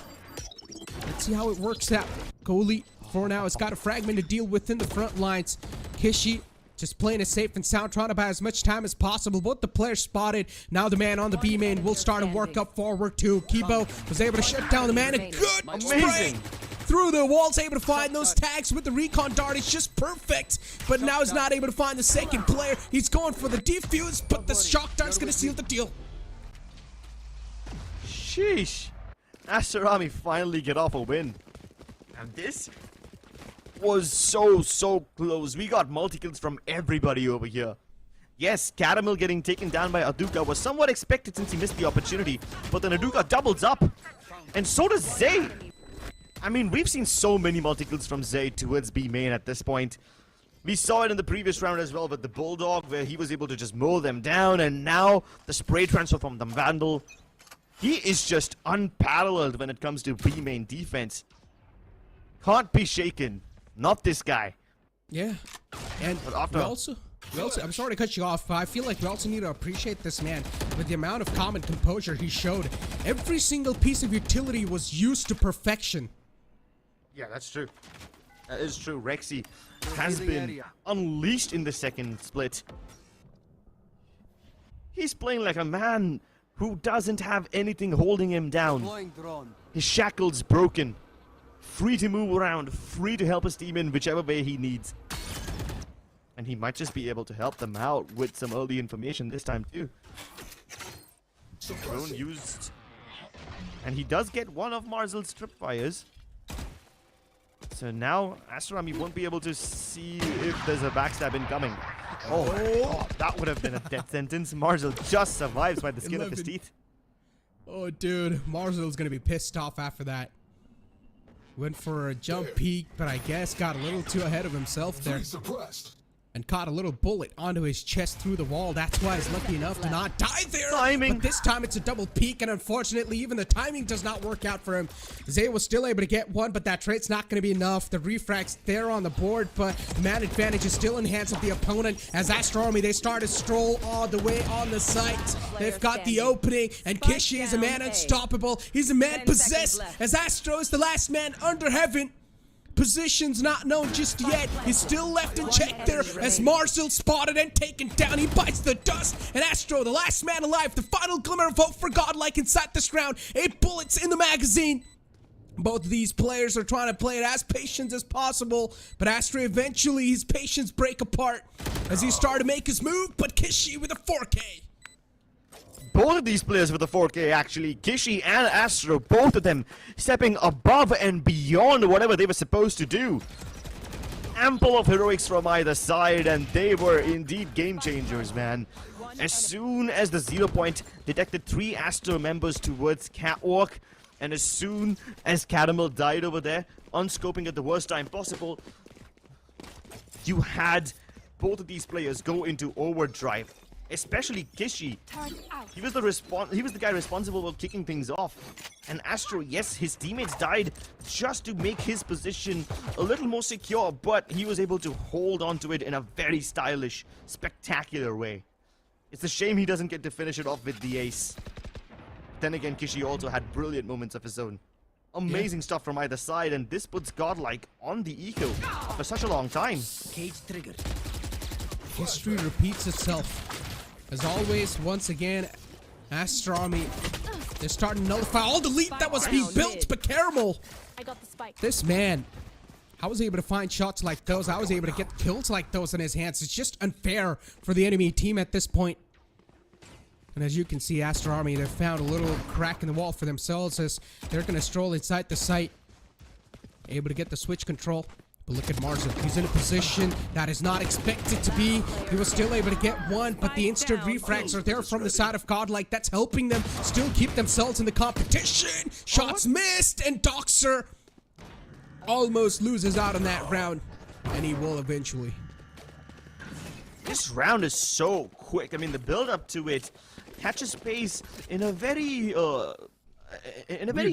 Let's see how it works out. Coley, for now, has got a fragment to deal with in the front lines. Kishi just playing it safe and sound, trying to buy as much time as possible. Both the players spotted. Now the man on the B main will start to work up forward too. Kibo was able to shut down the man. A good spray through the walls, able to find those tags with the recon dart. It's just perfect. But now he's not able to find the second player. He's going for the defuse, but the shock dart's going to seal the deal. Sheesh. Aster Army finally get off a win. And this was so close. We got multi-kills from everybody over here. Yes, Caramel getting taken down by Aduka was somewhat expected since he missed the opportunity. But then Aduka doubles up. And so does Zay. I mean, we've seen so many multi-kills from Zay towards B main at this point. We saw it in the previous round as well with the Bulldog, where he was able to just mow them down. And now the spray transfer from the Vandal. He is just unparalleled when it comes to B main defense. Can't be shaken. Not this guy. Yeah. And we also, I'm sorry to cut you off, but I feel like we also need to appreciate this man with the amount of calm and composure he showed. Every single piece of utility was used to perfection. Yeah, that's true. That is true. Rexy has been unleashed in the second split. He's playing like a man who doesn't have anything holding him down. His shackles broken. Free to move around, free to help his team in whichever way he needs. And he might just be able to help them out with some early information this time too. Drone used. And he does get one of Marzel's tripwires. So now Aster Army won't be able to see if there's a backstab incoming. Oh, that would have been a death sentence. Marzel just survives by the skin of his teeth. Oh, dude. Marzel's going to be pissed off after that. Went for a jump peek, but I guess got a little too ahead of himself there. And caught a little bullet onto his chest through the wall. That's why he's lucky enough to not die there. Timing. But this time it's a double peek, and unfortunately even the timing does not work out for him. Zay was still able to get one, but that trade's not going to be enough. The refrag's there on the board, but the man advantage is still in the hands of the opponent. As Aster Army, they start to stroll all the way on the site. They've got the opening, and Kishi is a man unstoppable. He's a man possessed, as Astro is the last man under heaven. Positions not known just yet. He's still left in check there as Marzel spotted and taken down. He bites the dust, and Astro, the last man alive, the final glimmer of hope for Godlike inside this round. 8 bullets in the magazine. Both of these players are trying to play it as patient as possible, but Astro eventually, his patience break apart as he started to make his move, but Kishi with a 4K. Both of these players with the 4K actually, Kishi and Astro, both of them stepping above and beyond whatever they were supposed to do. Ample of heroics from either side, and they were indeed game changers, man. As soon as the 0 point detected 3 Astro members towards Catwalk, and as soon as Caramel died over there, unscoping at the worst time possible, you had both of these players go into overdrive. Especially Kishi. He was the guy responsible for kicking things off. And Astro, yes, his teammates died just to make his position a little more secure, but he was able to hold on to it in a very stylish, spectacular way. It's a shame he doesn't get to finish it off with the ace. Then again, Kishi also had brilliant moments of his own. Amazing stuff from either side, and this puts Godlike on the eco for such a long time. Cage triggered. History repeats itself. As always, once again, Aster Army, they're starting to nullify all the lead that was being built, but Caramel, this man, I was able to find shots like those. I was able to get kills like those in his hands. It's just unfair for the enemy team at this point. And as you can see, Aster Army, they've found a little crack in the wall for themselves as they're going to stroll inside the site. Able to get the switch control. But look at Marzel. He's in a position that is not expected to be. He was still able to get one, but the instant refrags are there from the side of Godlike. That's helping them still keep themselves in the competition. Shots missed, and Doxer almost loses out on that round. And he will eventually. This round is so quick. I mean, the build up to it catches pace in a very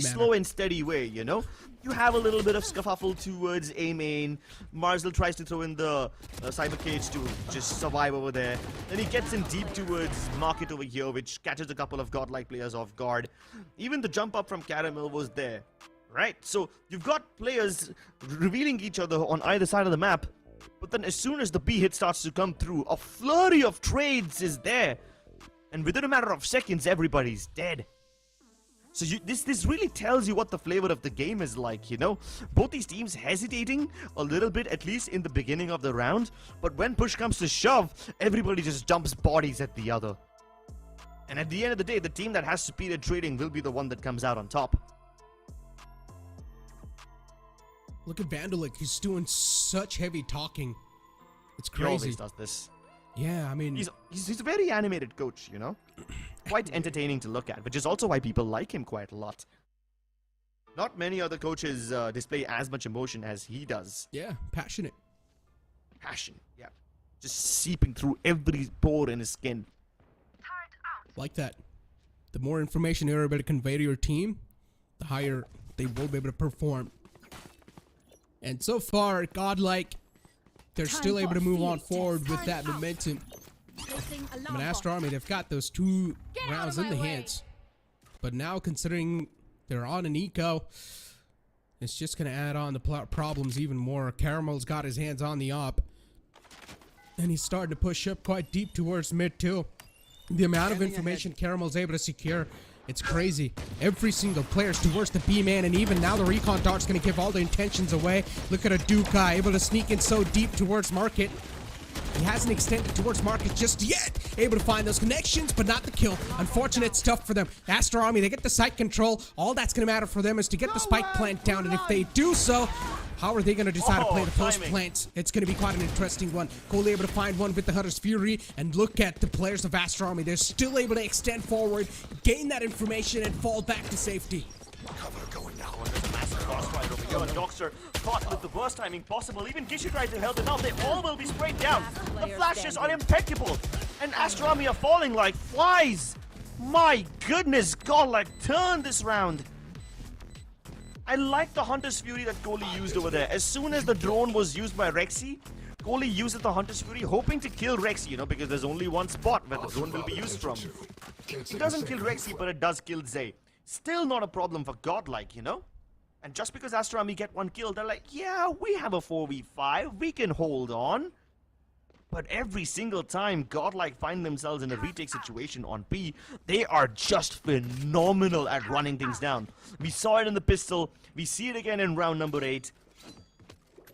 slow and steady way, you know? You have a little bit of scuffle towards A main. Marzel tries to throw in the cyber cage to just survive over there. Then he gets in deep towards Market over here, which catches a couple of Godlike players off guard. Even the jump up from Caramel was there, right? So you've got players revealing each other on either side of the map. But then as soon as the B hit starts to come through, a flurry of trades is there. And within a matter of seconds, everybody's dead. So this really tells you what the flavor of the game is like, you know? Both these teams hesitating a little bit, at least in the beginning of the round. But when push comes to shove, everybody just dumps bodies at the other. And at the end of the day, the team that has superior trading will be the one that comes out on top. Look at Vandalik. He's doing such heavy talking. It's He crazy. always does this. Yeah, I mean... He's a very animated coach, you know? Quite entertaining to look at, which is also why people like him quite a lot. Not many other coaches display as much emotion as he does. Yeah, passionate. Passion, yeah. Just seeping through every pore in his skin. Like that. The more information you're able to convey to your team, the higher they will be able to perform. And so far, Godlike, they're still able to move on forward with that momentum. I mean, Aster Army, they've got those 2 rounds in the hands. But now, considering they're on an eco, it's just going to add on the problems even more. Caramel's got his hands on the op. And he's starting to push up quite deep towards mid too. The amount of information Caramel's able to secure, it's crazy. Every single player's towards the B-man, and even now the recon dart's going to give all the intentions away. Look at Aduka, able to sneak in so deep towards market. He hasn't extended towards market just yet. Able to find those connections, but not the kill. Unfortunate stuff for them. Aster Army, they get the site control. All that's going to matter for them is to get the spike plant down, and if they do so, how are they going to decide to play the post plants? It's going to be quite an interesting one. Cole able to find one with the Hunter's Fury, and look at the players of Aster Army. They're still able to extend forward, gain that information, and fall back to safety. Cover going now. There's a massive crossfire over here, and Doxer caught with the worst timing possible. Even Gishu tried to help him out. They all will be sprayed down. The flashes are impeccable, and Aster Army are falling like flies. My goodness, Godlike turned this round. I like the Hunter's Fury that Kohli used over there. As soon as the drone was used by Rexy, Kohli uses the Hunter's Fury hoping to kill Rexy, you know, because there's only one spot where the drone will be used from. It doesn't kill Rexy, but it does kill Zay. Still not a problem for Godlike, you know? And just because Aster Army get one kill, they're like, yeah, we have a 4v5, we can hold on. But every single time Godlike find themselves in a retake situation on B, they are just phenomenal at running things down. We saw it in the pistol, we see it again in round number 8.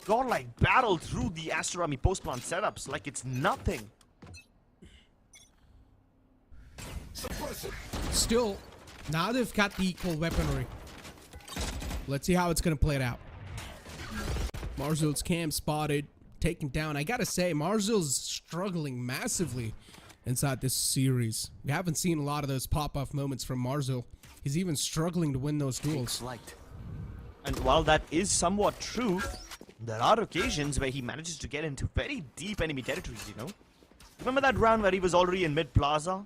Godlike battled through the Aster Army post-plant setups like it's nothing. Still, now they've got the equal weaponry. Let's see how it's going to play it out. Marzul's cam spotted. Taken down. I gotta say, Marzul's struggling massively inside this series. We haven't seen a lot of those pop-off moments from Marzul. He's even struggling to win those duels. And while that is somewhat true, there are occasions where he manages to get into very deep enemy territories, you know? Remember that round where he was already in mid-plaza?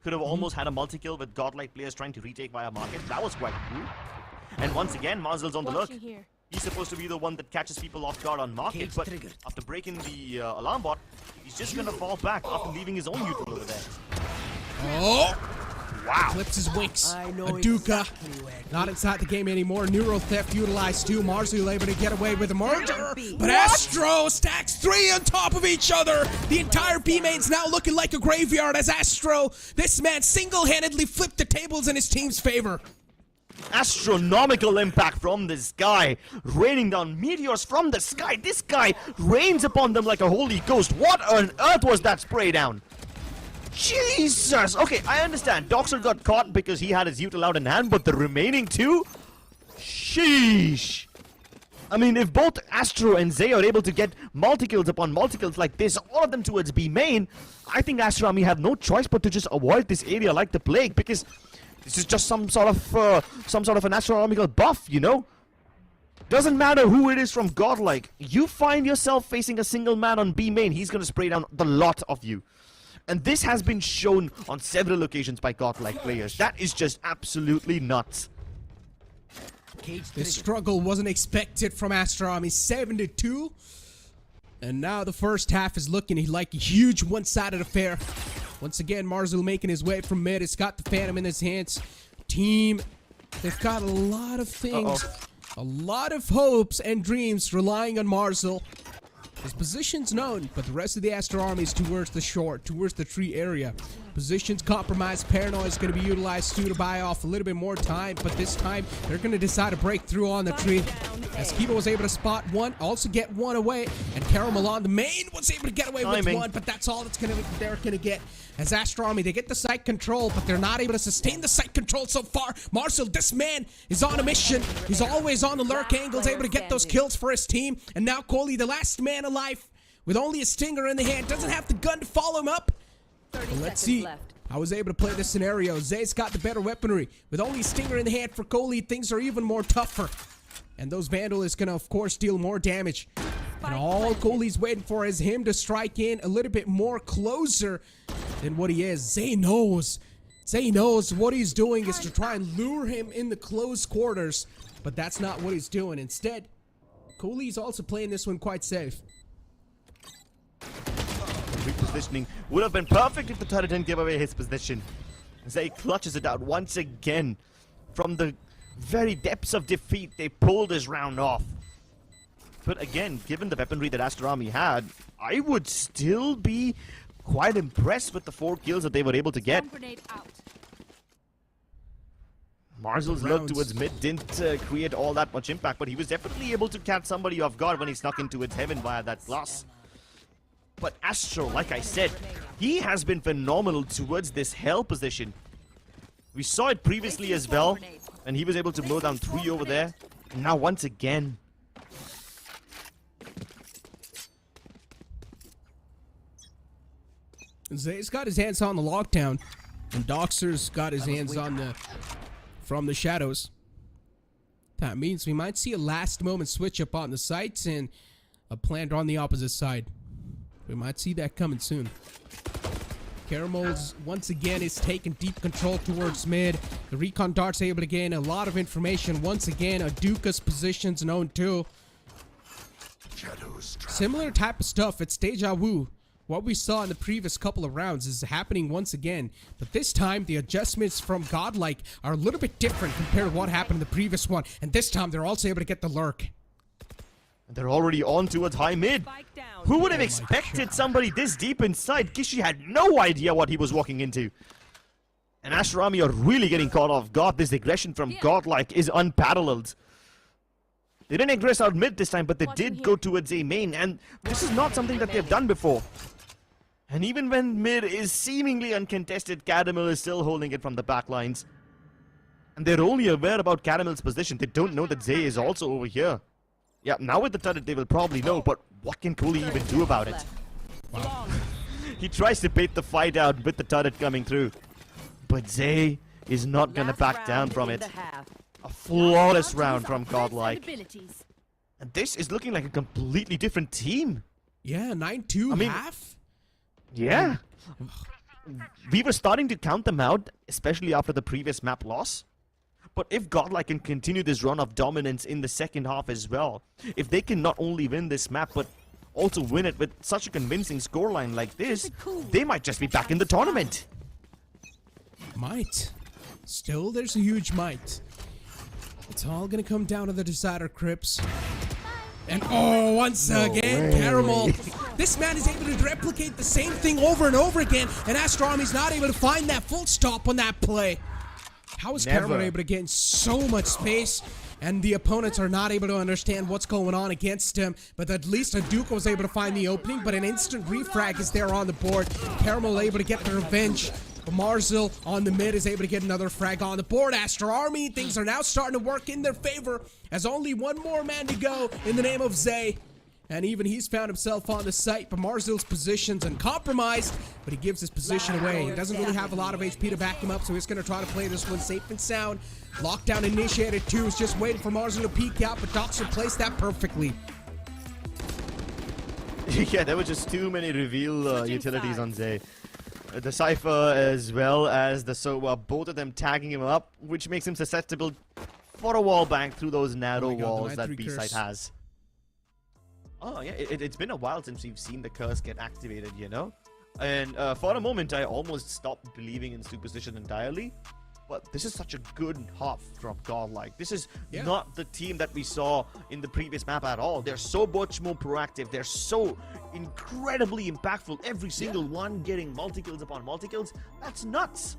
Could have almost had a multi-kill with Godlike players trying to retake via market. That was quite cool. And once again, Marzul's on the look. He's supposed to be the one that catches people off guard on market, but after breaking the alarm bot, he's just gonna fall back after leaving his own neutral over there. Oh! Wow. Clips his wings. Aduka, not inside the game anymore. Neuro theft utilized too. Marzul able to get away with a murder. But Astro stacks 3 on top of each other. The entire B-main's now looking like a graveyard as Astro, this man single-handedly flipped the tables in his team's favor. Astronomical impact from this guy, raining down meteors from the sky. This guy rains upon them like a holy ghost. What on earth was that spray down? Jesus! Okay, I understand. Doxer got caught because he had his util out in hand, but the remaining 2? Sheesh! I mean, if both Astro and Zay are able to get multi-kills upon multi-kills like this, all of them towards B main, I think Aster Army have no choice but to just avoid this area like the plague, because this is just some sort of an astronomical buff, you know? Doesn't matter who it is from Godlike. You find yourself facing a single man on B main, he's gonna spray down the lot of you. And this has been shown on several occasions by Godlike players. That is just absolutely nuts. This struggle wasn't expected from Aster Army. 7-2. And now the first half is looking like a huge one-sided affair. Once again, Marzul making his way from mid. It's got the Phantom in his hands. Team, they've got a lot of things, a lot of hopes and dreams relying on Marzul. His position's known, but the rest of the Aster Army is towards the shore, towards the tree area. Positions compromised. Paranoia is going to be utilized too to buy off a little bit more time, but this time they're going to decide to break through on the tree. As Kiba was able to spot one, also get one away, and Caramel on the main was able to get away with one, but that's all they're gonna get. As Aster Army, they get the site control, but they're not able to sustain the site control so far. Marcel, this man is on a mission. He's always on the lurk angles, able to get those kills for his team. And now Coley, the last man alive, with only a stinger in the hand, doesn't have the gun to follow him up. But let's see. I was able to play this scenario. Zay's got the better weaponry. With only a stinger in the hand for Coley, things are even more tougher. And those Vandal is going to, of course, deal more damage. And all Coley's waiting for is him to strike in a little bit more closer than what he is. Zay knows. Zay knows what he's doing is to try and lure him in the close quarters. But that's not what he's doing. Instead, Coley's also playing this one quite safe. Repositioning would have been perfect if the turret didn't give away his position. Zay clutches it out once again. From the very depths of defeat, they pulled this round off. But again, given the weaponry that Aster Army had, I would still be quite impressed with the 4 kills that they were able to get. Marzel's look towards mid didn't create all that much impact, but he was definitely able to catch somebody off guard when he snuck into its heaven via that glass. But Astro, like I said, he has been phenomenal towards this hell position. We saw it previously as well, and he was able to mow down 3 over there. And now once again. Zay's got his hands on the lockdown, and Doxer's got his hands on the from the shadows. That means we might see a last moment switch up on the sites and a plant on the opposite side. We might see that coming soon. Caramel's once again is taking deep control towards mid. The recon dart's able to gain a lot of information. Once again, Aduka's positions known too. Similar type of stuff. It's deja vu. What we saw in the previous couple of rounds is happening once again. But this time, the adjustments from Godlike are a little bit different compared to what happened in the previous one. And this time, they're also able to get the lurk. They're already on towards high mid. Who would have expected somebody this deep inside? Kishi had no idea what he was walking into. And Aster Army are really getting caught off guard. This aggression from Godlike is unparalleled. They didn't aggress out mid this time, but they did go towards A main. And this is not something that they've done before. And even when mid is seemingly uncontested, Caramel is still holding it from the back lines. And they're only aware about Caramel's position. They don't know that Zay is also over here. Yeah, now with the turret they will probably know, but what can Cooley even do about it? Wow. He tries to bait the fight out with the turret coming through. But Zay is not gonna back down from it. A flawless round from Godlike. And this is looking like a completely different team. Yeah, 9-2 half? Yeah. We were starting to count them out, especially after the previous map loss. But if Godlike can continue this run of dominance in the second half as well, if they can not only win this map, but also win it with such a convincing scoreline like this, they might just be back in the tournament. Might. Still, there's a huge might. It's all gonna come down to the decider, Crips. And oh, once again, Caramel. This man is able to replicate the same thing over and over again, and Aster Army's not able to find that full stop on that play. How is Caramel able to gain so much space, and the opponents are not able to understand what's going on against him? But at least Aduka was able to find the opening, but an instant refrag is there on the board. Caramel able to get the revenge. But Marzil on the mid is able to get another frag on the board. Aster Army, things are now starting to work in their favor, as only one more man to go in the name of Zay. And even he's found himself on the site, but Marzil's position's uncompromised, but he gives his position away. He doesn't really have a lot of HP to back him up, so he's going to try to play this one safe and sound. Lockdown initiated too. He's just waiting for Marzil to peek out, but Doxer placed that perfectly. Yeah, there were just too many reveal utilities on Zay. The Cypher as well as the Sova, both of them tagging him up, which makes him susceptible for a wall bank through those narrow walls that B-side has. Oh yeah, it's been a while since we've seen the curse get activated, you know? And for a moment, I almost stopped believing in superstition entirely. But this is such a good half from Godlike. This is not the team that we saw in the previous map at all. They're so much more proactive. They're so incredibly impactful. Every single one getting multi-kills upon multi-kills. That's nuts.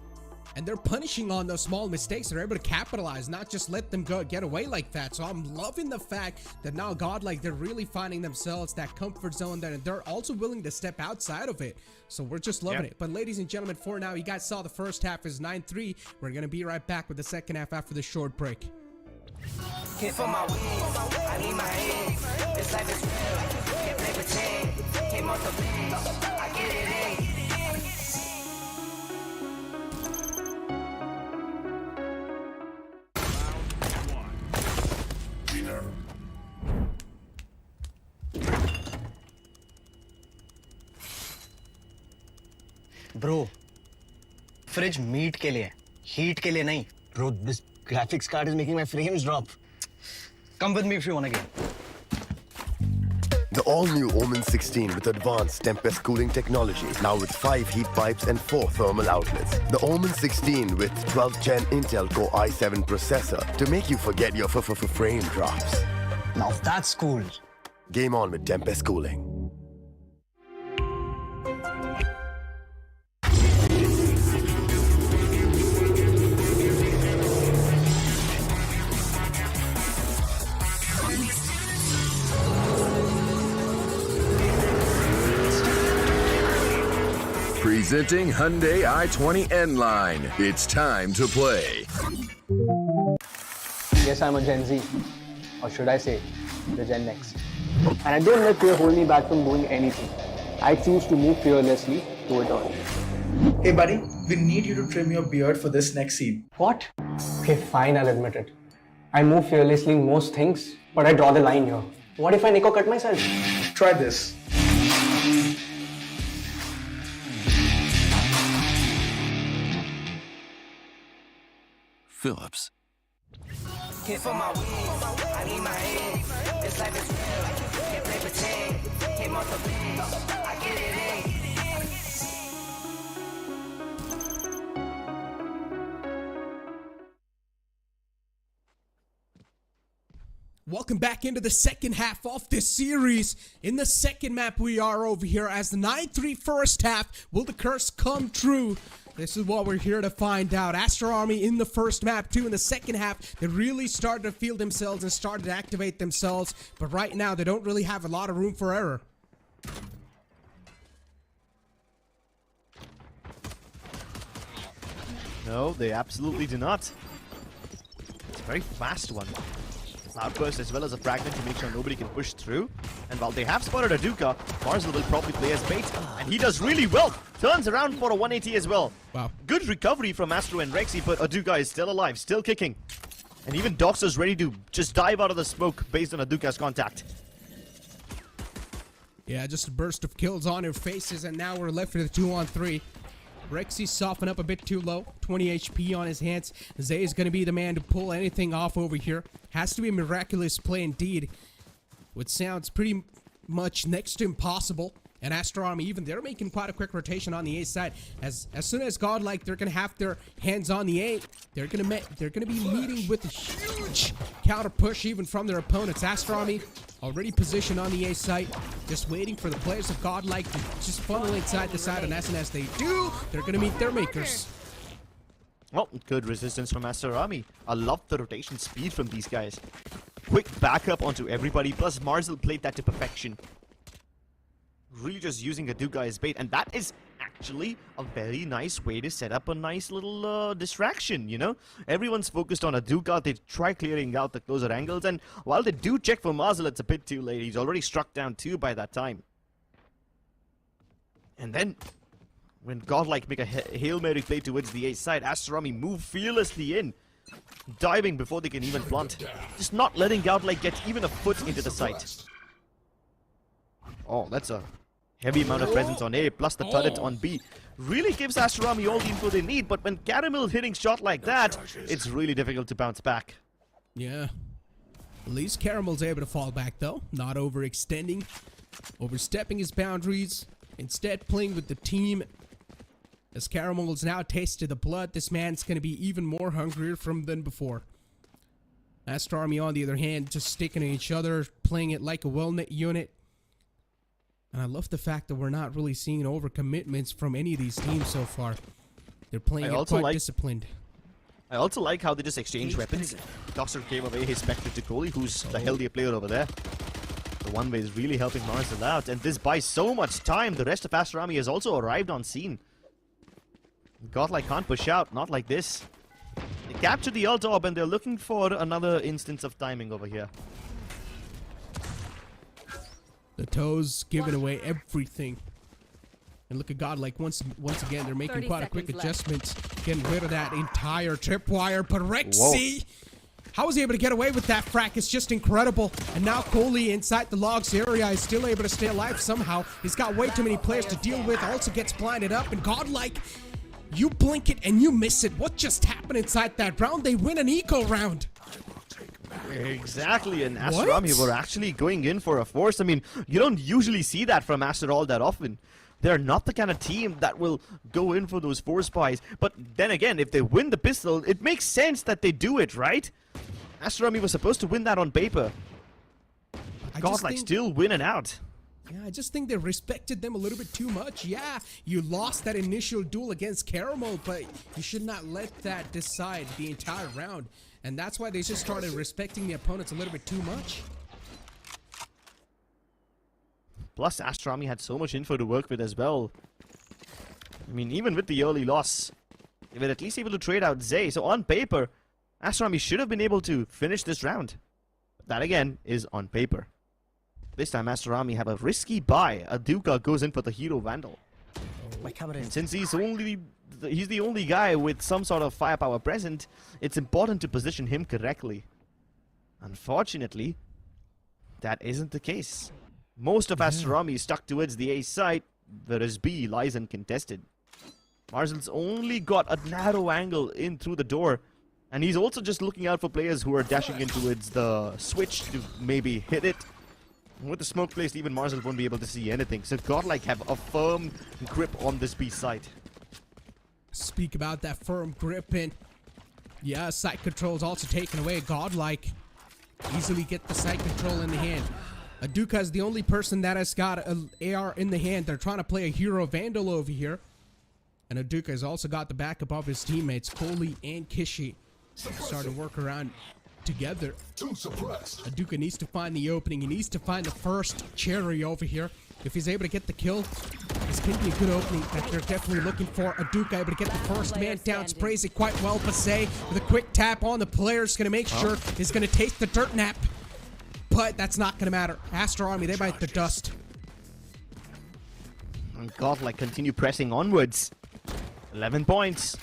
And they're punishing on those small mistakes. They're able to capitalize, not just let them get away like that. So I'm loving the fact that now Godlike, they're really finding themselves that comfort zone there, and they're also willing to step outside of it. So we're just loving it. But ladies and gentlemen, for now, you guys saw the first half is 9-3. We're going to be right back with the second half after the short break. Can't feel my wings, I need my hands. This life is real, can't play pretend. Came off the bench, I get it in. Bro, fridge meat के लिए, heat के लिए नहीं. Bro, this graphics card is making my frames drop. Come with me if you wanna game. The all-new OMEN 16 with advanced Tempest cooling technology, now with 5 heat pipes and 4 thermal outlets. The OMEN 16 with 12th Gen Intel Core i7 processor to make you forget your frame drops. Now that's cool. Game on with Tempest cooling. Presenting Hyundai i20 N-Line. It's time to play. Yes, I'm a Gen Z, or should I say, the Gen X. And I don't let fear hold me back from doing anything. I choose to move fearlessly to it all. Hey buddy, we need you to trim your beard for this next scene. What? Okay, fine, I'll admit it. I move fearlessly in most things, but I draw the line here. What if I Nico cut myself? Try this. Phillips. Can't feel my wings, I need my hands. This life is real, can't play pretend. Came off the bench, I get it in. Welcome back into the second half of this series. In the second map, we are over here as the 9-3 first half. Will the curse come true? This is what we're here to find out. Aster Army in the first map, too. In the second half, they really started to feel themselves and started to activate themselves. But right now, they don't really have a lot of room for error. No, they absolutely do not. It's a very fast one. Outburst as well as a fragment to make sure nobody can push through. And while they have spotted Aduka, Marzel will probably play as bait. And he does really well. Turns around for a 180 as well. Wow. Good recovery from Astro and Rexy, but Aduka is still alive, still kicking. And even Doxer's ready to just dive out of the smoke based on Aduka's contact. Yeah, just a burst of kills on their faces, and now we're left with a 2-on-3. Rexy softened up a bit too low, 20 HP on his hands. Zay is going to be the man to pull anything off over here. Has to be a miraculous play indeed, which sounds pretty much next to impossible. And Aster Army, even they're making quite a quick rotation on the A side. As soon as Godlike, they're gonna have their hands on the A. They're gonna be meeting with a huge counter push even from their opponents. Aster Army already positioned on the A site, just waiting for the players of Godlike to just funnel inside the side. And as they do, they're gonna meet their makers. Well, good resistance from Aster Army. I love the rotation speed from these guys. Quick backup onto everybody, plus Marzel played that to perfection. Really just using Aduka as bait, and that is actually a very nice way to set up a nice little distraction, you know? Everyone's focused on Aduka, they try clearing out the closer angles, and while they do check for Marzel, it's a bit too late. He's already struck down 2 by that time. And then, when Godlike make a Hail Mary play towards the A side, Aster Army move fearlessly in, diving before they can even plant. Just not letting Godlike get even a foot into the site. Oh, that's a heavy amount of presence on A, plus the turret on B. Really gives Aster Army all the info they need, but when Caramel hitting shot like that, it's really difficult to bounce back. Yeah. At least Caramel's able to fall back though, not overextending, overstepping his boundaries, instead playing with the team. As Caramel's now tasted the blood, this man's going to be even more hungrier than before. Aster Army, on the other hand, just sticking to each other, playing it like a well-knit unit. And I love the fact that we're not really seeing overcommitments from any of these teams so far. They're playing it quite disciplined. I also like how they just exchange weapons. Doxer gave away his Spectre to Kohli, who's the healthier player over there. The one-way is really helping Marcel out, and this buys so much time. The rest of Aster Army has also arrived on scene. Godlike can't push out, not like this. They capture the ult orb, and they're looking for another instance of timing over here. The toes giving away everything. And look at Godlike once again. They're making quite a quick adjustment, getting rid of that entire tripwire. But Rexy, how was he able to get away with that frack? It's just incredible. And now Kohli inside the logs area is still able to stay alive somehow. He's got way too many players to deal with. Also gets blinded up. And Godlike, you blink it and you miss it. What just happened inside that round? They win an eco round. Exactly, and Aster Army were actually going in for a force. I mean, you don't usually see that from Aster all that often. They're not the kind of team that will go in for those force buys. But then again, if they win the pistol, it makes sense that they do it, right? Aster Army was supposed to win that on paper. Godlike still winning out. Yeah, I just think they respected them a little bit too much. Yeah, you lost that initial duel against Caramel, but you should not let that decide the entire round. And that's why they just started respecting the opponents a little bit too much. Plus, Aster Army had so much info to work with as well. I mean, even with the early loss, they were at least able to trade out Zay. So on paper, Aster Army should have been able to finish this round. But that again is on paper. This time, Aster Army have a risky buy. Aduka goes in for the Hero Vandal. And since he's the only guy with some sort of firepower present, it's important to position him correctly. Unfortunately, that isn't the case. Most of Aster Army is stuck towards the A site, whereas B lies uncontested. Marzel's only got a narrow angle in through the door, and he's also just looking out for players who are dashing in towards the switch to maybe hit it. With the smoke placed, even Marzel won't be able to see anything. So Godlike have a firm grip on this B site. Speak about that firm grip, and yeah, site control is also taken away. Godlike easily get the site control in the hand. Aduka is the only person that has got an AR in the hand. They're trying to play a Hero Vandal over here. And Aduka has also got the backup of his teammates, Kohli and Kishi. Starting to work around together. Aduka needs to find the opening. He needs to find the first cherry over here. If he's able to get the kill, this can be a good opening that they're definitely looking for. Aduka able to get the first man down, sprays it quite well. Pasay with a quick tap on the player is going to make sure he's going to taste the dirt nap. But that's not going to matter. Aster Army, they bite the dust. And Godlike continue pressing onwards. 11 points.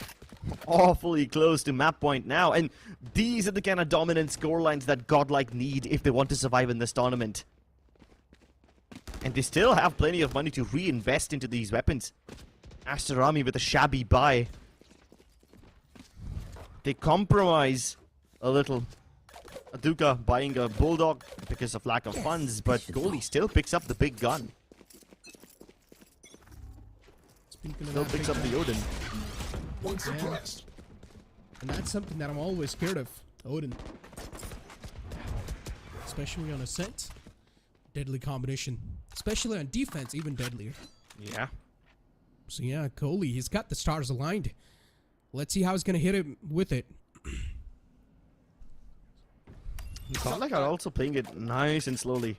Awfully close to map point now. And these are the kind of dominant scorelines that Godlike need if they want to survive in this tournament. And they still have plenty of money to reinvest into these weapons. Aster Army with a shabby buy. They compromise a little. Aduka buying a Bulldog because of lack of funds, but Kohli still picks up the big gun. Still picks up the Odin. Yeah. And that's something that I'm always scared of, Odin. Especially on Ascent. Deadly combination. Especially on defense, even deadlier. Yeah. So yeah, Kohli, he's got the stars aligned. Let's see how he's going to hit it with it. Godlike are also playing it nice and slowly.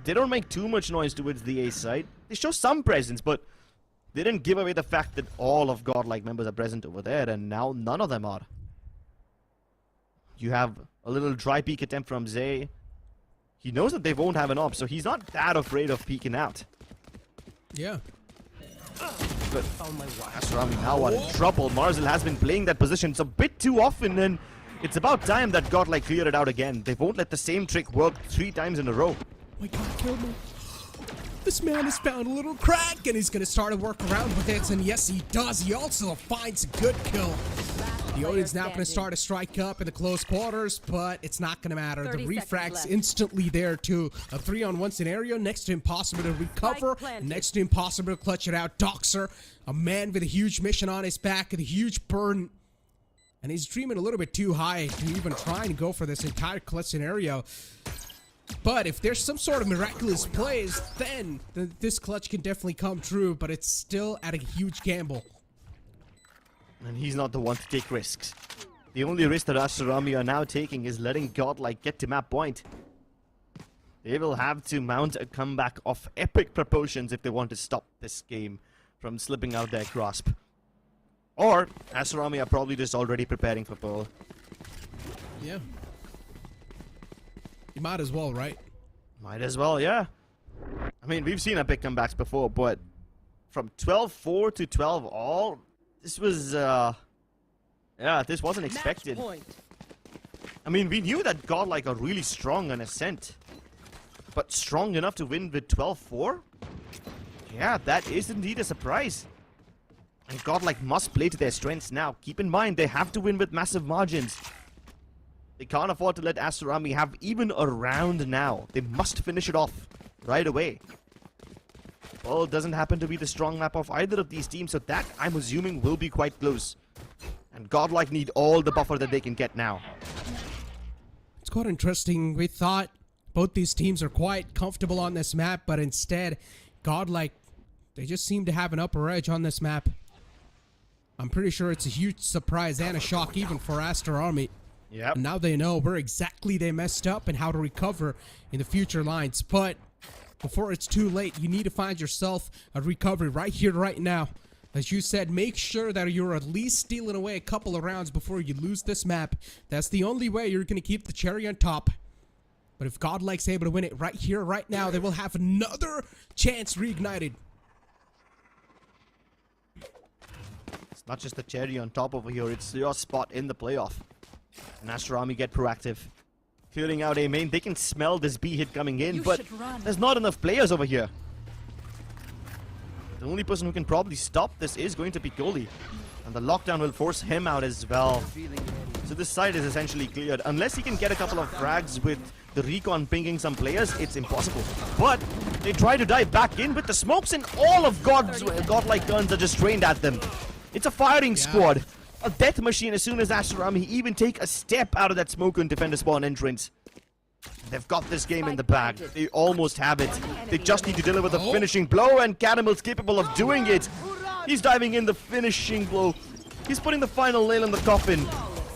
They don't make too much noise towards the A side. They show some presence, but they didn't give away the fact that all of Godlike members are present over there, and now none of them are. You have a little dry peek attempt from Zay. He knows that they won't have an op, so he's not that afraid of peeking out. Yeah. But Aster Army now are in trouble. Marzel has been playing that position a bit too often, and it's about time that Godlike cleared it out again. They won't let the same trick work 3 times in a row. Oh my god, kill me. This man has found a little crack, and he's going to start to work around with it, and yes, he does. He also finds a good kill. The Odin's now going to start to strike up in the close quarters, but it's not going to matter. The refrag's instantly there, too. A 3-on-1 scenario, next to impossible to recover, next to impossible to clutch it out. Doxer, a man with a huge mission on his back, with a huge burn. And he's dreaming a little bit too high to even try and go for this entire clutch scenario. But if there's some sort of miraculous plays, then this clutch can definitely come true, but it's still at a huge gamble. And he's not the one to take risks. The only risk that Aster Army are now taking is letting Godlike get to map point. They will have to mount a comeback of epic proportions if they want to stop this game from slipping out their grasp. Or Aster Army are probably just already preparing for Pearl. Yeah. You might as well, right? Might as well, yeah. I mean, we've seen epic comebacks before, but from 12-4 to 12-all, this was, yeah, this wasn't expected. I mean, we knew that Godlike are really strong on Ascent, but strong enough to win with 12-4? Yeah, that is indeed a surprise. And Godlike must play to their strengths now. Keep in mind, they have to win with massive margins. They can't afford to let Aster Army have even a round now. They must finish it off right away. Well, doesn't happen to be the strong map of either of these teams, so that, I'm assuming, will be quite close. And Godlike need all the buffer that they can get now. It's quite interesting. We thought both these teams are quite comfortable on this map, but instead, Godlike, they just seem to have an upper edge on this map. I'm pretty sure it's a huge surprise and a shock even for Aster Army. Yep. And now they know where exactly they messed up and how to recover in the future lines. But before it's too late, you need to find yourself a recovery right here, right now. As you said, make sure that you're at least stealing away a couple of rounds before you lose this map. That's the only way you're going to keep the cherry on top. But if Godlike's able to win it right here, right now, they will have another chance reignited. It's not just the cherry on top over here, it's your spot in the playoff. And Aster Army get proactive. Clearing out A main, they can smell this B hit coming in, but there's not enough players over here. The only person who can probably stop this is going to be Goalie. And the lockdown will force him out as well. So this side is essentially cleared. Unless he can get a couple of frags with the recon pinging some players, it's impossible. But they try to dive back in with the smokes, and all of Godlike guns are just trained at them. It's a firing squad. A death machine as soon as Aster Army even take a step out of that smoke and defender spawn entrance. They've got this game in the bag. They almost have it. They just need to deliver the finishing blow, and Catamel's capable of doing it. He's diving in the finishing blow. He's putting the final nail in the coffin.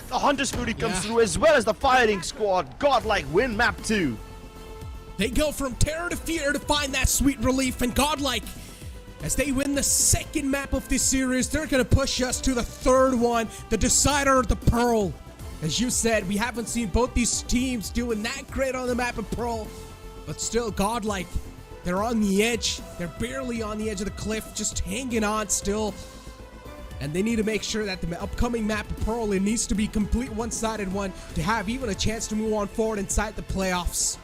The Hunter's Fury comes through as well as the firing squad. Godlike win map 2. They go from terror to fear to find that sweet relief, and Godlike, as they win the second map of this series, they're going to push us to the third one, the decider of the Pearl. As you said, we haven't seen both these teams doing that great on the map of Pearl, but still, Godlike, they're on the edge. They're barely on the edge of the cliff, just hanging on still. And they need to make sure that the upcoming map of Pearl, it needs to be complete one-sided one to have even a chance to move on forward inside the playoffs.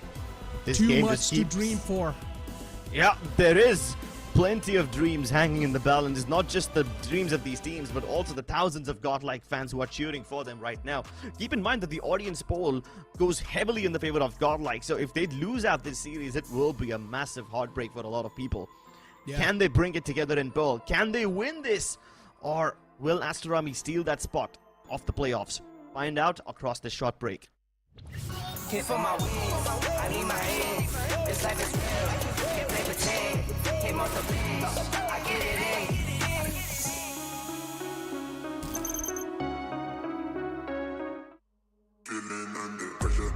This Too game much just to dream for. Yeah, there is plenty of dreams hanging in the balance. Not just the dreams of these teams, but also the thousands of Godlike fans who are cheering for them right now. Keep in mind that the audience poll goes heavily in the favor of Godlike, so if they lose out this series, it will be a massive heartbreak for a lot of people. Yeah. Can they bring it together in Pearl? Can they win this? Or will Aster Army steal that spot off the playoffs? Find out across this short break. Can't feel my wings, I need my hands. This life is real, can't play pretend. Came off the bench, I get it in. Feeling under pressure.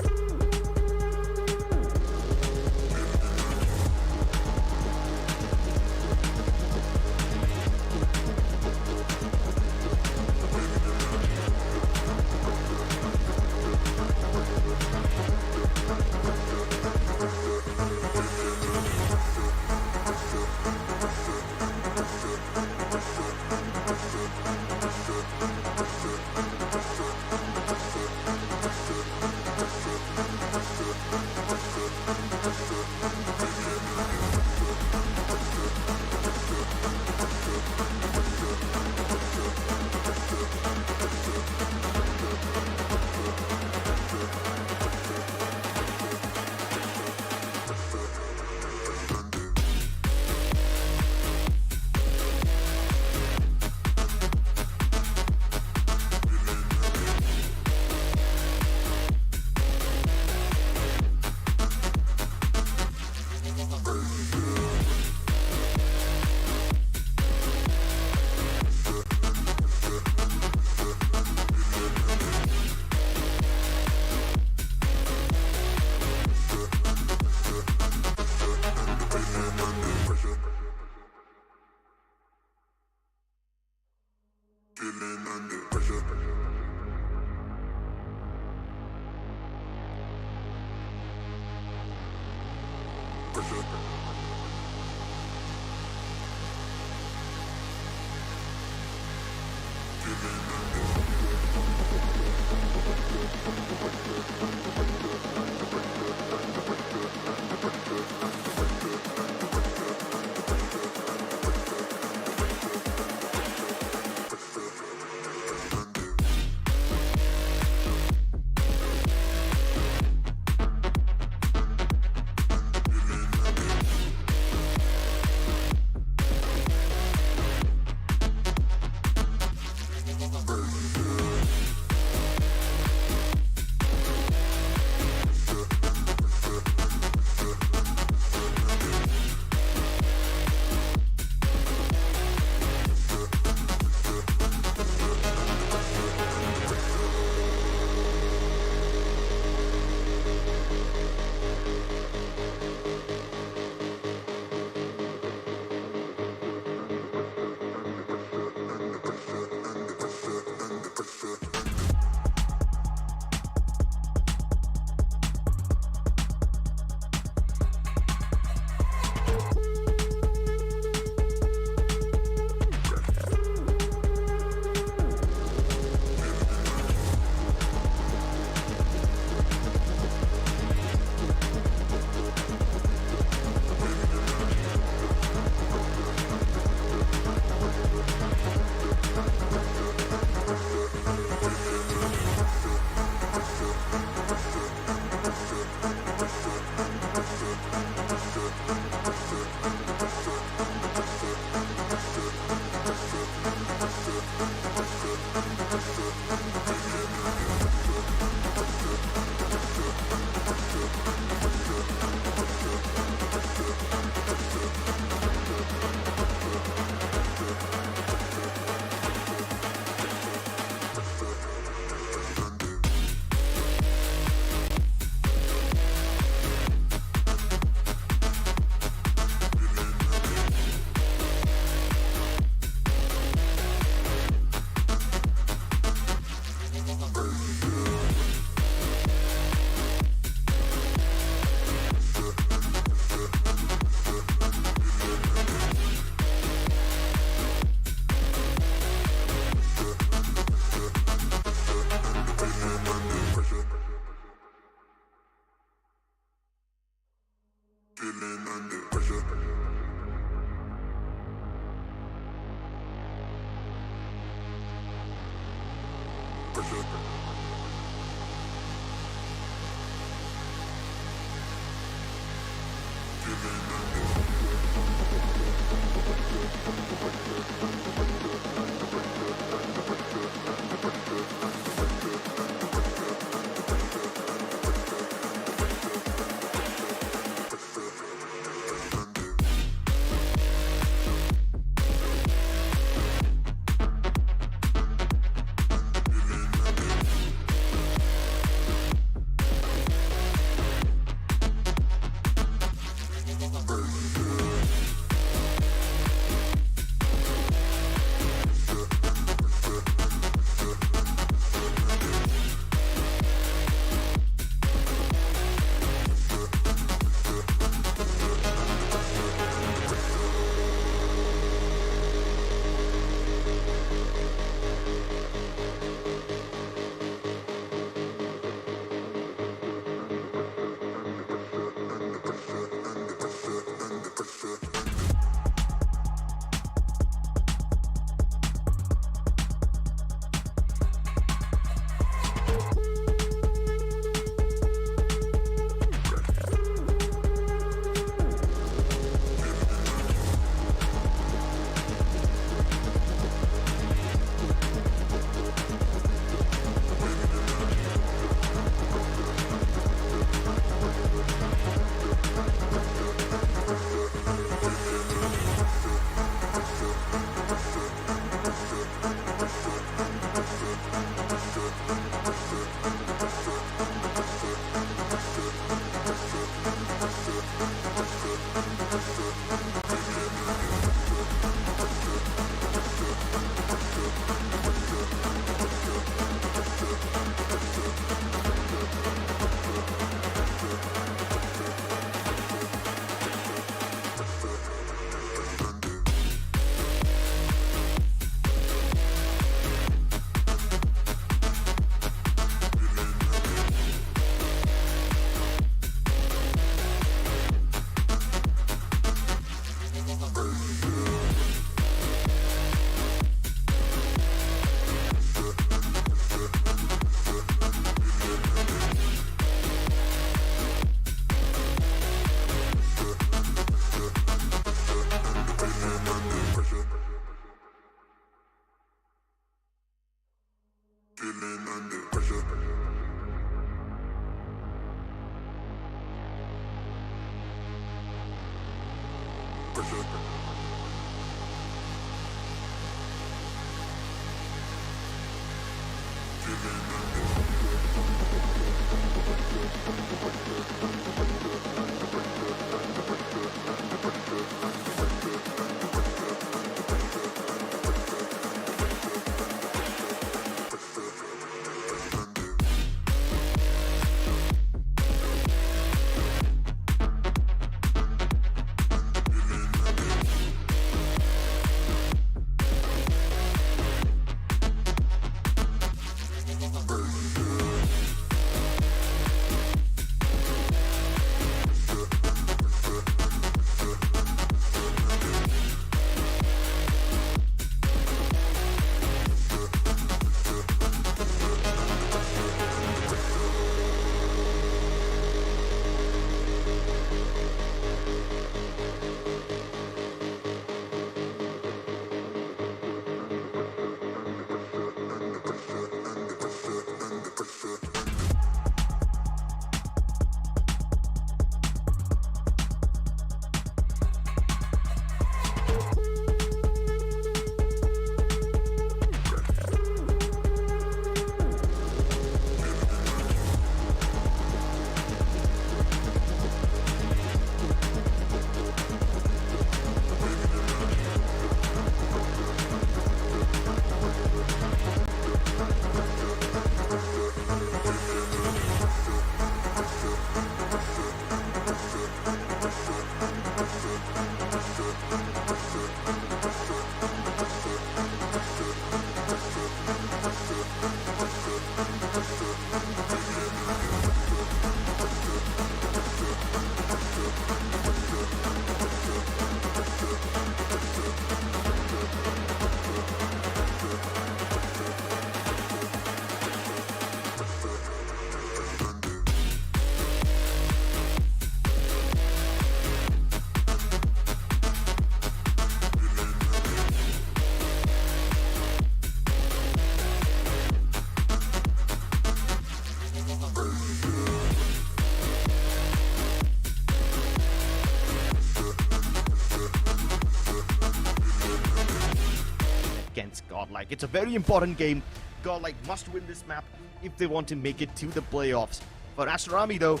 against Godlike. It's a very important game. Godlike must win this map if they want to make it to the playoffs. For Aster Army, though,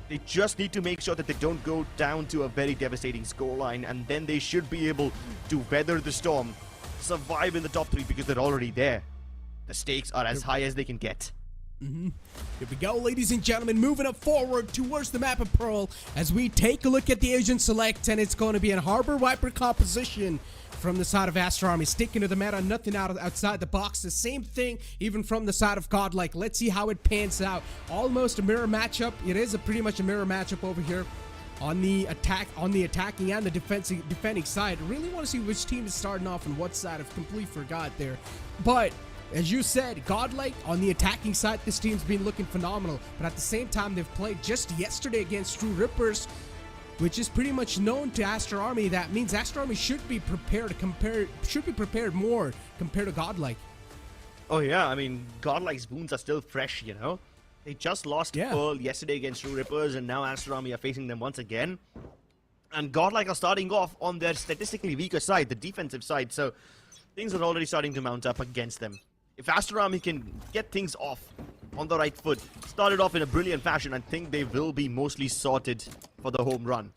they just need to make sure that they don't go down to a very devastating scoreline, and then they should be able to weather the storm, survive in the top 3 because they're already there. The stakes are as high as they can get. Here we go, ladies and gentlemen, moving up forward towards the map of Pearl as we take a look at the Asian select, and it's going to be a Harbor Viper composition from the side of Aster Army, sticking to the meta, nothing outside the box. The same thing even from the side of Godlike. Let's see how it pans out. Almost a mirror matchup. It is pretty much a mirror matchup over here on the attacking and the defending side. Really want to see which team is starting off on what side. I've completely forgot there, but as you said, Godlike on the attacking side, this team's been looking phenomenal. But at the same time, they've played just yesterday against True Rippers, which is pretty much known to Aster Army. That means Aster Army should be prepared more compared to Godlike. Oh yeah, I mean, Godlike's wounds are still fresh, you know? They just lost Pearl yesterday against True Rippers, and now Aster Army are facing them once again. And Godlike are starting off on their statistically weaker side, the defensive side, so things are already starting to mount up against them. If Aster Army can get things off on the right foot, start it off in a brilliant fashion, I think they will be mostly sorted for the home run.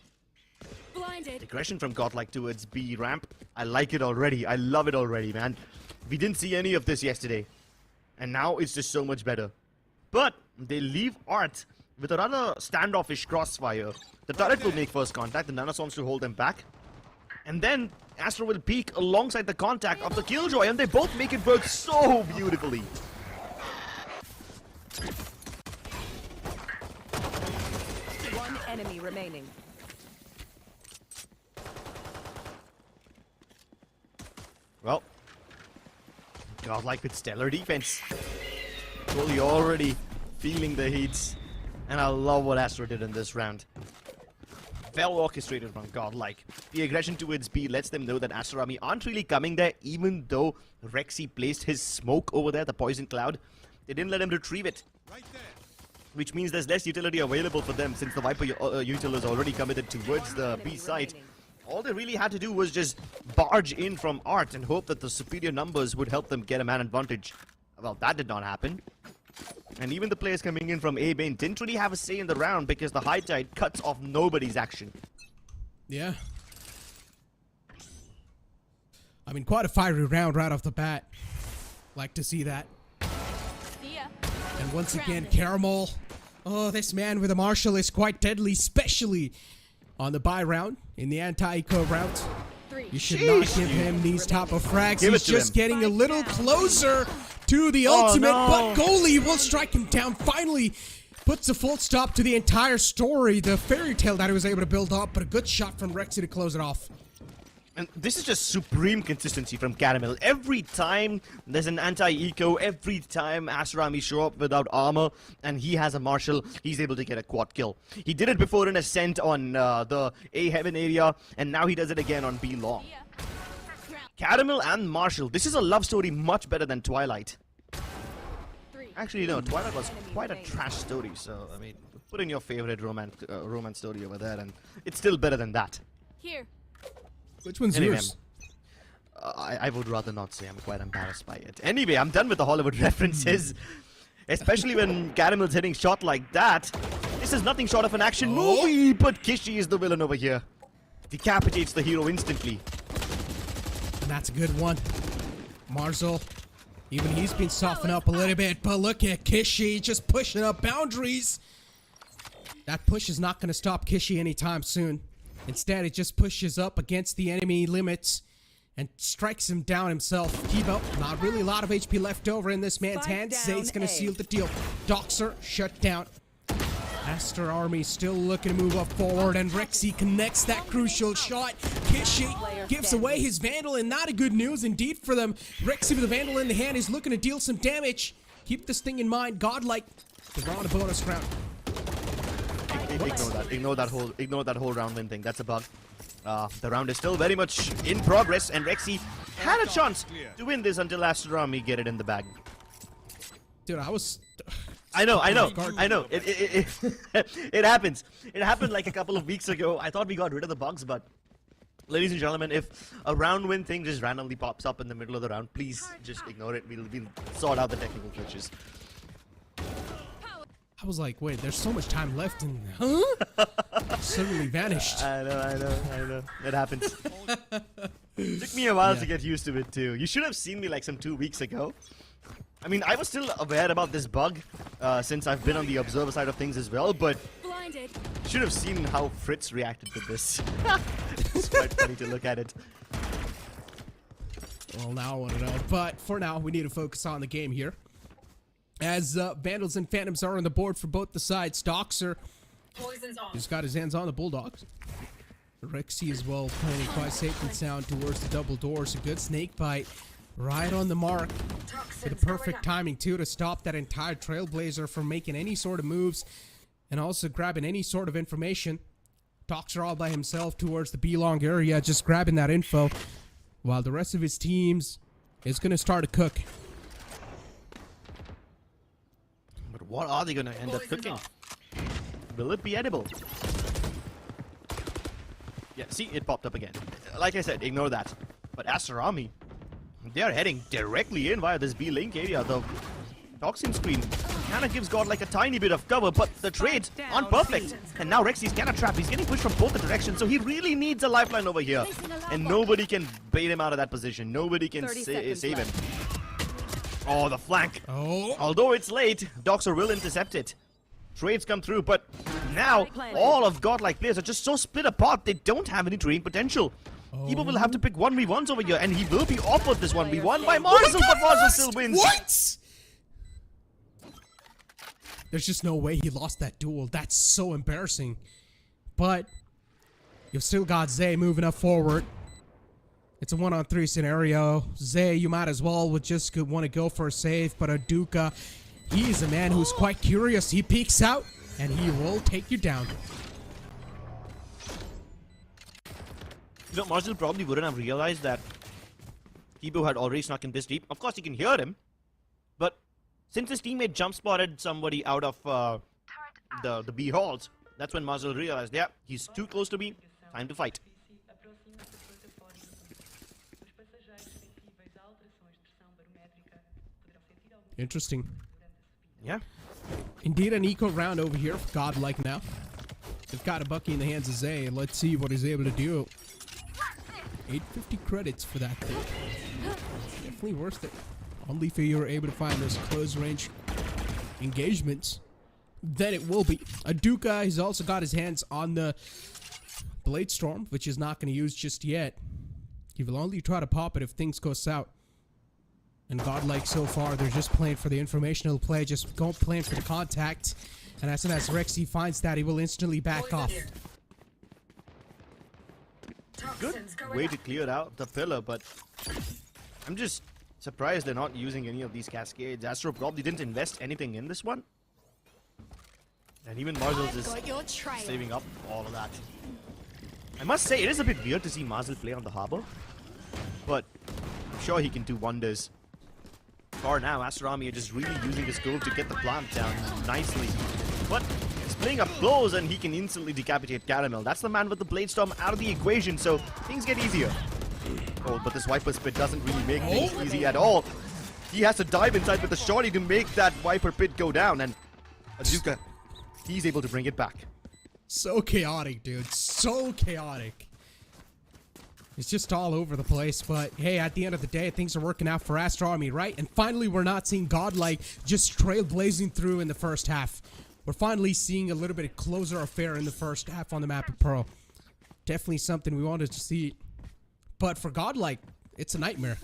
Blinded. Aggression from Godlike towards B ramp. I like it already. I love it already, man. We didn't see any of this yesterday, and now it's just so much better. But they leave Art with a rather standoffish crossfire. The turret will make first contact. The Nanas wants to hold them back. And then Aster will peek alongside the contact of the Killjoy, and they both make it work so beautifully. One enemy remaining. Well, Godlike with stellar defense. Totally already feeling the heats, and I love what Aster did in this round. Well orchestrated from Godlike. The aggression towards B lets them know that Aster Army aren't really coming there, even though Rexy placed his smoke over there, the poison cloud. They didn't let him retrieve it. Right there. Which means there's less utility available for them since the Viper util is already committed towards the B site. All they really had to do was just barge in from Art and hope that the superior numbers would help them get a man advantage. Well, that did not happen. And even the players coming in from A-Bane didn't really have a say in the round because the high tide cuts off nobody's action. Yeah. I mean, quite a fiery round right off the bat. Like to see that. And once again, Caramel. Oh, this man with a Marshall is quite deadly, especially on the buy round, in the anti-eco round. You should not give him these type of frags. He's just getting a little closer to the ultimate, but goalie will strike him down. Finally puts a full stop to the entire story, the fairy tale that he was able to build up, but a good shot from Rexy to close it off. And this is just supreme consistency from Caramel. Every time there's an anti-eco, every time Aster Army show up without armor and he has a Marshal, he's able to get a quad kill. He did it before in Ascent on the A Heaven area, and now he does it again on B Long. Caramel and Marshal, this is a love story much better than Twilight. Actually, no, Twilight was quite a trash story, so, I mean, put in your favorite romance story over there, and it's still better than that. Here. Which one's anyway, yours? I would rather not say. I'm quite embarrassed by it. Anyway, I'm done with the Hollywood references. Especially when Caramel's hitting shot like that. This is nothing short of an action movie, but Kishi is the villain over here. Decapitates the hero instantly. And that's a good one. Marzel, even he's been softened up a little bit, but look at Kishi just pushing up boundaries. That push is not going to stop Kishi anytime soon. Instead, it just pushes up against the enemy limits and strikes him down himself. Keep up. Not really a lot of HP left over in this man's hands. Zay's going to seal the deal. Doxer shut down. Aster Army still looking to move up forward, and Rexy connects that crucial shot. Kishi gives away his Vandal, and not a good news indeed for them. Rexy with the Vandal in the hand is looking to deal some damage. Keep this thing in mind. Godlike, they're on a bonus round. Ignore that whole round win thing. That's a bug. The round is still very much in progress, and Rexy had a chance to win this until Aster Army get it in the bag. Dude, I know. It happens. It happened like a couple of weeks ago. I thought we got rid of the bugs, but Ladies and gentlemen, if a round win thing just randomly pops up in the middle of the round, please just ignore it. We'll sort out the technical glitches. I was like, wait, there's so much time left and suddenly vanished. I know. It happens. Took me a while to get used to it too. You should have seen me like some 2 weeks ago. I mean, I was still aware about this bug since I've been on the observer side of things as well, but Blinded. should have seen how Fritz reacted to this. It's quite funny to look at it. Well, now I want to know. But for now, we need to focus on the game here. As Vandals and Phantoms are on the board for both the sides, Doxer just got his hands on the Bulldogs. Rexy as well playing it quite safe and sound towards the double doors. A good snake bite right on the mark for the perfect timing too to stop that entire Trailblazer from making any sort of moves and also grabbing any sort of information. Doxer all by himself towards the B-long area, just grabbing that info while the rest of his teams is going to start to cook. But what are they going to end up cooking? Will it be edible? Yeah, see, it popped up again. Like I said, ignore that. But Aster Army, they are heading directly in via this B-link area. The toxin screen kind of gives Godlike a tiny bit of cover, but the trades aren't perfect. And now Rexy's kind of trapped. He's getting pushed from both the directions, so he really needs a lifeline over here. And nobody can bait him out of that position. Nobody can save him. Oh, the flank. Oh. Although it's late, Doxer will intercept it. Trades come through, but now all of Godlike players are just so split apart, they don't have any trading potential. People will have to pick 1v1s over here, and he will be offered this 1v1 by Marzel, but Marzel still wins. What? There's just no way he lost that duel. That's so embarrassing. But you've still got Zay moving up forward. It's a 1-on-3 scenario. Zay, you might as well would just want to go for a save, but Aduka, he's a man who's quite curious. He peeks out, and he will take you down. You know, Marzel probably wouldn't have realized that Kibo had already snuck in this deep. Of course, he can hear him, but since his teammate jump spotted somebody out of the B halls, that's when Marzel realized, yeah, he's too close to B. Time to fight. Interesting. Yeah. Indeed, an eco round over here for Godlike now. They've got a Bucky in the hands of Zay. Let's see what he's able to do. 850 credits for that thing. Definitely worth it. Only if you're able to find those close range engagements, then it will be. Aduka, he's also got his hands on the Blade Storm, which he's not going to use just yet. He will only try to pop it if things go south. And Godlike so far, they're just playing for the informational play, just playing for the contact. And as soon as Rexy finds that, he will instantly back off. Good way to clear out the pillar, but I'm just surprised they're not using any of these cascades. Astro probably didn't invest anything in this one. And even Marzel's is saving up all of that. I must say, it is a bit weird to see Marzel play on the harbor, but I'm sure he can do wonders. For now, Aster Army are just really using this goal to get the plant down nicely. But he's playing up close and he can instantly decapitate Caramel. That's the man with the Blade Storm out of the equation, so things get easier. Oh, but this Viper Pit doesn't really make things easy at all. He has to dive inside with the shorty to make that Viper Pit go down, and Aduka, he's able to bring it back. So chaotic, dude. So chaotic. It's just all over the place, but hey, at the end of the day, things are working out for Aster Army, right? And finally, we're not seeing Godlike just trailblazing through in the first half. We're finally seeing a little bit of closer affair in the first half on the map of Pearl. Definitely something we wanted to see. But for Godlike, it's a nightmare.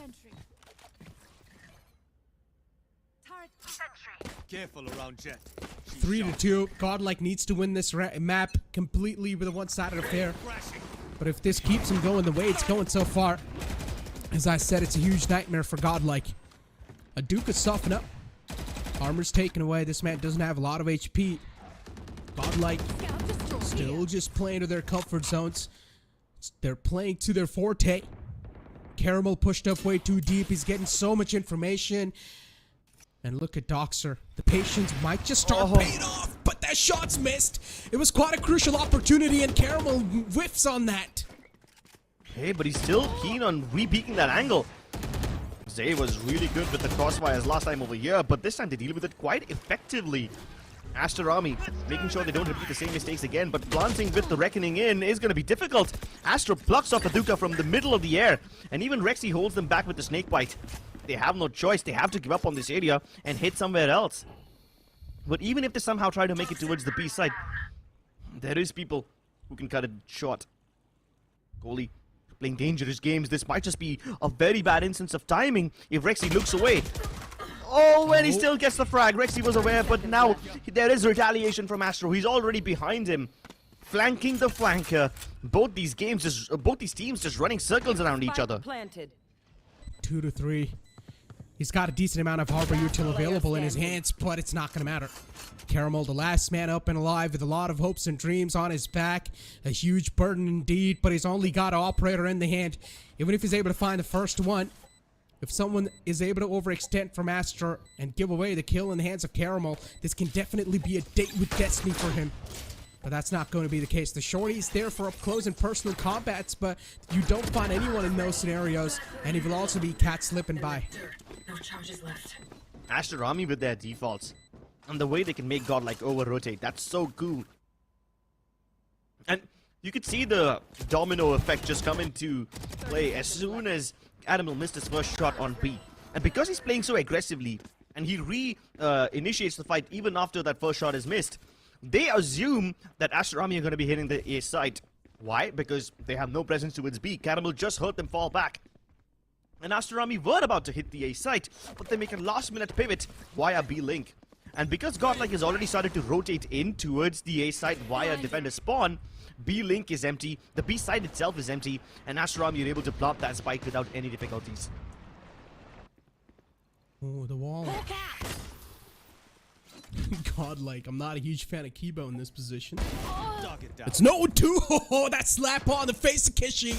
Careful around Jet. 3-2. Godlike needs to win this map completely with a one-sided affair. But if this keeps him going the way it's going so far, as I said, it's a huge nightmare for Godlike. Aduka soften up. Armor's taken away. This man doesn't have a lot of HP. Godlike still just playing to their comfort zones. They're playing to their forte. Caramel pushed up way too deep. He's getting so much information. And look at Doxer. The patience might just start paying off, but that shot's missed. It was quite a crucial opportunity, and Caramel whiffs on that. Hey, but he's still keen on re-peeking that angle. Zay was really good with the crossfires last time over here, but this time they deal with it quite effectively. Aster Army making sure they don't repeat the same mistakes again, but planting with the Reckoning in is going to be difficult. Aster plucks off Aduka from the middle of the air, and even Rexy holds them back with the snake bite. They have no choice. They have to give up on this area and hit somewhere else. But even if they somehow try to make it towards the B side, there is people who can cut it short. Goalie playing dangerous games. This might just be a very bad instance of timing if Rexy looks away. Oh, and he still gets the frag. Rexy was aware, but now there is retaliation from Astro. He's already behind him, flanking the flanker. Both these teams just running circles around each other. Planted. 2 to 3. He's got a decent amount of Harbor Util available in his hands, but it's not going to matter. Caramel, the last man up and alive with a lot of hopes and dreams on his back. A huge burden indeed, but he's only got an operator in the hand. Even if he's able to find the first one, if someone is able to overextend from Aster and give away the kill in the hands of Caramel, this can definitely be a date with destiny for him. But that's not going to be the case. The shorty's there for up close and personal combats, but you don't find anyone in those scenarios, and he will also be cat slipping by. No charges left. Aster Army with their defaults, and the way they can make Godlike over-rotate, that's so cool. And you could see the domino effect just come into play as soon as Animal missed his first shot on B. And because he's playing so aggressively, and he initiates the fight even after that first shot is missed, they assume that Aster Army are going to be hitting the A site. Why? Because they have no presence towards B. Caramel just heard them fall back. And Aster Army were about to hit the A site, but they make a last-minute pivot via B link. And because Godlike has already started to rotate in towards the A site via defender spawn, B link is empty, the B side itself is empty, and Aster Army are able to plant that spike without any difficulties. Oh, the wall. Godlike, I'm not a huge fan of Kibo in this position. It's Nodwin too. Oh, that slap on the face of Kishi.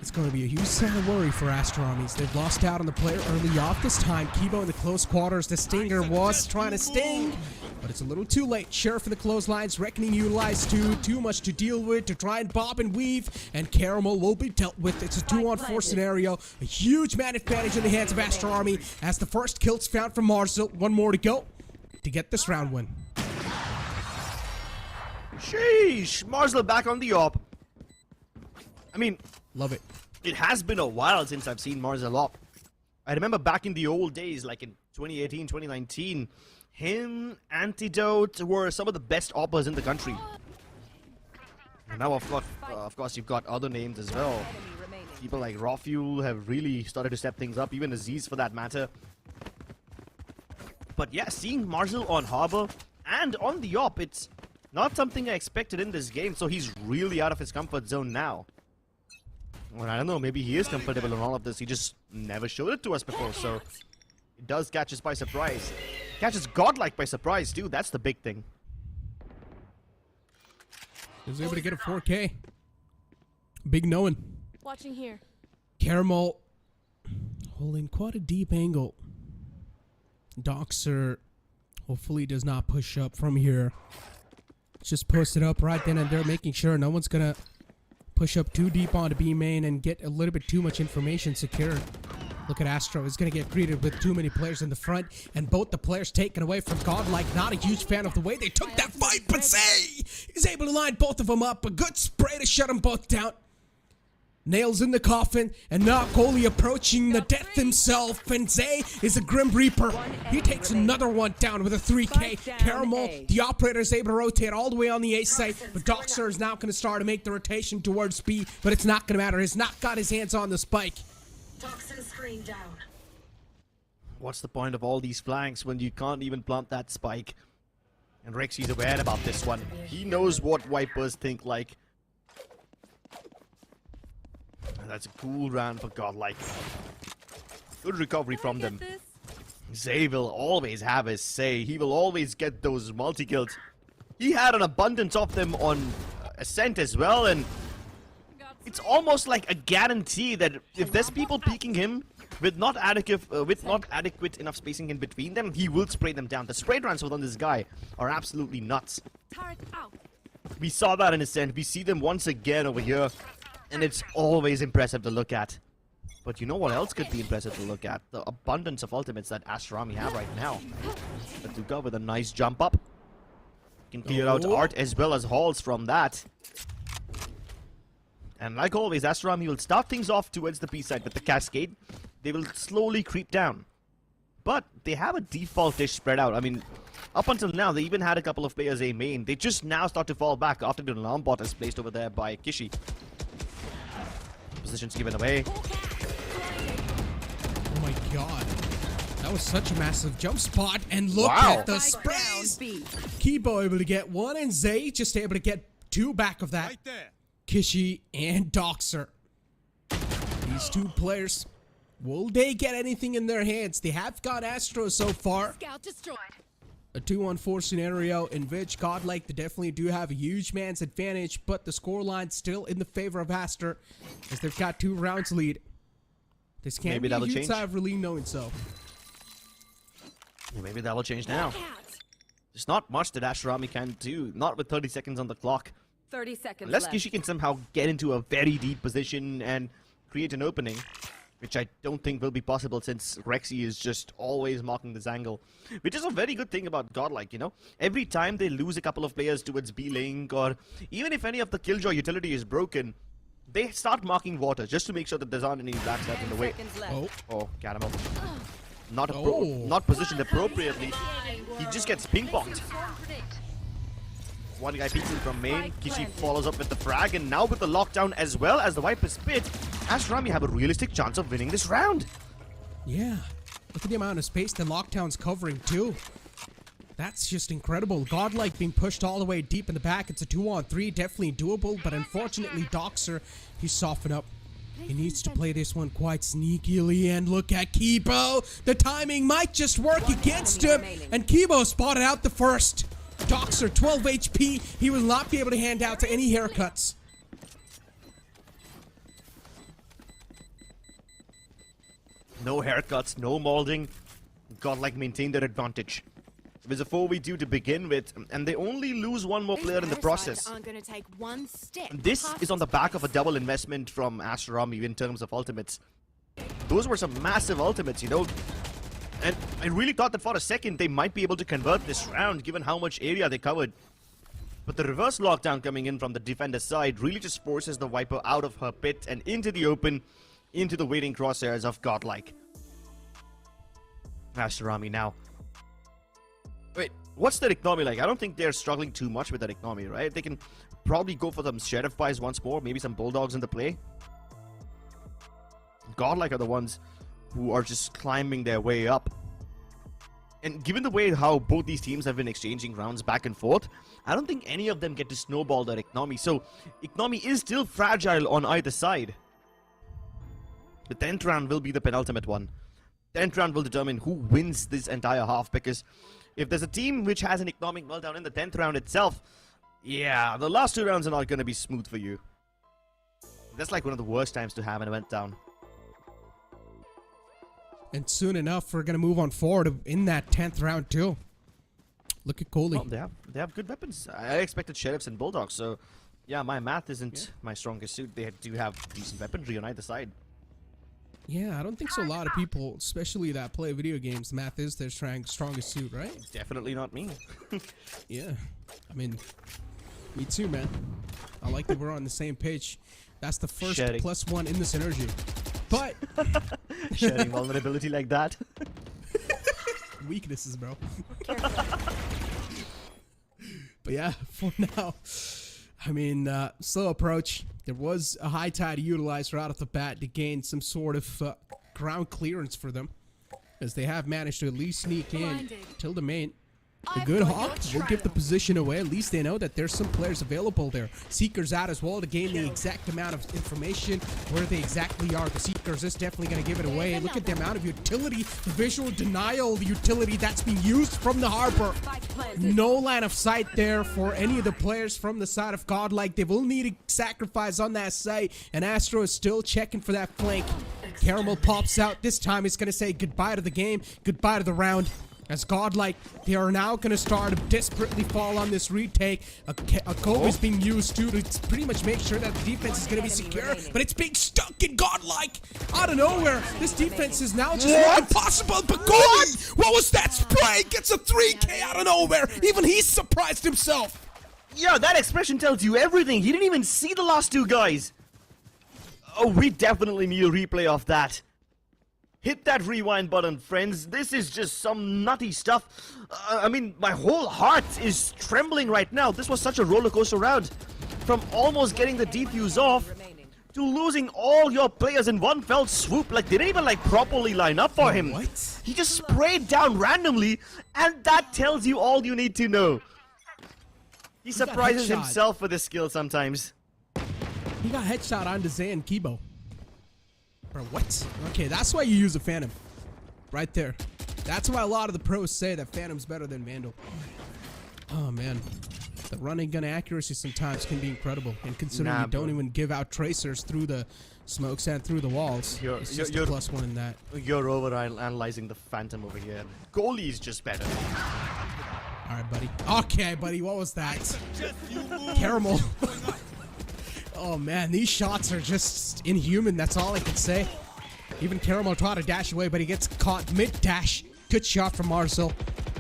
It's going to be a huge worry for Aster Armies. They've lost out on the player early off this time. Kibo in the close quarters. The Stinger was trying to sting, but it's a little too late. Sheriff in the clotheslines. Reckoning utilized too much to deal with to try and bob and weave, and Caramel will be dealt with. It's a 2-on-4 scenario. A huge man advantage in the hands of Aster Army as the first kill's found from Marzil. One more to go to get this round win. Sheesh! Marzil back on the op. I mean, love it. It has been a while since I've seen Marzil op. I remember back in the old days, like in 2018, 2019, him, Antidote were some of the best oppers in the country. And now, of course, you've got other names as well. People like Raw Fuel have really started to step things up, even Aziz for that matter. But yeah, seeing Marzil on Harbor and on the op, it's not something I expected in this game, so he's really out of his comfort zone now. Well, I don't know, maybe he is comfortable in all of this, he just never showed it to us before, so it does catch us by surprise. Catches Godlike by surprise too, that's the big thing. He was able to get a 4K. Big knowing. Watching here. Caramel holding quite a deep angle. Doxer hopefully does not push up from here. Just post it up right then and there, making sure no one's gonna push up too deep onto B main and get a little bit too much information secured. Look at Astro. He's going to get greeted with too many players in the front, and both the players taken away from Godlike. Not a huge fan of the way they took that fight, but Zay is able to line both of them up. A good spray to shut them both down. Nails in the coffin, and now goalie approaching the death himself, and Zay is a Grim Reaper. He takes another one down with a 3K. Caramel, the operator, is able to rotate all the way on the A side, but Doxer is now going to start to make the rotation towards B, but it's not going to matter. He's not got his hands on the spike. Toxin screen down. What's the point of all these flanks when you can't even plant that spike? And Rexy's aware about this one. He knows what Vipers think like. And that's a cool round for Godlike. Good recovery from them. Zay will always have his say. He will always get those multi-kills. He had an abundance of them on Ascent as well, and it's almost like a guarantee that if there's people peeking him with not adequate enough spacing in between them, he will spray them down. The spray transfers on this guy are absolutely nuts. We saw that in Ascent. We see them once again over here. And it's always impressive to look at. But you know what else could be impressive to look at? The abundance of ultimates that Aster have right now. Batuka with a nice jump up. Can clear out Art as well as Halls from that. And like always, Aster will start things off towards the B side with the Cascade. They will slowly creep down. But they have a default-ish spread out. I mean, up until now, they even had a couple of players A main. They just now start to fall back after the alarm bot is placed over there by Kishi. Positions given away. Oh my god. That was such a massive jump spot. And look at the sprays. Kibo able to get one, and Zay just able to get two back of that. Right there. Kishi and Doxer. These two players, will they get anything in their hands? They have got Astro so far. Scout destroyed. A 2-on-4 scenario in which Godlike, they definitely do have a huge man's advantage, but the scoreline still in the favor of Aster, as they've got 2 rounds lead. This can't be a huge sign of relief knowing so. Yeah, maybe that will change now. There's not much that Aster can do, not with 30 seconds on the clock. 30 seconds Unless left. Kishi can somehow get into a very deep position and create an opening, which I don't think will be possible since Rexy is just always marking this angle. Which is a very good thing about Godlike, you know? Every time they lose a couple of players towards B-Link, or even if any of the Killjoy utility is broken, they start marking water just to make sure that there aren't any blacks left in the way. Oh, Caramel. Not positioned appropriately. He just gets ping-ponged. One guy peeks in from main. Kishi follows up with the frag, and now with the lockdown as well as the Viper Spit, Aster have a realistic chance of winning this round. Yeah, look at the amount of space the lockdown's covering too. That's just incredible. Godlike being pushed all the way deep in the back. It's a 2-on-3, definitely doable, but unfortunately Doxer, he's softened up. He needs to play this one quite sneakily, and look at Kibo. The timing might just work against him, and Kibo spotted out the first. Doxer, 12 HP. He will not be able to hand out to any haircuts. No haircuts, no molding. Godlike maintained their advantage. It was a 4v2 to begin with, and they only lose one more player in the process. This is on the back of a double investment from Aster in terms of ultimates. Those were some massive ultimates, you know. And I really thought that for a second they might be able to convert this round given how much area they covered. But the reverse lockdown coming in from the defender side really just forces the Viper out of her pit and into the open, into the waiting crosshairs of Godlike. Aster now. Wait, what's their economy like? I don't think they're struggling too much with their economy, right? They can probably go for some Sheriff buys once more, maybe some Bulldogs in the play. Godlike are the ones who are just climbing their way up. And given the way how both these teams have been exchanging rounds back and forth, I don't think any of them get to snowball their economy. So, economy is still fragile on either side. The 10th round will be the penultimate one. 10th round will determine who wins this entire half, because if there's a team which has an economic meltdown in the 10th round itself, yeah, the last 2 rounds are not going to be smooth for you. That's like one of the worst times to have an meltdown. And soon enough, we're going to move on forward in that 10th round too. Look at Coley. Well, they have good weapons. I expected Sheriffs and Bulldogs, so yeah, my math isn't my strongest suit. They do have decent weaponry on either side. Yeah, I don't think so. A lot of people, especially that play video games, math is their strongest suit, right? Definitely not me. Yeah, I mean, me too, man. I like that we're on the same page. That's the first +1 in the synergy. But sharing vulnerability like that. Weaknesses, bro. But yeah, for now, I mean, slow approach. There was a high tide utilized right off the bat to gain some sort of ground clearance for them, as they have managed to at least sneak in till the main. A good hawk will give the position away. At least they know that there's some players available there. Seekers out as well to gain the exact amount of information where they exactly are. The Seekers is definitely going to give it away. Look at the amount of utility, the visual denial utility that's being used from the Harbor. No line of sight there for any of the players from the side of Godlike. They will need a sacrifice on that site, and Astro is still checking for that flank. Caramel pops out. This time it's going to say goodbye to the game, goodbye to the round. As Godlike, they are now going to start to desperately fall on this retake. A cove is being used too to pretty much make sure that the defense is going to be secure, but it's being stuck in Godlike. Out of nowhere, this defense is now just impossible. But God, what was that spray? Gets a 3K out of nowhere. Even he's surprised himself. Yeah, that expression tells you everything. He didn't even see the last two guys. Oh, we definitely need a replay of that. Hit that rewind button, friends. This is just some nutty stuff. I mean, my whole heart is trembling right now. This was such a roller coaster round. From almost getting the defuse off to losing all your players in one fell swoop. Like, they didn't even like properly line up for him. What? He just sprayed down randomly, and that tells you all you need to know. He surprises himself with his skill sometimes. He got headshot onto Zay and Kibo. Bro, what? Okay, that's why you use a Phantom. Right there. That's why a lot of the pros say that Phantom's better than Vandal. Oh, man. The running gun accuracy sometimes can be incredible. And considering you don't even give out tracers through the smokes and through the walls, it's just a +1 in that. You're over-analyzing the Phantom over here. Goalie's just better. Alright, buddy. Okay, buddy, what was that? Caramel. Oh man, these shots are just inhuman, that's all I can say. Even Caramel tried to dash away, but he gets caught mid-dash. Good shot from Marcel.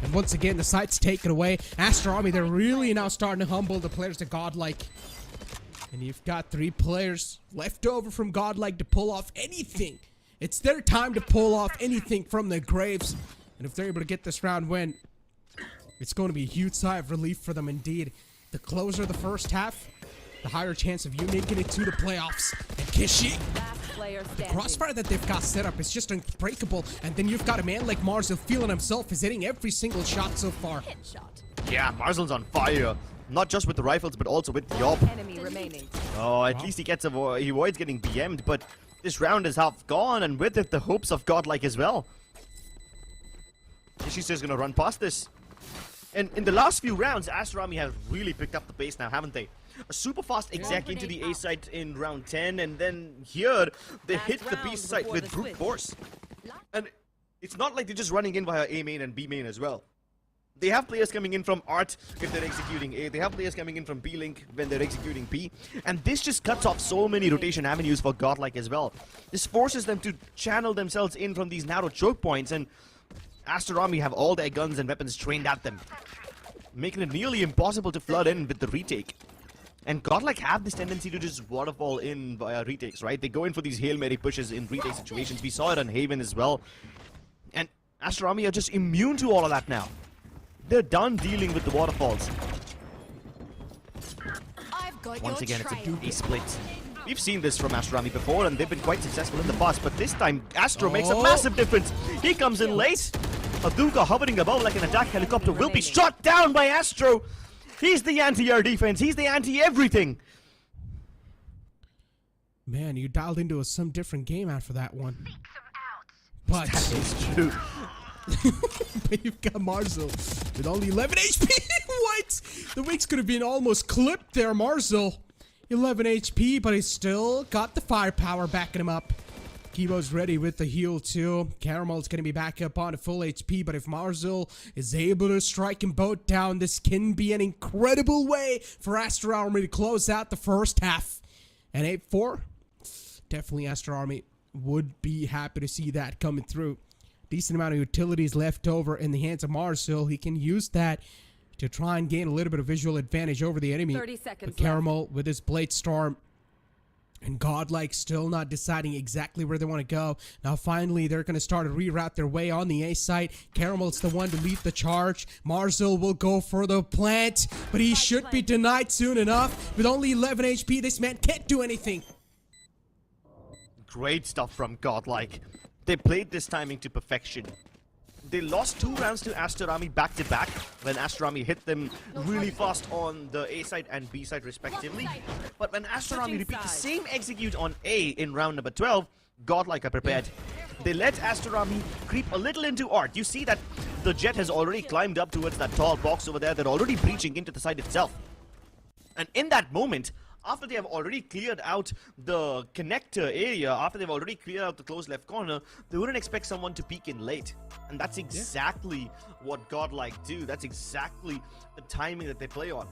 And once again, the site's taken away. Aster Army, they're really now starting to humble the players to Godlike. And you've got 3 players left over from Godlike to pull off anything. It's their time to pull off anything from their graves. And if they're able to get this round win, it's going to be a huge sigh of relief for them indeed. The closer the first half, the higher chance of you making it to the playoffs. And Kishi, the crossfire that they've got set up is just unbreakable. And then you've got a man like Marzel feeling himself is hitting every single shot so far. Yeah, Marzel's on fire. Not just with the rifles, but also with the AWP. Enemy remaining. Oh, at least he avoids getting BM'd, but this round is half gone, and with it, the hopes of Godlike as well. Kishi's just gonna run past this. And in the last few rounds, Aster Army have really picked up the pace now, haven't they? A super fast exec into the A site in round 10, and then here they hit the B site with brute force. And it's not like they're just running in via A main and B main as well. They have players coming in from Art if they're executing A. They have players coming in from B Link when they're executing B. And this just cuts off so many rotation avenues for Godlike as well. This forces them to channel themselves in from these narrow choke points, and Aster Army have all their guns and weapons trained at them, making it nearly impossible to flood in with the retake. And Godlike have this tendency to just waterfall in via retakes, right? They go in for these Hail Mary pushes in retake situations. We saw it on Haven as well. And Aster Army are just immune to all of that now. They're done dealing with the waterfalls. Once again, it's a 2-way split. We've seen this from Aster Army before, and they've been quite successful in the past, but this time, Astro makes a massive difference. He comes in late. Aduka hovering above like an attack helicopter will be shot down by Astro. He's the anti-air defense. He's the anti-everything. Man, you dialed into some different game after that one. But that is true. But you've got Marzel with only 11 HP. What? The wings could have been almost clipped there, Marzel. 11 HP, but he's still got the firepower backing him up. Kibo's ready with the heal too. Caramel's going to be back up on a full HP, but if Marzel is able to strike him both down, this can be an incredible way for Aster Army to close out the first half. And 8-4, definitely Aster Army would be happy to see that coming through. Decent amount of utilities left over in the hands of Marzel. He can use that to try and gain a little bit of visual advantage over the enemy. 30 seconds but Caramel with his Blade Storm and Godlike still not deciding exactly where they want to go. Now finally they're going to start to reroute their way on the A site. Caramel's the one to lead the charge. Marzel will go for the plant, but he should be denied soon enough. With only 11 HP, this man can't do anything. Great stuff from Godlike. They played this timing to perfection. They lost 2 rounds to Aster Army back-to-back when Aster Army hit them really fast on the A side and B side respectively. But when Aster Army repeat the same execute on A in round number 12, Godlike are prepared. They let Aster Army creep a little into Art. You see that the Jet has already climbed up towards that tall box over there. They're already breaching into the site itself. And in that moment, after they have already cleared out the connector area, after they've already cleared out the close left corner, they wouldn't expect someone to peek in late. And that's exactly what Godlike do. That's exactly the timing that they play on.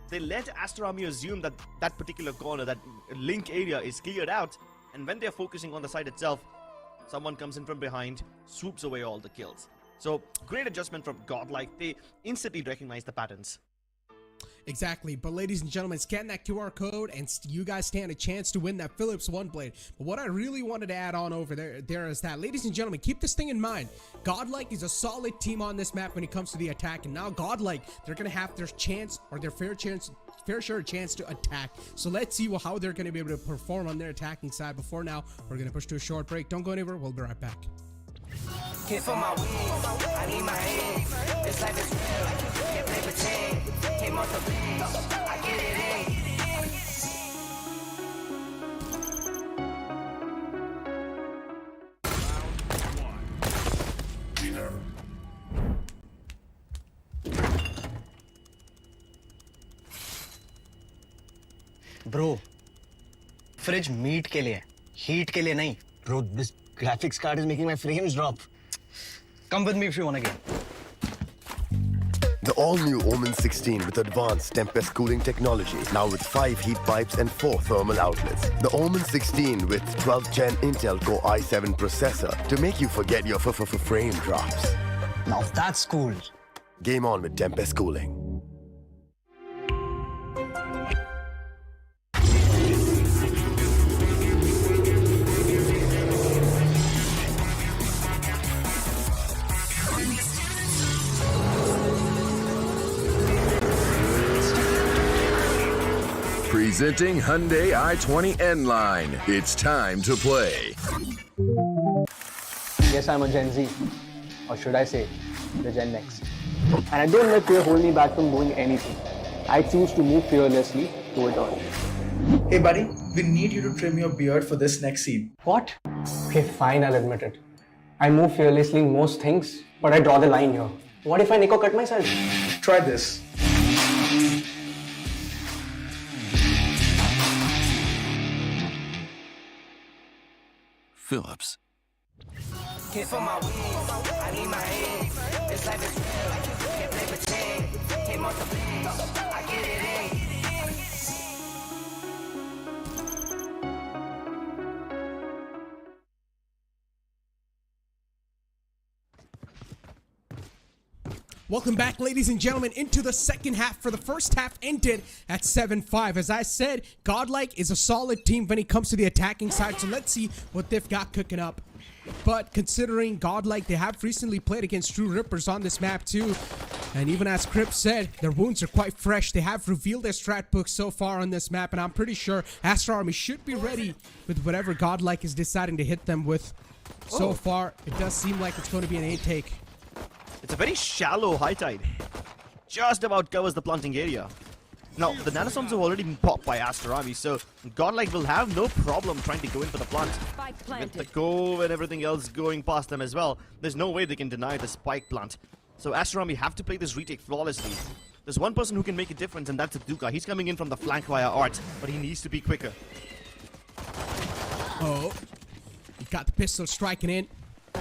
They let Aster Army assume that that particular corner, that link area is cleared out, and when they're focusing on the site itself, someone comes in from behind, swoops away all the kills. So, great adjustment from Godlike. They instantly recognize the patterns. Exactly, but ladies and gentlemen, scan that QR code and you guys stand a chance to win that Philips One Blade. But what I really wanted to add on over there is that, ladies and gentlemen, keep this thing in mind. Godlike is a solid team on this map when it comes to the attack, and now Godlike, they're going to have their chance, or their fair share chance to attack. So let's see how they're going to be able to perform on their attacking side. Before now, we're going to push to a short break. Don't go anywhere, we'll be right back. Can't feel my wings, I need my hands. This life is real, can't play pretend. Came off the bench, I get it in. Bro, fridge meat के लिए, heat के लिए नहीं. Bro, this graphics card is making my frames drop. Come with me if you want to game. The all-new OMEN 16 with advanced Tempest cooling technology, now with 5 heat pipes and 4 thermal outlets. The OMEN 16 with 12th Gen Intel Core i7 processor to make you forget your frame drops. Now that's cool. Game on with Tempest cooling. Presenting Hyundai i20 N-Line. It's time to play. Yes, I'm a Gen Z, or should I say, the Gen Next. And I don't let fear hold me back from doing anything. I choose to move fearlessly to it all. Hey buddy, we need you to trim your beard for this next scene. What? Okay, fine, I'll admit it. I move fearlessly in most things, but I draw the line here. What if I Nico cut myself? Try this. Phillips. Can't feel my wings, I need my hands. This life is real, can't play pretend. Came off the bench, I get it in. Welcome back, ladies and gentlemen, into the second half. For the first half ended at 7-5. As I said, Godlike is a solid team when it comes to the attacking side, so let's see what they've got cooking up. But considering Godlike, they have recently played against True Rippers on this map too. And even as Crip said, their wounds are quite fresh. They have revealed their strat book so far on this map, and I'm pretty sure Aster Army should be ready with whatever Godlike is deciding to hit them with. So far, it does seem like it's going to be an 8-take. It's a very shallow high tide. Just about covers the planting area. Now, the nanostorms have already been popped by Aster Army, so Godlike will have no problem trying to go in for the plant. With the cove and everything else going past them as well, there's no way they can deny the spike plant. So Aster Army have to play this retake flawlessly. There's one person who can make a difference, and that's Duka. He's coming in from the flank via Art, but he needs to be quicker. Oh, he got the pistol striking in.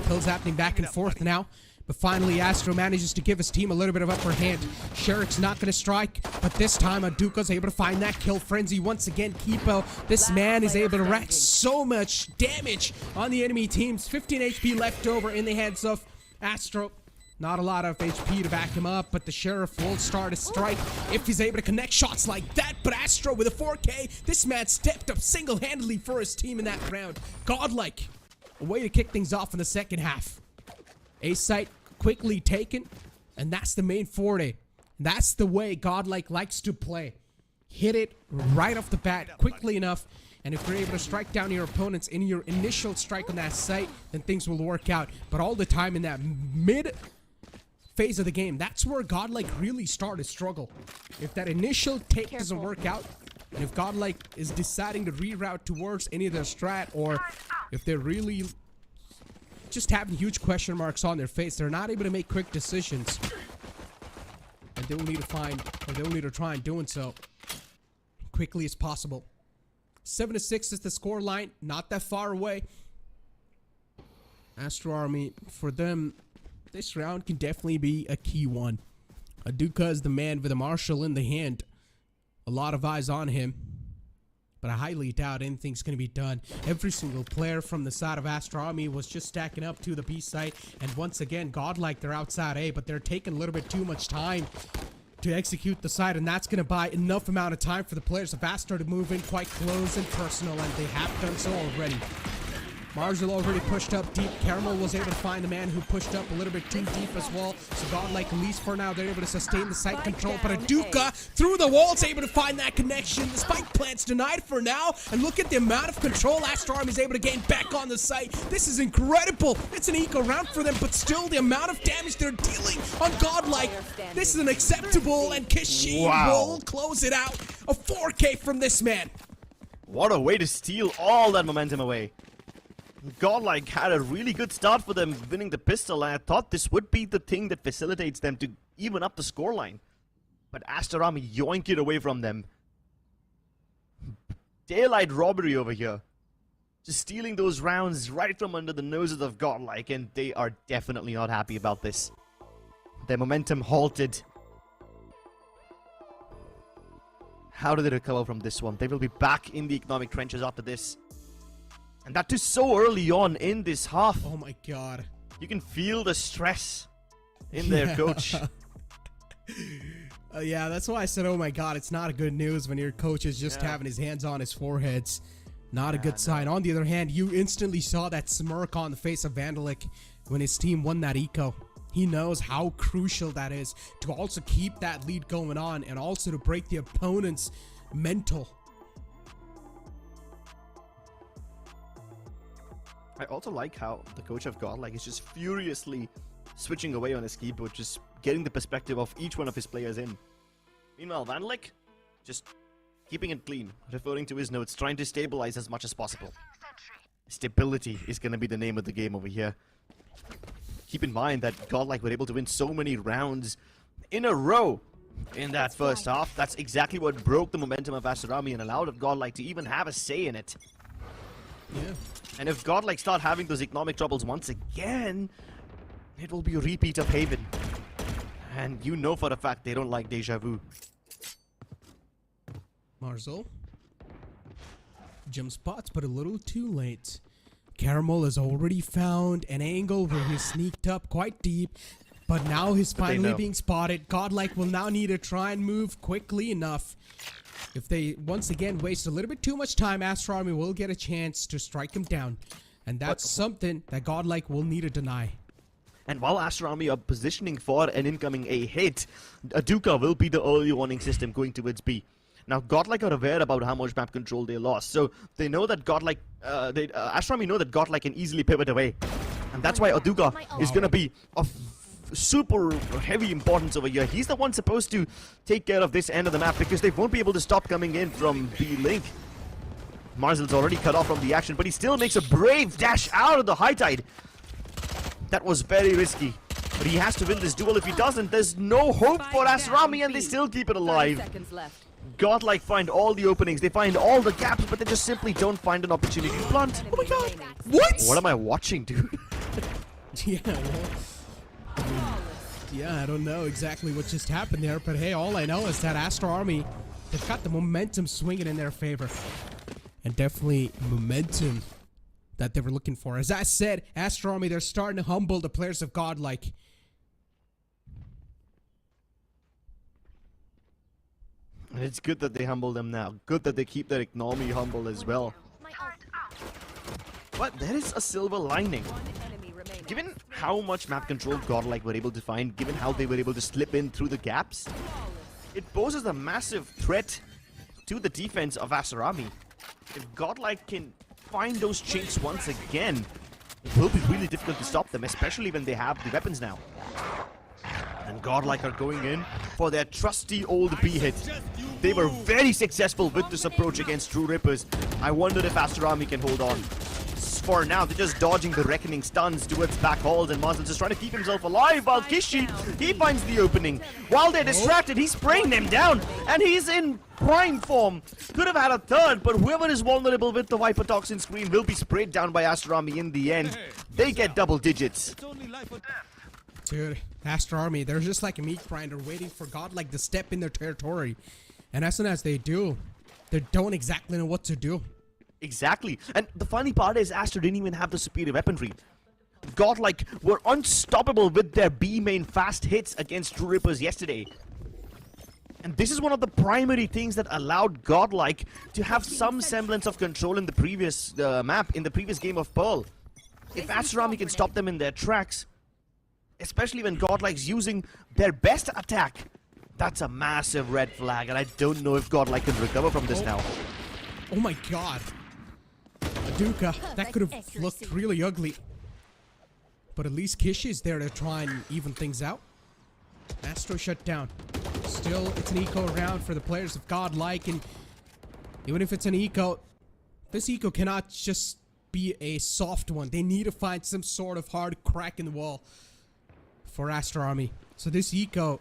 Kills happening back and forth now. But finally, Astro manages to give his team a little bit of upper hand. Sherrick's not going to strike, but this time Aduka's able to find that kill frenzy once again. Kipo, this man is able to rack so much damage on the enemy teams. 15 HP left over in the hands of Astro. Not a lot of HP to back him up, but the Sheriff will start a strike if he's able to connect shots like that. But Astro with a 4K, this man stepped up single-handedly for his team in that round. Godlike, a way to kick things off in the second half. A site quickly taken, and that's the main forte. That's the way Godlike likes to play. Hit it right off the bat quickly enough, and if you're able to strike down your opponents in your initial strike on that site, then things will work out. But all the time in that mid phase of the game, that's where Godlike really start to struggle. If that initial take doesn't work out, and if Godlike is deciding to reroute towards any of their strat, or if they're really just having huge question marks on their face, they're not able to make quick decisions, and they will need to find, or they will need to try and doing so. quickly as possible. 7-6 is the score line, not that far away. Aster Army, for them, this round can definitely be a key one. Aduka is the man with a Marshall in the hand. A lot of eyes on him. But I highly doubt anything's going to be done. Every single player from the side of Aster Army was just stacking up to the B site. And once again, Godlike, they're outside A, but they're taking a little bit too much time to execute the site, and that's going to buy enough amount of time for the players of Aster to move in quite close and personal, and they have done so already. Marzel already pushed up deep. Caramel was able to find the man who pushed up a little bit too deep as well. So Godlike, at least for now, they're able to sustain the site control. But Aduka, through the walls, able to find that connection. The spike plant's denied for now. And look at the amount of control Aster Army is able to gain back on the site. This is incredible. It's an eco round for them, but still the amount of damage they're dealing on Godlike. This is unacceptable, and Kishin will close it out. A 4K from this man. What a way to steal all that momentum away. Godlike had a really good start for them winning the pistol, and I thought this would be the thing that facilitates them to even up the scoreline. But Aster Army yoink it away from them. Daylight robbery over here. Just stealing those rounds right from under the noses of Godlike, and they are definitely not happy about this. Their momentum halted. How do they recover from this one? They will be back in the economic trenches after this. And that too so early on in this half. Oh my god. You can feel the stress in their coach. Yeah, that's why I said, oh my god, it's not a good news when your coach is just having his hands on his foreheads. Not a good sign. On the other hand, you instantly saw that smirk on the face of Vandalik when his team won that eco. He knows how crucial that is to also keep that lead going on and also to break the opponent's mental. I also like how the coach of Godlike is just furiously switching away on his keyboard, just getting the perspective of each one of his players in. Meanwhile, Vandalik, just keeping it clean, referring to his notes, trying to stabilize as much as possible. Stability is going to be the name of the game over here. Keep in mind that Godlike were able to win so many rounds in a row in that first half. That's exactly what broke the momentum of Aster Army and allowed Godlike to even have a say in it. Yeah. And if Godlike start having those economic troubles once again, it will be a repeat of Haven. And you know for a fact they don't like deja vu. Marzel jump spots, but a little too late. Caramel has already found an angle where he sneaked up quite deep, but now he's finally being spotted. Godlike will now need to try and move quickly enough. If they once again waste a little bit too much time, Aster Army will get a chance to strike him down. And that's something that Godlike will need to deny. And while Aster Army are positioning for an incoming A hit, Aduka will be the early warning system going towards B. Now, Godlike are aware about how much map control they lost, so they know that Godlike, Aster Army know that Godlike can easily pivot away. And that's why Aduka is going to be of super heavy importance over here. He's the one supposed to take care of this end of the map because they won't be able to stop coming in from B-Link. Marzel's already cut off from the action, but he still makes a brave dash out of the high tide. That was very risky, but he has to win this duel. If he doesn't, there's no hope for Aster Army, and they still keep it alive. Godlike find all the openings, they find all the gaps, but they just simply don't find an opportunity to plant. Oh my god! What? What am I watching, dude? Yeah, well, yeah, I don't know exactly what just happened there, but hey, all I know is that Aster Army, they've got the momentum swinging in their favor. And definitely momentum that they were looking for. As I said, Aster Army, they're starting to humble the players of Godlike. It's good that they humble them now. Good that they keep their economy humble as well. But there is a silver lining. Given how much map control Godlike were able to find, given how they were able to slip in through the gaps, it poses a massive threat to the defense of Aster Army. If Godlike can find those chinks once again, it will be really difficult to stop them, especially when they have the weapons now. And Godlike are going in for their trusty old B hit. They were very successful with this approach against True Rippers. I wonder if Aster Army can hold on. for now. They're just dodging the Reckoning stuns towards back halls, and Marzel's just trying to keep himself alive while Kishi, he finds the opening. While they're distracted, he's spraying them down, and he's in prime form. Could have had a third, but whoever is vulnerable with the Viper Toxin screen will be sprayed down by Aster Army in the end. They get double digits. Dude, Aster Army, they're just like a meat grinder waiting for Godlike to step in their territory. And as soon as they do, they don't exactly know what to do. Exactly. And the funny part is Aster didn't even have the superior weaponry. Godlike were unstoppable with their B main fast hits against True Rippers yesterday. And this is one of the primary things that allowed Godlike to have some semblance of control in the previous map, in the previous game of Pearl. If Aster Army can stop them in their tracks, especially when Godlike's using their best attack, that's a massive red flag, and I don't know if Godlike can recover from this now. Oh my god. Aduka, that could have looked really ugly. But at least Kishi is there to try and even things out. Astro shut down. Still, it's an eco round for the players of Godlike, and even if it's an eco, this eco cannot just be a soft one. They need to find some sort of hard crack in the wall for Aster Army. So this eco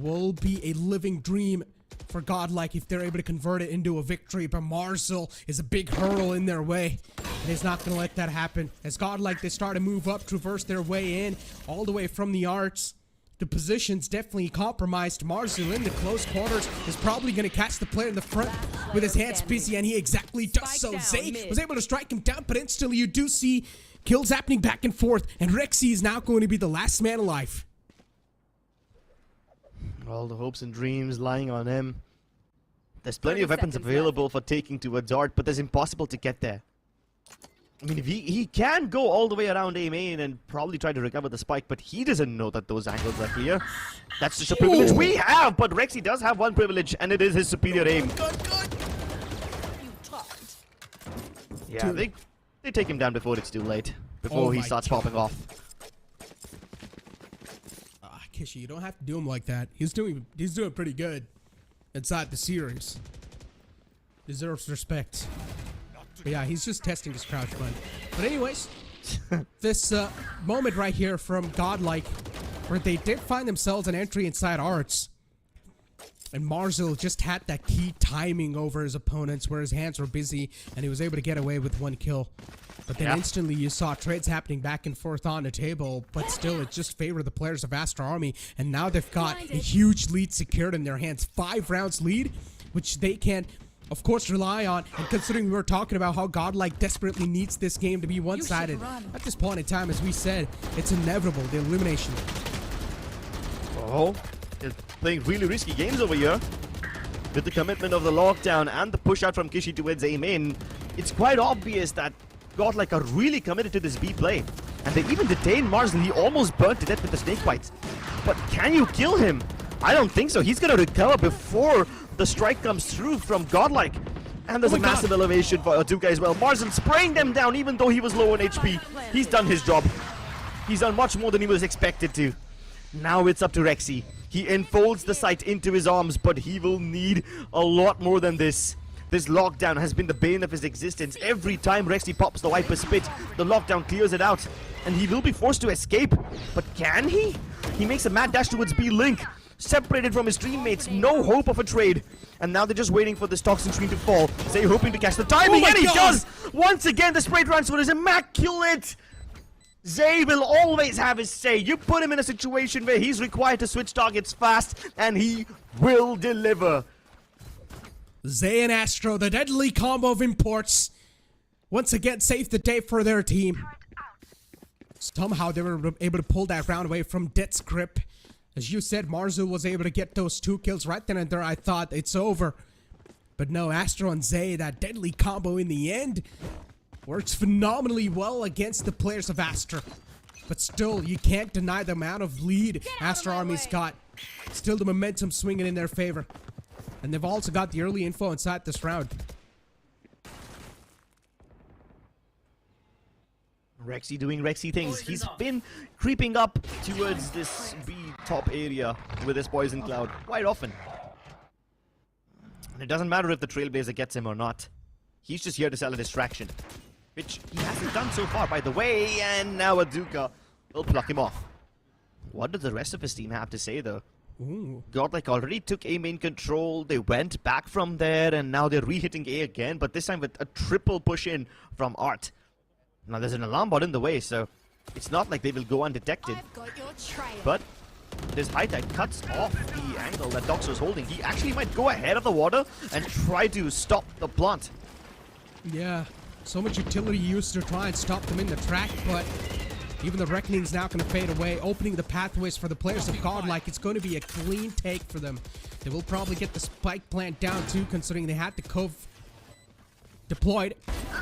will be a living dream for Godlike if they're able to convert it into a victory, but Marzel is a big hurdle in their way, and he's not going to let that happen. As Godlike, they start to move up, traverse their way in, all the way from the arts. The position's definitely compromised. Marzel in the close quarters is probably going to catch the player in the front with his hands busy, and he exactly does so. Zay was able to strike him down, but instantly you do see kills happening back and forth, and Rexy is now going to be the last man alive. All the hopes and dreams lying on him. There's plenty of weapons available for taking towards Art, but it's impossible to get there. I mean, if he can go all the way around A main and probably try to recover the spike, but he doesn't know that those angles are clear. That's just a privilege we have, but Rexy does have one privilege, and it is his superior aim. Yeah, they take him down before it's too late, before he starts popping off. Kishi, you don't have to do him like that. He's doing pretty good inside the series. Deserves respect. But yeah, he's just testing his crouch button. But anyways, this moment right here from Godlike, where they did find themselves an entry inside arts, and Marzel just had that key timing over his opponents where his hands were busy and he was able to get away with one kill. But then instantly you saw trades happening back and forth on the table, but still it just favored the players of Aster Army, and now they've got a huge lead secured in their hands. 5 rounds lead, which they can of course rely on, and considering we were talking about how Godlike desperately needs this game to be one-sided, at this point in time, as we said, it's inevitable, the elimination. Oh, they're playing really risky games over here. With the commitment of the lockdown and the push out from Kishi towards A main, it's quite obvious that Godlike are really committed to this B play. And they even detained Marzel. He almost burnt to death with the snake bites. But can you kill him? I don't think so. He's gonna recover before the strike comes through from Godlike. And there's a massive elevation for Aduka as well. Marzel spraying them down even though he was low on HP. He's done his job. He's done much more than he was expected to. Now it's up to Rexy. He enfolds the site into his arms, but he will need a lot more than this. This lockdown has been the bane of his existence. Every time Rexy pops the Viper Spit, the lockdown clears it out, and he will be forced to escape. But can he? He makes a mad dash towards B-Link, separated from his teammates, no hope of a trade. And now they're just waiting for this Toxin Screen to fall. Zay hoping to catch the timing, and he does! Once again, the spray transfer is immaculate! Zay will always have his say. You put him in a situation where he's required to switch targets fast, and he will deliver. Zay and Astro, the deadly combo of imports, once again saved the day for their team. Somehow they were able to pull that round away from Death's grip. As you said, Marzel was able to get those 2 kills right then and there. I thought it's over. But no, Astro and Zay, that deadly combo in the end, works phenomenally well against the players of Aster. But still, you can't deny the amount of lead Aster Army's got. Still the momentum swinging in their favor. And they've also got the early info inside this round. Rexy doing Rexy things. He's been creeping up towards this B top area with his Poison Cloud quite often. And it doesn't matter if the Trailblazer gets him or not. He's just here to sell a distraction. which he hasn't done so far, by the way, and now Aduka will pluck him off. What does the rest of his team have to say, though? Ooh. Godlike already took A main control, they went back from there, and now they're re-hitting A again, but this time with a triple push-in from Art. Now there's an alarm bot in the way, so it's not like they will go undetected. But this high tide cuts off the angle that Dox was holding. He actually might go ahead of the water and try to stop the plant. Yeah, so much utility used to try and stop them in the track, but even the Reckoning's now going to fade away, opening the pathways for the players of Godlike. It's going to be a clean take for them. They will probably get the spike plant down too, considering they had the Cove deployed.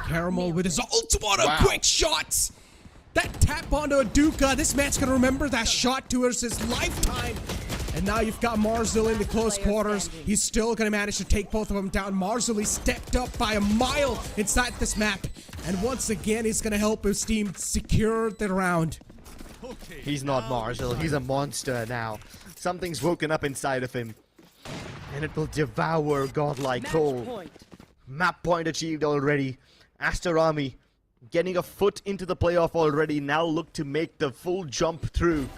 Caramel with his ult. What a quick shot! That tap onto Aduka. This man's going to remember that shot towards his lifetime. And now you've got Marzil in the close quarters. He's still going to manage to take both of them down. Marzil, he stepped up by a mile inside this map. And once again, he's going to help his team secure the round. He's not Marzil. He's a monster now. Something's woken up inside of him. And it will devour Godlike whole. Map point achieved already. Aster Army getting a foot into the playoff already. Now look to make the full jump through.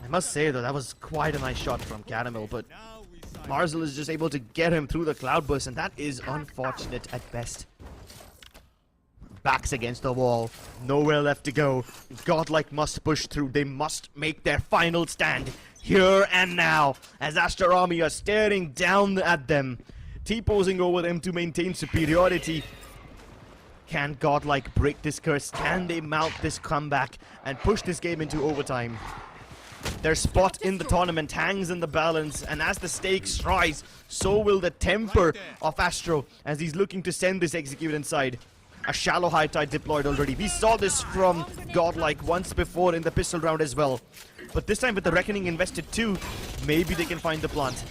I must say though, that was quite a nice shot from Caramel, but Marzil is just able to get him through the cloudburst, and that is unfortunate at best. Backs against the wall, nowhere left to go. Godlike must push through. They must make their final stand here and now, as Aster Army are staring down at them, T-posing over them to maintain superiority. Can Godlike break this curse? Can they mount this comeback and push this game into overtime? Their spot in the tournament hangs in the balance, and as the stakes rise, so will the temper of Astro as he's looking to send this execute inside. A shallow high tide deployed already. We saw this from Godlike once before in the pistol round as well. But this time with the Reckoning invested too, maybe they can find the plant.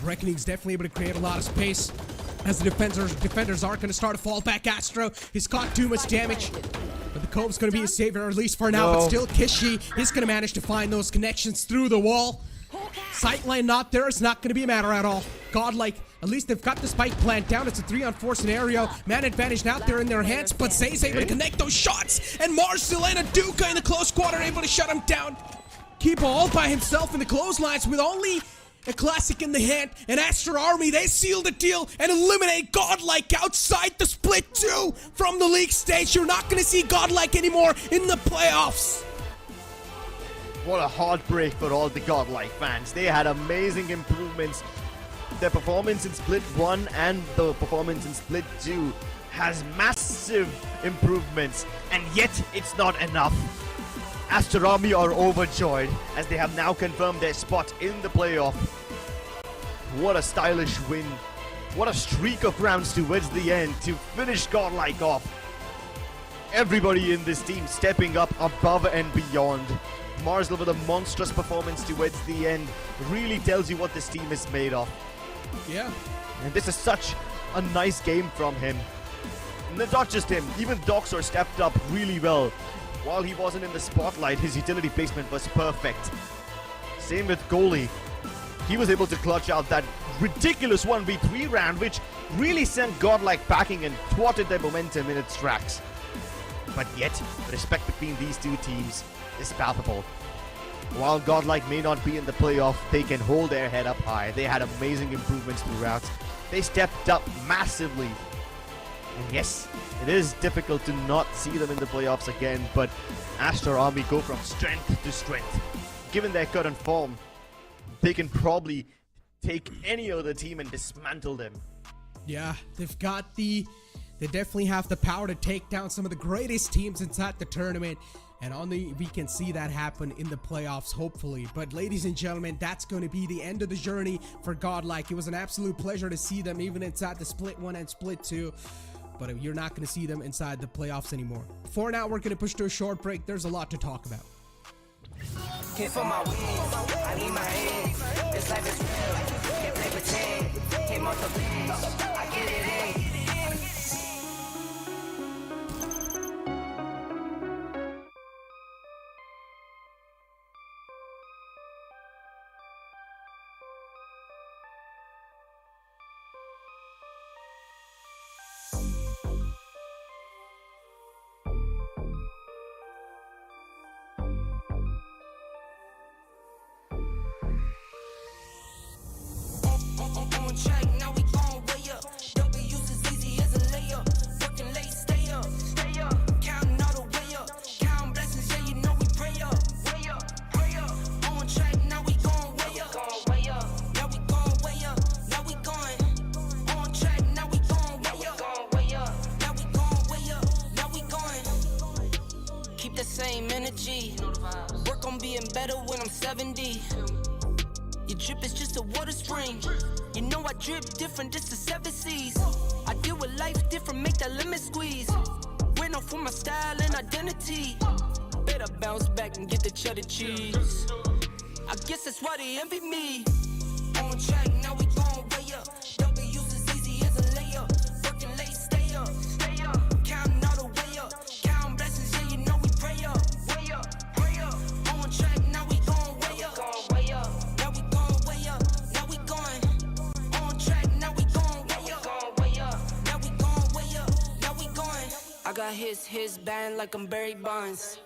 Reckoning's definitely able to create a lot of space as the defenders are going to start to fall back. Astro, he's caught too much damage. But the Cove's going to be his savior, at least for now. But still, Kishi is going to manage to find those connections through the wall. Sightline not there. It's not going to be a matter at all. Godlike, at least they've got the spike plant down. It's a 3-on-4 scenario. Man advantage now there in their hands. But Zay's able to connect those shots. And Marzil and Aduka in the close quarter able to shut him down. Keep all by himself in the clotheslines with only a classic in the hand, and Aster Army, they seal the deal and eliminate Godlike outside the split 2 from the league stage. You're not going to see Godlike anymore in the playoffs. What a heartbreak for all the Godlike fans. They had amazing improvements. Their performance in split 1 and the performance in split 2 has massive improvements, and yet it's not enough. Aster Army are overjoyed as they have now confirmed their spot in the playoff. What a stylish win. What a streak of rounds towards the end to finish Godlike off. Everybody in this team stepping up above and beyond. Marzil with a monstrous performance towards the end really tells you what this team is made of. Yeah. And this is such a nice game from him. And not just him, even Doxor stepped up really well. While he wasn't in the spotlight, his utility placement was perfect. Same with Goalie. He was able to clutch out that ridiculous 1v3 round, which really sent Godlike packing and thwarted their momentum in its tracks. But yet, the respect between these two teams is palpable. While Godlike may not be in the playoff, they can hold their head up high. They had amazing improvements throughout. They stepped up massively. And yes, it is difficult to not see them in the playoffs again, but Aster Army go from strength to strength. Given their current form, they can probably take any other team and dismantle them. Yeah, they definitely have the power to take down some of the greatest teams inside the tournament. And we can see that happen in the playoffs, hopefully. But ladies and gentlemen, that's going to be the end of the journey for Godlike. It was an absolute pleasure to see them even inside the split 1 and split 2. But you're not going to see them inside the playoffs anymore. For now, we're going to push to a short break. There's a lot to talk about. Can't feel my wings, I need my hands. This life is real, can't play pretend. Came off the bench, I get it in. better when I'm 70. Your drip is just a water spring. You know I drip different, just the 7 seas. I deal with life different, make that limit squeeze. Went off for my style and identity. Better bounce back and get the cheddar cheese. I guess that's why they envy me. On track, now we gon' way up. W's as easy as a layup. Working late, stay up. Counting all the way up. Counting blessings, yeah, you know we pray up. Way up, pray up. On track, now we gon' way up. Now we gon' way up. Now we going. On track, now we gon' way up. Now we gon' way up. Now we going. I got his band like I'm Barry Bonds.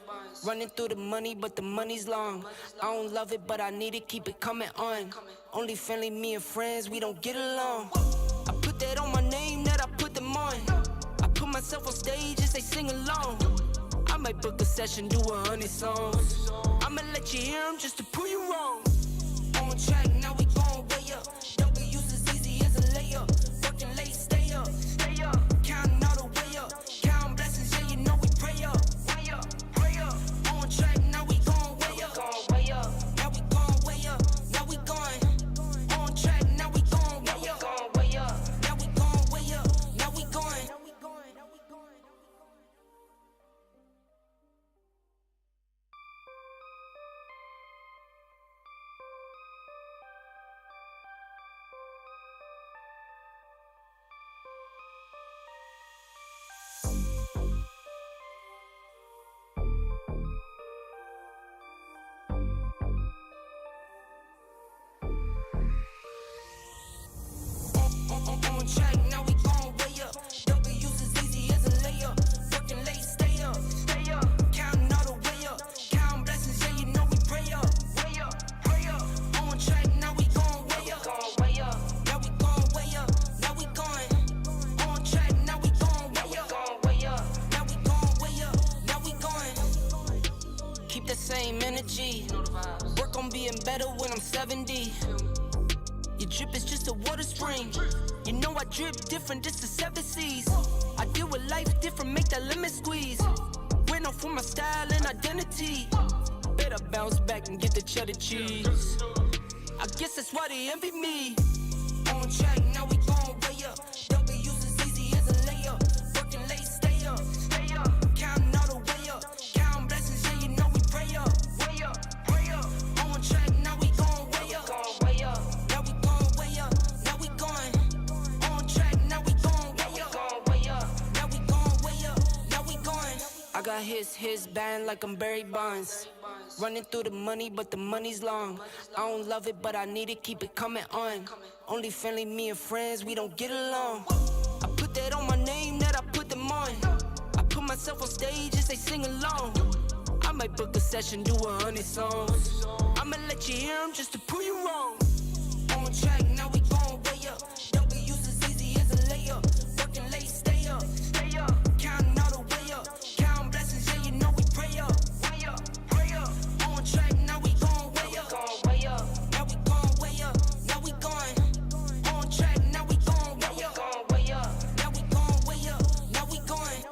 Running through the money, but the money's long. I don't love it, but I need it, keep it coming on. Only friendly, me and friends, we don't get along. I put that on my name, that I put them on. I put myself on stage and say sing along. I might book a session, do 100 songs. I'ma let you hear them just to prove you wrong. On track, now we gon' way up. W's as easy as a layup. Working late, stay up. Counting all the way up. Counting blessings, yeah, you know we pray up. On track, now we gon' way up. Now we gon' way up. Now we going. On track, now we gon' way up. Now we gon' way up. Now we going. On track, now we gon' way up. W's as easy as a layup. Working late, stay up. Counting all the way up. Counting blessings, yeah, you know we pray up. Pray up. On track, now we gon' way up. Now we gon' way up. Now we going. On track, now we gon' way up. Now we gon' way up. Now we going. Keep the same energy. Work on being better when I'm 70. Your drip is just a water spring. You know I drip different, just the 7 seas. I deal with life different, make that limit squeeze. Went off for my style and identity. Better bounce back and get the cheddar cheese. I guess that's why they envy me. On track, now we gon' way up. W's as easy as a layup. Working late, stay up. Counting all the way up. Counting blessings, yeah, you know we pray up. Pray up. On track, now we gon' way up. Now we gon' way up. Now we going. On track, now we gon' way up. Now we gon' way up. Now we going. I got his band like I'm Barry Bonds. Running through the money, but the money's long. I don't love it, but I need it, keep it coming on. Only friendly, me and friends, we don't get along. I put that on my name, that I put them on. I put myself on stage and say sing along. I might book a session, do 100 songs. I'ma let you hear them just to prove you wrong. On track, now we gon' way up. W's as easy as a layup. Working late, stay up. Counting all the way up. Counting blessings, yeah, you know we pray up. Pray up. On track, now we gon' way up. Now we gon' way up. Now we going. On track, now we gon' way up. Now we gon' way up. Now we going.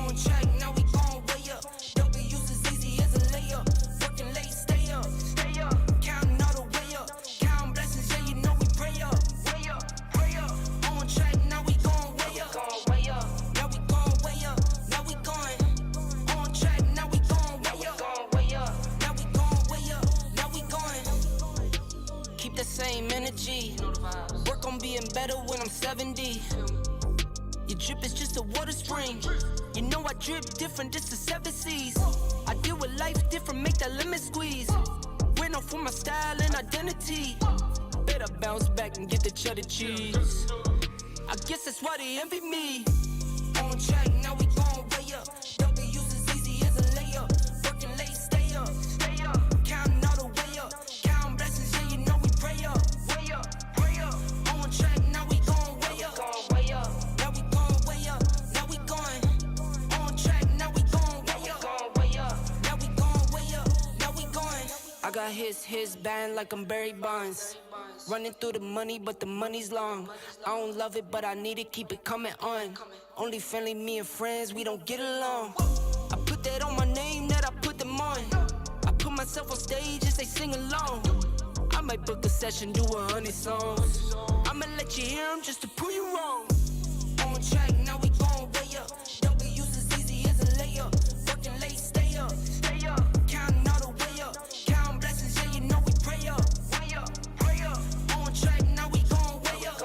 On track, now we gon' way up. W's as easy as a layup. Working late, stay up. Counting all the way up. Counting blessings, yeah, you know we pray up. Pray up. On track, now we gon' way up. Now we gon' way up. Now we going. On track, now we gon' way up. Now we gon' way up. Now we going. Keep the same energy. Work on being better when I'm 70. Your drip is just a water spring. You know I drip different, just the 7 seas. I deal with life different, make that lemon squeeze. Went off for my style and identity. Better bounce back and get the cheddar cheese. I guess that's why they envy me. On track, now we gon' way up. W's as easy as a layup. Working late, stay up. Counting all the way up. Counting blessings, yeah, you know we pray up. got his band like I'm Barry Bonds. Running through the money, but the money's long. I don't love it, but I need it, keep it coming on. Only friendly, me and friends, we don't get along. I put that on my name, that I put them on. I put myself on stage as they sing along. I might book a session, do 100 songs. I'ma let you hear them just to prove you wrong. On track, now we going way up. W's as easy as a layup. Working late, stay up. Counting all the way up. Counting blessings, yeah, you know we pray up. Way up, pray up. On track, now we going way up.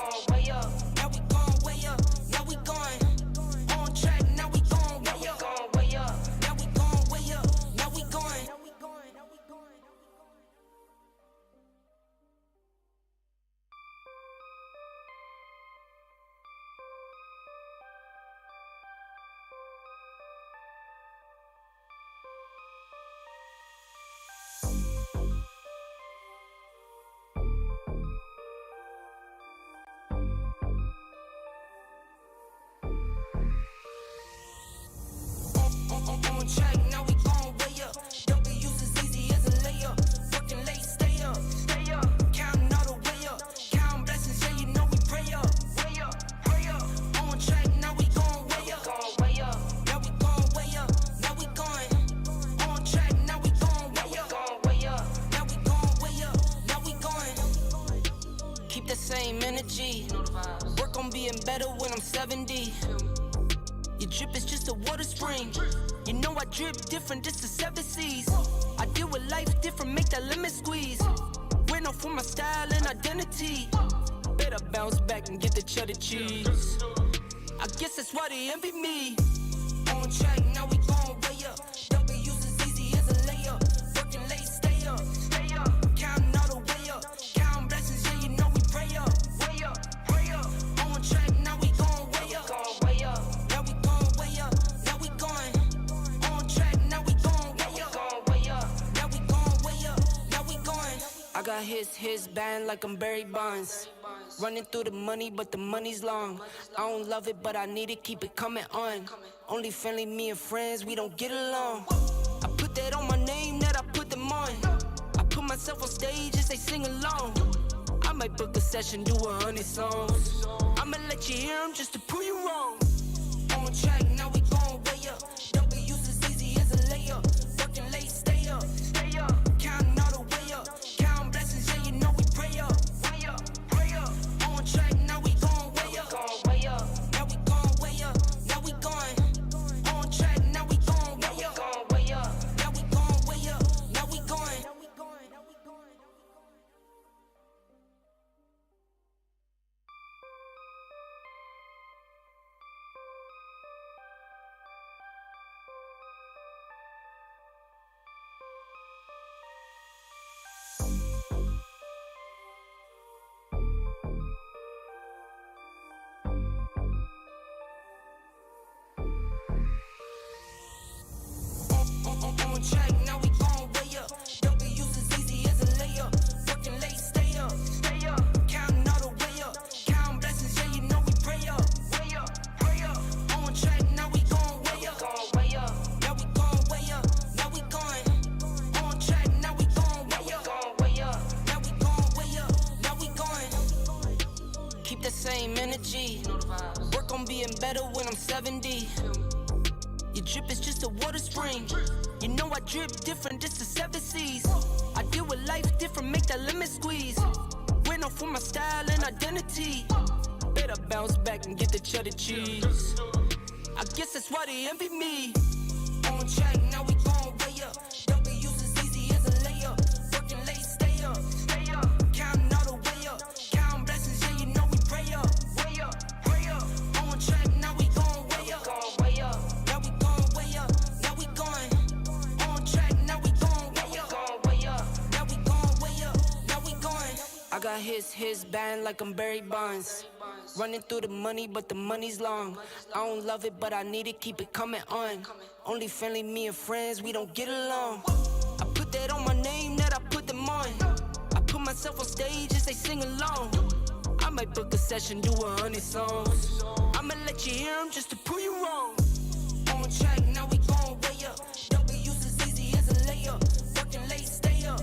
Now we going way up. Now we going. On track, now we going way up. Now we going way up. Now we going. On track, now we going way up. W's as easy as a layup. Working late, stay up. Counting all the way up. Counting blessings, yeah, you know we pray up. Way up, pray up. On track, now we going way up. Now we going way up. Now we going. On track, now we going way up. Now we going way up. Now we going. Keep the same energy. Work on being better when I'm 70. Your drip is just a water spring. You know I drip different, just the 7 seas. I deal with life different, make that lemon squeeze. Went off for my style and identity. Better bounce back and get the cheddar cheese. I guess that's why they envy me. On track, now we going way up. W's as easy as a layup. Working late, stay up. Counting all the way up. Counting blessings, yeah, you know we pray up. Way up, pray up. On track, now we going way up. Now we going way up. Now we going. On track, now we going way up. Now we going way up. Now we going. I got his band like I'm Barry Bonds. Running through the money, but the money's long. I don't love it, but I need it, keep it coming on. Only friendly, me and friends, we don't get along. I put that on my name, that I put them on. I put myself on stage as they sing along. I might book a session, do 100 songs. I'ma let you hear them just to prove you wrong. On track, now we going way up. W's as easy as a layup. Working late, stay up. Counting all the way up. Counting blessings, yeah, you know we pray up. Way up, pray up. On track, now we going way up. Now we going way up. Now we going. On track, now we going way up. Now we going way up. Now we going. On track, now we going way up. W's as easy as a layup. Working late, stay up. Counting all the way up. Counting blessings, yeah, you know we pray up. Way up, pray up. On track, now we going way up. Now we going way up. Now we going. On track, now we going way up. Now we going way up. Now we going. Keep the same energy. Work on being better when I'm 70. Your drip is just a water spring. You know I drip different, just the 7 seas. I deal with life different, make that lemon squeeze. Went off for my style and identity. Better bounce back and get the cheddar cheese. I guess that's why they envy me. On track, now we going way up. W's as easy as a layup. Working late, stay up. Counting all the way up. Counting blessings, yeah, you know we pray up. Way up, pray up. On track, now we going way up. Now we going way up. Now we going. On track, now we going way up. Now we going way up. Now we going. I got his band like I'm Barry Bonds. Running through the money, but the money's long. I don't love it, but I need it, keep it coming on. Only friendly, me and friends, we don't get along. I put that on my name, that I put them on. I put myself on stage as they sing along. I might book a session, do 100 songs. I'ma let you hear them just to prove you wrong. On track, now we going way up. W's as easy as a layup. Working late, stay up.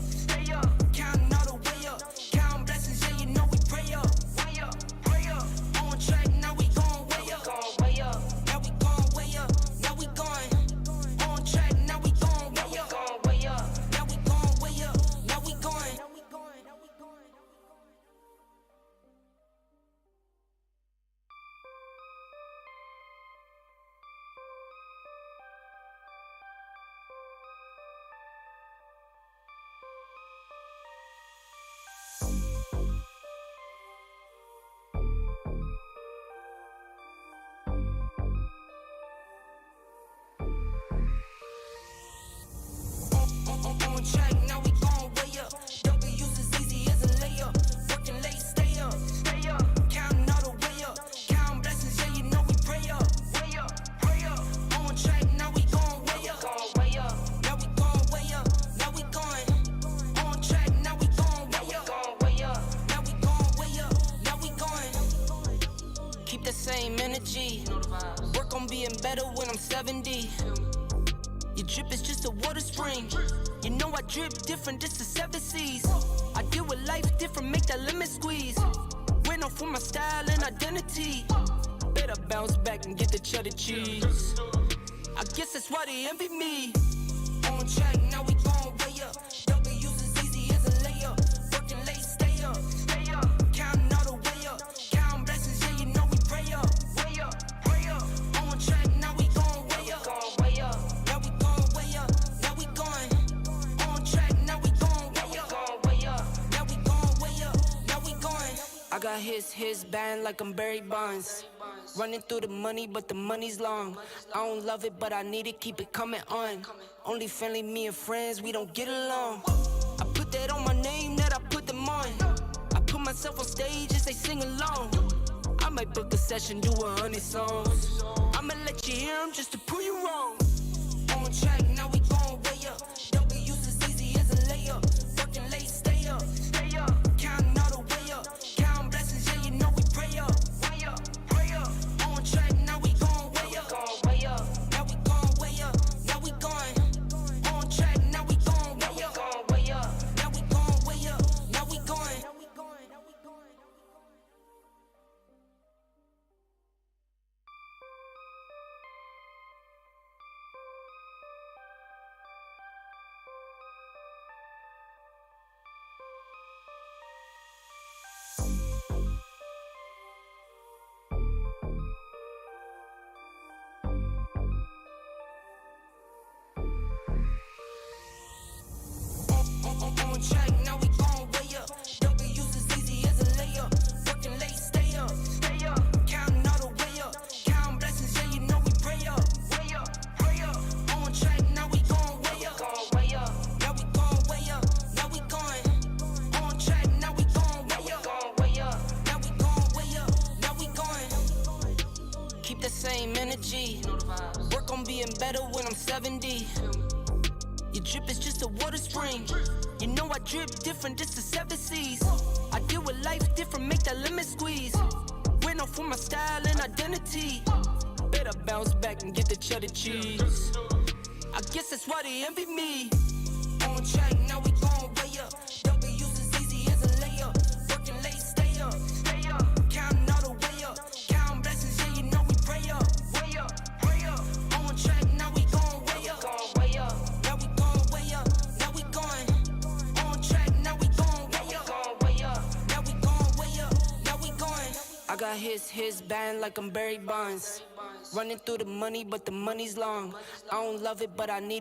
same energy. Work on being better when I'm 70. Your drip is just a water spring. You know I drip different, this is 7 seas. I deal with life different, make that limit squeeze. Went off for my style and identity. Better bounce back and get the cheddar cheese. I guess that's why they envy me. On track, now we gon' way up. W's as easy as a layup. Working late, stay up. Counting all the way up. Counting blessings, yeah, you know we pray up. Way up, pray up. On track, now we gon' way up. Now we gon' way up. Now we going. On track, now we gon' way up. Now we gon' way up. Now we going. I got his band like I'm Barry Bonds. Running through the money, but the money's long. I don't love it, but I need it, keep it coming on. Only friendly, me and friends, we don't get along. I put that on my name, that I put them on. I put myself on stage as they sing along. I might book a session, do 100 songs. I'ma let you hear them just to prove you wrong. On track, now we gon' way up. W's as easy as a layup. Working late, stay up. Counting all the way up. Counting blessings, yeah, you know we pray up. Pray up. On track, now we gon' way up. Now we gon' way up. Now we going. On track, now we gon' way up. Now we gon' way up. Now we going. On track, now we gon' way up. W's as easy as a layup. Working late, stay up. Counting all the way up. Counting blessings, yeah, you know we pray up. Pray up. On track, now we gon' way up. Now we gon' way up. Now we going. On track, now we gon' way up. Now we gon' way up. Now we going. Keep the same energy. Work on being better when I'm 70. Your drip is just a water spring. You know I drip different, this is 7 seas. I deal with life different, make that limit squeeze. Went off for my style and identity. Better bounce back and get the cheddar cheese. I guess that's why they envy me. On track, now we gon' way up. W's as easy as a layup. Working late, stay up. Counting all the way up. Counting blessings, yeah, you know we pray up. Pray up. On track, now we gon' way up. Now we gon' way up. Now we going. On track, now we gon' way up. Now we gon' way up. Now we going. I got his band like I'm Barry Bonds. Running through the money, but the money's long. I don't love it, but I need it.